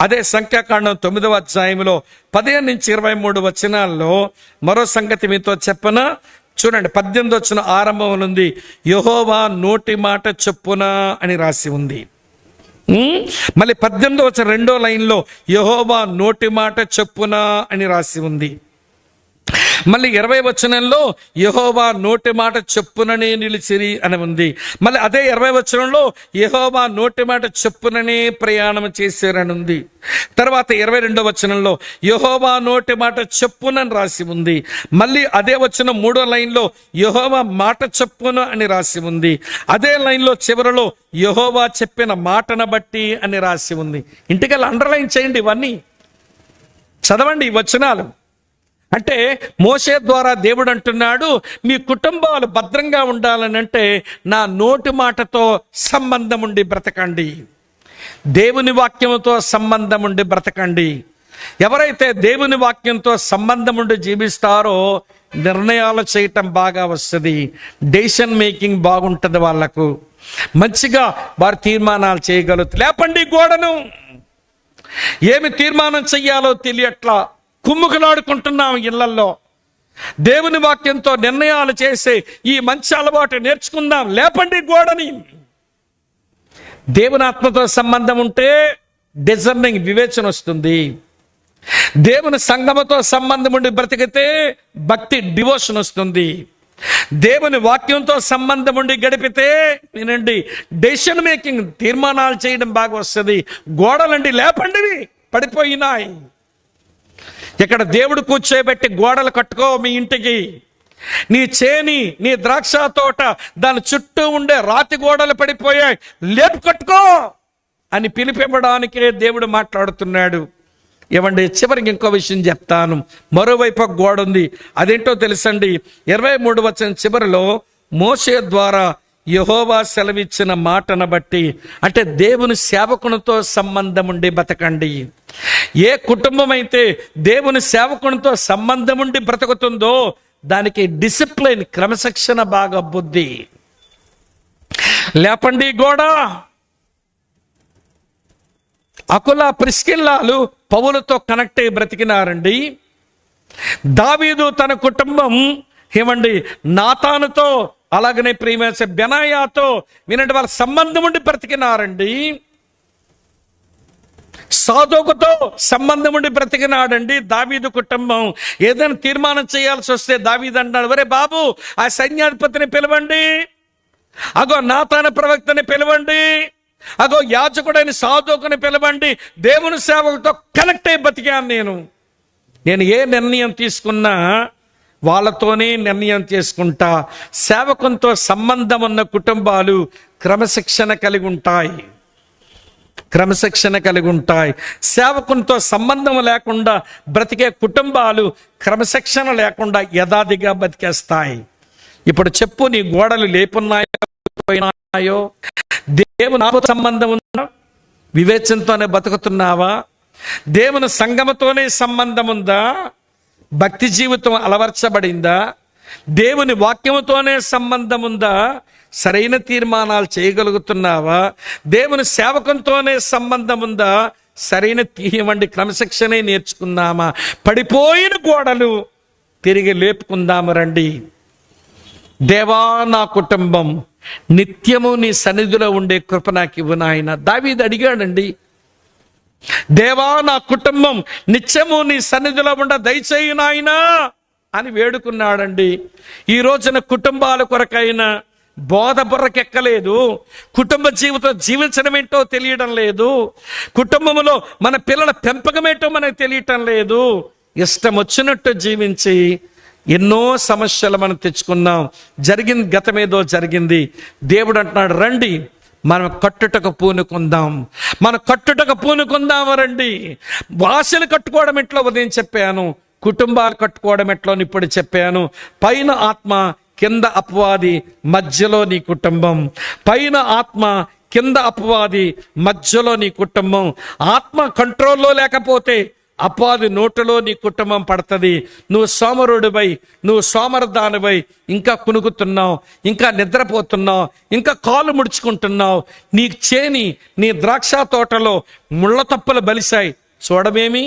అదే సంఖ్యాకాండం 9వ అధ్యాయంలో 15 నుంచి 23 వచనాల్లో మరో సంగతి మీతో చెప్పనా? చూడండి, 18 వచ్చిన ఆరంభం ఉంది, యెహోవా నోటి మాట చొప్పున అని రాసి ఉంది. మళ్ళీ 18 వచ్చిన 2వ లైన్లో యెహోవా నోటి మాట చొప్పున అని రాసి ఉంది. మళ్ళీ 20 వచనంలో యెహోవా నోటి మాట చెప్పుననే నిలిచిరి అని ఉంది. మళ్ళీ అదే 20 వచనంలో యెహోవా నోటి మాట చెప్పుననే ప్రయాణం చేశారని ఉంది. తర్వాత 22 వచనంలో యెహోవా నోటి మాట చెప్పునని రాసి ఉంది. మళ్ళీ అదే వచనం 3వ లైన్లో యెహోవా మాట చెప్పును అని రాసి ఉంది. అదే లైన్లో చివరిలో యెహోవా చెప్పిన మాటను బట్టి అని రాసి ఉంది. ఇంటికెళ్ళి అండర్లైన్ చేయండి, ఇవన్నీ చదవండి ఈ వచనాలు. అంటే మోషే ద్వారా దేవుడు అంటున్నాడు, మీ కుటుంబాలు భద్రంగా ఉండాలని అంటే నా నోటి మాటతో సంబంధం ఉండి బ్రతకండి, దేవుని వాక్యంతో సంబంధం ఉండి బ్రతకండి. ఎవరైతే దేవుని వాక్యంతో సంబంధం ఉండి జీవిస్తారో నిర్ణయాలు చేయటం బాగా వస్తుంది, డెసిషన్ మేకింగ్ బాగుంటుంది, వాళ్లకు మంచిగా వారు తీర్మానాలు చేయగలుగుతారు. లేపండి గోడను. ఏమి తీర్మానం చెయ్యాలో తెలియట్లా కుమ్ముకులాడుకుంటున్నాం ఇళ్లల్లో. దేవుని వాక్యంతో నిర్ణయాలు చేసే ఈ మంచి అలవాటు నేర్చుకుందాం. లేపండి గోడని. దేవుని ఆత్మతో సంబంధం ఉంటే డిజర్నింగ్, వివేచన వస్తుంది. దేవుని సంగమతో సంబంధం ఉండి బ్రతికితే భక్తి, డివోషన్ వస్తుంది. దేవుని వాక్యంతో సంబంధం ఉండి గడిపితే వినండి డెసిషన్ మేకింగ్, తీర్మానాలు చేయడం బాగా వస్తుంది. గోడలండి లేపండివి, పడిపోయినాయి. ఇక్కడ దేవుడు కూర్చోబెట్టి గోడలు కట్టుకో మీ ఇంటికి. నీ చేని, నీ ద్రాక్ష తోట, దాని చుట్టూ ఉండే రాతి గోడలు పడిపోయాయి, లేపు కట్టుకో అని పిలిపివ్వడానికే దేవుడు మాట్లాడుతున్నాడు. ఏమండి, చివరికి ఇంకో విషయం చెప్తాను. మరోవైపు ఒక గోడ ఉంది, అదేంటో తెలుసండి. 23వ వచనం చివరిలో మోషే ద్వారా యెహోవా సెలవిచ్చిన మాటను బట్టి, అంటే దేవుని సేవకునితో సంబంధం ఉండి బతకండి. ఏ కుటుంబం అయితే దేవుని సేవకునితో సంబంధం ఉండి బ్రతుకుతుందో దానికి డిసిప్లిన్, క్రమశిక్షణ బాగా బుద్ధి. లేపండి గోడ. అకుల, ప్రిస్కిల్లాలు పౌలుతో కనెక్ట్ అయ్యి బ్రతికినారండి. దావీదు తన కుటుంబం ఏమండి నాతానుతో, అలాగనే ప్రియమైన బెనాయాతో వినండి వాళ్ళ సంబంధం ఉండి బ్రతికినారండి. సాదోకుతో సంబంధం ఉండి బ్రతికినాడండి దావీదు కుటుంబం. ఏదైనా తీర్మానం చేయాల్సి వస్తే దావీదు అంటాడు, ఒరే బాబు ఆ సైన్యాధిపతిని పిలవండి, అగో నాతాను ప్రవక్తని పిలవండి, అగో యాజకుడైన సాదోకుని పిలవండి. దేవుని సేవకుతో కనెక్ట్ అయి బతికాను నేను ఏ నిర్ణయం తీసుకున్నా వాళ్ళతోనే నిర్ణయం చేసుకుంటా. సేవకునితో సంబంధం ఉన్న కుటుంబాలు క్రమశిక్షణ కలిగి ఉంటాయి, క్రమశిక్షణ కలిగి ఉంటాయి. సేవకునితో సంబంధం లేకుండా బ్రతికే కుటుంబాలు క్రమశిక్షణ లేకుండా యథాదిగా బతికేస్తాయి. ఇప్పుడు చెప్పు, నీ గోడలు లేపున్నాయో? దేవుని సంబంధం ఉందా? వివేచనతోనే బతుకుతున్నావా? దేవుని సంగమతోనే సంబంధం ఉందా? భక్తి జీవితం అలవర్చబడిందా? దేవుని వాక్యముతోనే సంబంధం ఉందా? సరైన తీర్మానాలు చేయగలుగుతున్నావా? దేవుని సేవకంతోనే సంబంధం ఉందా? సరైన తీయమండి క్రమశిక్షణే నేర్చుకుందామా? పడిపోయిన గోడలు తిరిగి లేపుకుందాము రండి. దేవా, నా కుటుంబం నిత్యము నీ సన్నిధిలో ఉండే కృప నాకు ఇవ్వు నాయన. దావీదు అడిగాడండి, దేవా నా కుటుంబం నిత్యము నీ సన్నిధిలో ఉండ దయచేయి నాయనా అని వేడుకున్నాడండి. ఈ రోజున కుటుంబాల కొరకైనా బోధ బుర్రకెక్కలేదు, కుటుంబ జీవితం జీవించడం ఏంటో తెలియడం లేదు, కుటుంబంలో మన పిల్లల పెంపకం ఏంటో మనకు తెలియటం లేదు. ఇష్టం వచ్చినట్టు జీవించి ఎన్నో సమస్యలు మనం తెచ్చుకున్నాం. జరిగింది, గతమేదో జరిగింది. దేవుడు అంటున్నాడు, రండి మనం కట్టుటకు పూనుకుందాం, మనం కట్టుటకు పూనుకుందాం రండి. భాషలు కట్టుకోవడం ఎట్లో ఉదయం చెప్పాను, కుటుంబాలు కట్టుకోవడం ఎట్లో ఇప్పుడు చెప్పాను. పైన ఆత్మ, కింద అపవాది, మధ్యలో నీ కుటుంబం. పైన ఆత్మ, కింద అపవాది, మధ్యలో నీ కుటుంబం. ఆత్మ కంట్రోల్లో లేకపోతే అపవాది నోటులో నీ కుటుంబం పడుతుంది. నువ్వు సోమరుడివై, నువ్వు సోమరదానివై ఇంకా కునుకుతున్నావు, ఇంకా నిద్రపోతున్నావు, ఇంకా కాళ్ళు ముడుచుకుంటున్నావు. నీ చేని, నీ ద్రాక్ష తోటలో ముళ్ళ తప్పులు బలిశాయి చూడవేమి,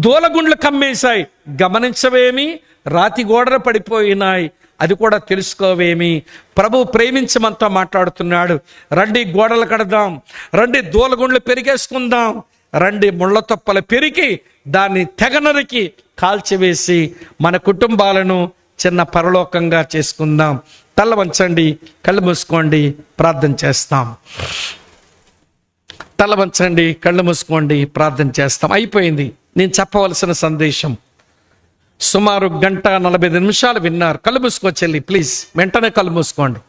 దూలగుండ్లు కమ్మేశాయి గమనించవేమి, రాతి గోడలు పడిపోయినాయి అది కూడా తెలుసుకోవేమి. ప్రభు ప్రేమించి మనతో మాట్లాడుతున్నాడు. రండి గోడలు కడదాం, రండి దూలగుండ్లు పెరిగేసుకుందాం, రండి ముళ్ళ తప్పలు పెరిగి దాన్ని తెగ నరికి కాల్చివేసి మన కుటుంబాలను చిన్న పరలోకంగా చేసుకుందాం. తల వంచండి, కళ్ళు మూసుకోండి, ప్రార్థన చేస్తాం. తల వంచండి, కళ్ళు మూసుకోండి, ప్రార్థన చేస్తాం. అయిపోయింది నేను చెప్పవలసిన సందేశం. సుమారు 1:45 విన్నారు. కళ్ళు మూసుకో చెల్లి, ప్లీజ్ వెంటనే కళ్ళు మూసుకోండి.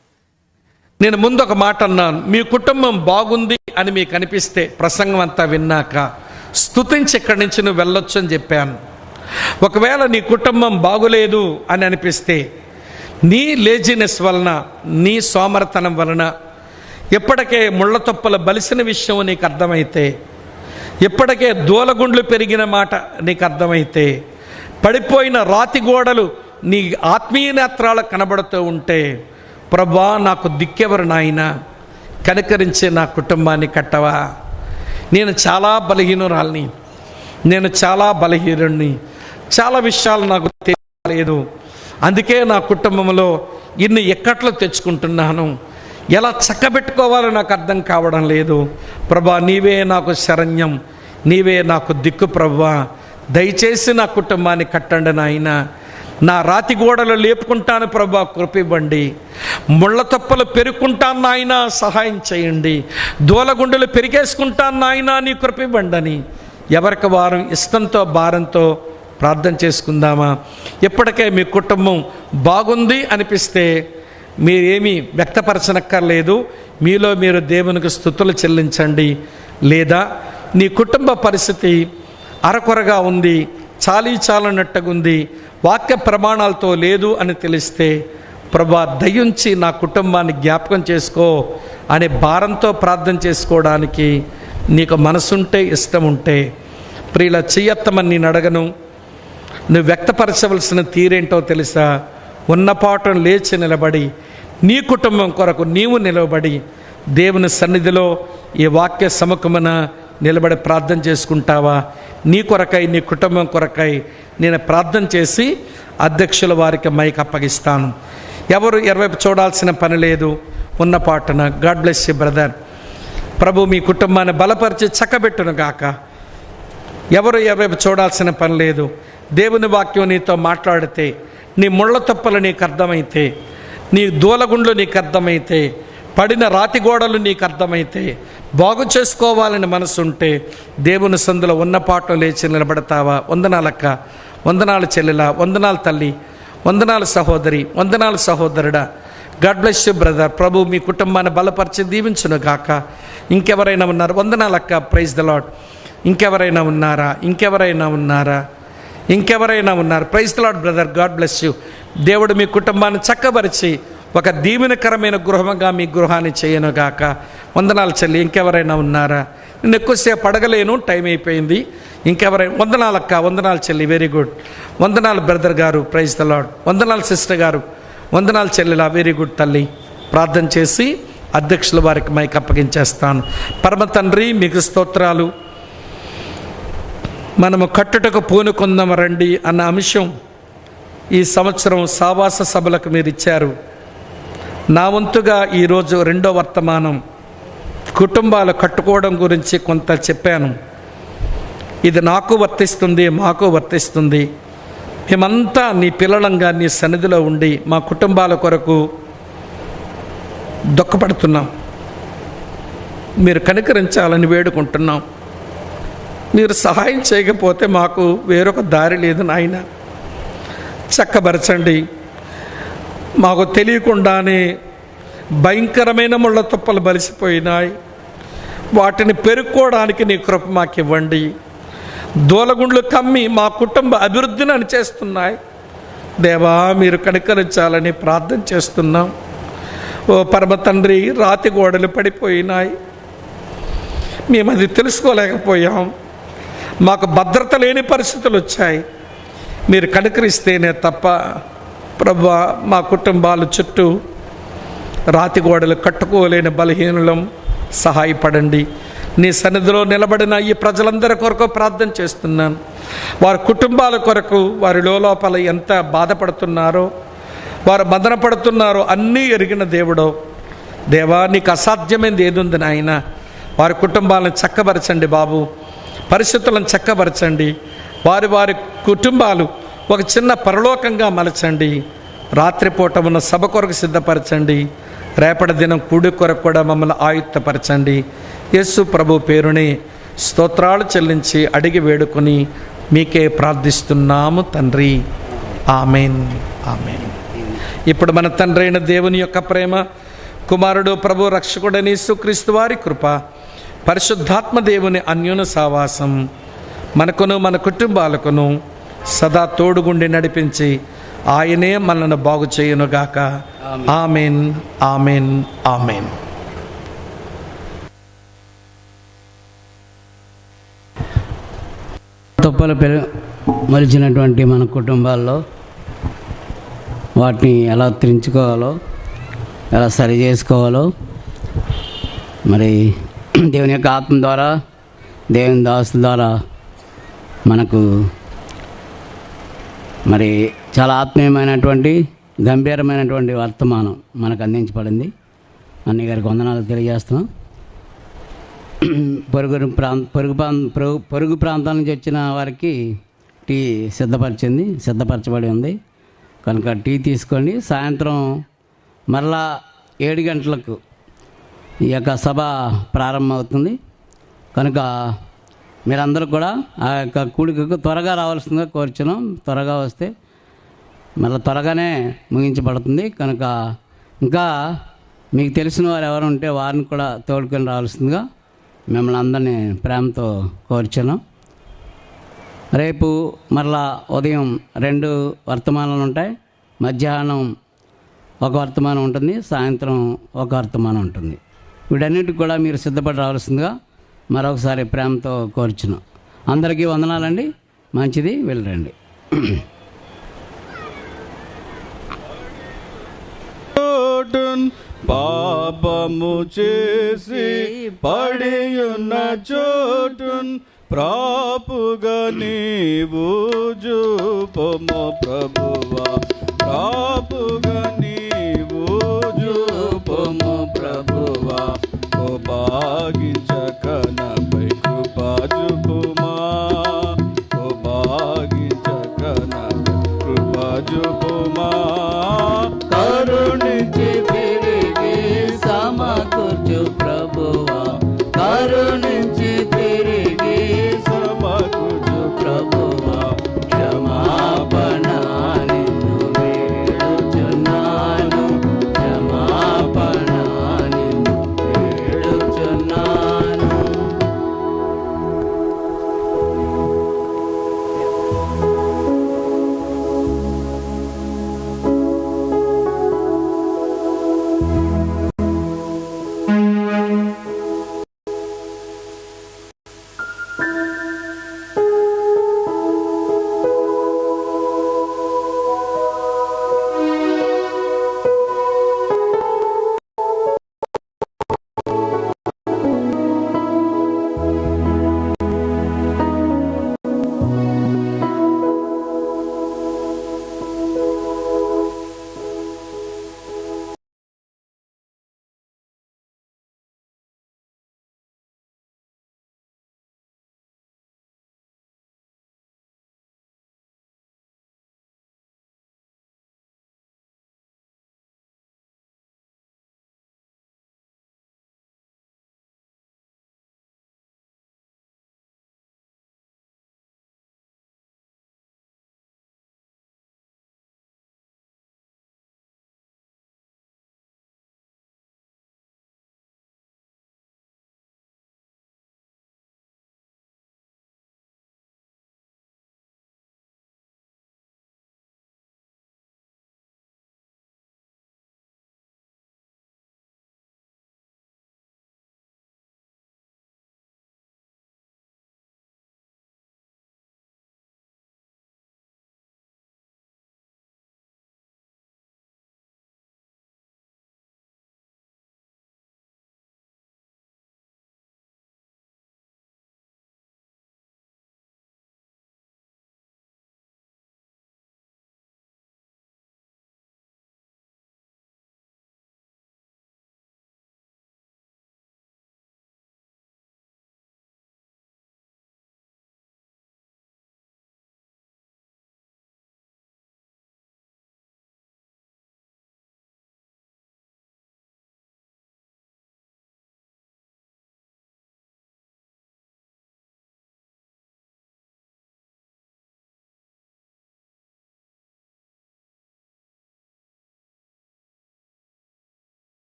నేను ముందు ఒక మాట అన్నాను, మీ కుటుంబం బాగుంది అని మీకు అనిపిస్తే ప్రసంగం అంతా విన్నాక స్తుతించి ఇక్కడి నుంచి నువ్వు వెళ్ళొచ్చు అని చెప్పాను. ఒకవేళ నీ కుటుంబం బాగులేదు అని అనిపిస్తే నీ లేజినెస్ వలన, నీ సోమరతనం వలన, ఎప్పటికే ముళ్ళ తొప్పలు బలిసిన విషయం నీకు అర్థమైతే, ఎప్పటికే దూలగుండ్లు పెరిగిన మాట నీకు అర్థమైతే, పడిపోయిన రాతి గోడలు నీ ఆత్మీయ నేత్రాలకు కనబడుతూ ఉంటే, ప్రభా నాకు దిక్కెవరు నాయనా, కనికరించి నా కుటుంబాన్ని కట్టవా, నేను చాలా బలహీనురాల్ని, నేను చాలా బలహీనుడిని, చాలా విషయాలు నాకు తెలియలేదు, అందుకే నా కుటుంబంలో ఇన్ని ఎక్కట్లు తెచ్చుకుంటున్నాను, ఎలా చక్కబెట్టుకోవాలో నాకు అర్థం కావడం లేదు. ప్రభా నీవే నాకు శరణ్యం, నీవే నాకు దిక్కు ప్రభా, దయచేసి నా కుటుంబాన్ని కట్టండి నాయన, నా రాతి గోడలు లేపుకుంటాను ప్రభా, కృపివ్వండి, ముళ్ళ తప్పలు పెరుక్కుంటాను నాయన, సహాయం చేయండి, దూలగుండలు పెరిగేసుకుంటాను నాయన, నీ కృపివ్వండి అని ఎవరికి వారు ఇష్టంతో భారంతో ప్రార్థన చేసుకుందామా? ఎప్పటికే మీ కుటుంబం బాగుంది అనిపిస్తే మీరేమీ వ్యక్తపరచనక్కర్లేదు, మీలో మీరు దేవునికి స్తుతులు చెల్లించండి. లేదా నీ కుటుంబ పరిస్థితి అరకొరగా ఉంది, చాలనట్టుగా ఉంది, వాక్య ప్రమాణాలతో లేదు అని తెలిస్తే, ప్రభా దయించి నా కుటుంబాన్ని జ్ఞాపకం చేసుకో అనే భారంతో ప్రార్థన చేసుకోవడానికి నీకు మనసుంటే, ఇష్టం ఉంటే ప్రియుల చెయ్యత్తమని నేను అడగను. నువ్వు వ్యక్తపరచవలసిన తీరేంటో తెలుసా? ఉన్నపాటం లేచి నిలబడి నీ కుటుంబం కొరకు నీవు నిలబడి దేవుని సన్నిధిలో ఈ వాక్య సముఖమున నిలబడి ప్రార్థన చేసుకుంటావా? నీ కొరకై, నీ కుటుంబం కొరకై నేను ప్రార్థన చేసి అధ్యక్షుల వారికి మైక్ అప్పగిస్తాను. ఎవరు ఎరువైపు చూడాల్సిన పని లేదు. ఉన్న పాటన గాడ్ బ్లెస్ యు బ్రదర్. ప్రభు మీ కుటుంబాన్ని బలపరిచి చక్కబెట్టును గాక. ఎవరు ఎరువైపు చూడాల్సిన పని లేదు. దేవుని వాక్యం నీతో మాట్లాడితే, నీ ముళ్ళ తొప్పలు నీకు అర్థమైతే, నీ దూలగుండ్లు నీకు అర్థమైతే, పడిన రాతి గోడలు నీకు అర్థమైతే, బాగు చేసుకోవాలని మనసుంటే దేవుని సందులో ఉన్న పాటలు లేచి నిలబడతావా? వందనాలక్క, వందనాలు చెల్లెలా, వందనాలు తల్లి, వందనాలు సహోదరి, వందనాలు సహోదరుడా. God bless you brother. ప్రభు మీ కుటుంబాన్ని బలపరిచి దీవించును గాక. ఇంకెవరైనా ఉన్నారు? వందనాలక్క, ప్రైజ్ ద లార్డ్. ఇంకెవరైనా ఉన్నారా? ఇంకెవరైనా ఉన్నారా? ఇంకెవరైనా ఉన్నారు? Praise the Lord brother. God bless you. దేవుడు మీ కుటుంబాన్ని చక్కబరిచి ఒక దీవెనకరమైన గృహంగా మీ గృహాన్ని చేయనుగాక. వందనాలు చెల్లి. ఇంకెవరైనా ఉన్నారా? నేను ఎక్కువసేపు అడగలేను, టైం అయిపోయింది. ఇంకెవరైనా? వందనాలక్క, వందనాలు చెల్లి, వెరీ గుడ్. వందనాలు బ్రదర్ గారు, ప్రైజ్ ద లార్డ్. వందనాలు సిస్టర్ గారు, వందనాలు చెల్లిలా, వెరీ గుడ్ తల్లి. ప్రార్థన చేసి అధ్యక్షుల వారికి మైక్ అప్పగించేస్తాను. పరమ తండ్రి మీకు స్తోత్రాలు. మనము కట్టుటకు పూనుకుందాం రండి అన్న అంశం ఈ సంవత్సరం సావాస సభలకు మీరు ఇచ్చారు. నా వంతుగా ఈరోజు రెండో వర్తమానం కుటుంబాలు కట్టుకోవడం గురించి కొంత చెప్పాను. ఇది నాకు వర్తిస్తుంది, మాకు వర్తిస్తుంది. మేమంతా నీ పిల్లలంగా నీ సన్నిధిలో ఉండి మా కుటుంబాల కొరకు దుఃఖపడుతున్నాం. మీరు కనికరించాలని వేడుకుంటున్నాం. మీరు సహాయం చేయకపోతే మాకు వేరొక దారి లేదు నాయన. చక్కబరచండి. మాకు తెలియకుండానే భయంకరమైన ముళ్ళ తుప్పలు బలిసిపోయినాయి. వాటిని పెరుక్కోవడానికి నీ కృప మాకు ఇవ్వండి. దూలగుండ్లు కమ్మి మా కుటుంబ అభివృద్ధిని అనిచేస్తున్నాయి. దేవా మీరు కనికరించాలని ప్రార్థన చేస్తున్నాం. ఓ పరమ తండ్రి, రాతి గోడలు పడిపోయినాయి, మేము అది తెలుసుకోలేకపోయాం. మాకు భద్రత లేని పరిస్థితులు వచ్చాయి. మీరు కనికరిస్తేనే తప్ప ప్రభువా మా కుటుంబాల చుట్టూ రాతి గోడలు కట్టుకోలేని బలహీనులం, సహాయపడండి. నీ సన్నిధిలో నిలబడిన ఈ ప్రజలందరి కొరకు ప్రార్థన చేస్తున్నాను. వారి కుటుంబాల కొరకు వారి లోపల ఎంత బాధపడుతున్నారో, వారు మదన పడుతున్నారో అన్నీ ఎరిగిన దేవుడో. దేవా నీకు అసాధ్యమైనది ఏదుంది నాయన. వారి కుటుంబాలను చక్కబరచండి బాబు, పరిస్థితులను చక్కబరచండి. వారి వారి కుటుంబాలు ఒక చిన్న పరలోకంగా మలచండి. రాత్రిపూట ఉన్న సభ కొరకు సిద్ధపరచండి. రేపటి దినం కూడి కొరకు కూడా మమ్మల్ని ఆయుక్తపరచండి. యేసు ప్రభు పేరుని స్తోత్రాలు చెల్లించి అడిగి వేడుకొని మీకే ప్రార్థిస్తున్నాము తండ్రి. Amen, amen. ఇప్పుడు మన తండ్రి అయిన దేవుని యొక్క ప్రేమ, కుమారుడు ప్రభు రక్షకుడని యేసుక్రీస్తు వారి కృప, పరిశుద్ధాత్మ దేవుని అన్యోన్య సావాసం మనకును మన కుటుంబాలకును సదా తోడుగుండి నడిపించి ఆయనే మనల్ని బాగు చేయునుగాక. Amen, amen, amen. తొప్పలు మలిచినటువంటి మన కుటుంబాల్లో వాటిని ఎలా తెంచుకోవాలో, ఎలా సరి చేసుకోవాలో మరి దేవుని యొక్క ఆత్మ ద్వారా, దేవుని దాసుల ద్వారా మనకు మరి చాలా ఆత్మీయమైనటువంటి గంభీరమైనటువంటి వర్తమానం మనకు అందించబడింది. అన్నయ్య గారికి వందనాలు తెలియజేస్తున్నాం. పొరుగు ప్రాంతాల నుంచి వచ్చిన వారికి టీ సిద్ధపరచబడి ఉంది కనుక టీ తీసుకోండి. సాయంత్రం మరలా 7 గంటలకు ఈ యొక్క సభ ప్రారంభమవుతుంది కనుక మీరందరూ కూడా ఆ యొక్క కూడికకు త్వరగా రావాల్సిందిగా కోరుచున్నాం. త్వరగా వస్తే మళ్ళీ త్వరగానే ముగించబడుతుంది కనుక ఇంకా మీకు తెలిసిన వారు ఎవరు ఉంటే వారిని కూడా తోడుకొని రావాల్సిందిగా మిమ్మల్ని అందరినీ ప్రేమతో కోరుచున్నాం. రేపు మరలా ఉదయం 2 వర్తమానాలు ఉంటాయి. మధ్యాహ్నం 1 వర్తమానం ఉంటుంది, సాయంత్రం 1 వర్తమానం ఉంటుంది. వీటన్నిటికి కూడా మీరు సిద్ధపడి రావాల్సిందిగా మరొకసారి ప్రేమతో కోరుచున్నాం. అందరికీ వందనాలండి. మంచిది, వెళ్ళండి. పాపము చేసి పడియున్న చోటున్ ప్రాపుగా నీవు చూపము ప్రభువా, ప్రాపుగా నీవు చూపము ప్రభువా. కోపాగించకనపై కృపా చూపుమా, కోపాగించకనపై కృపా చూపుమా.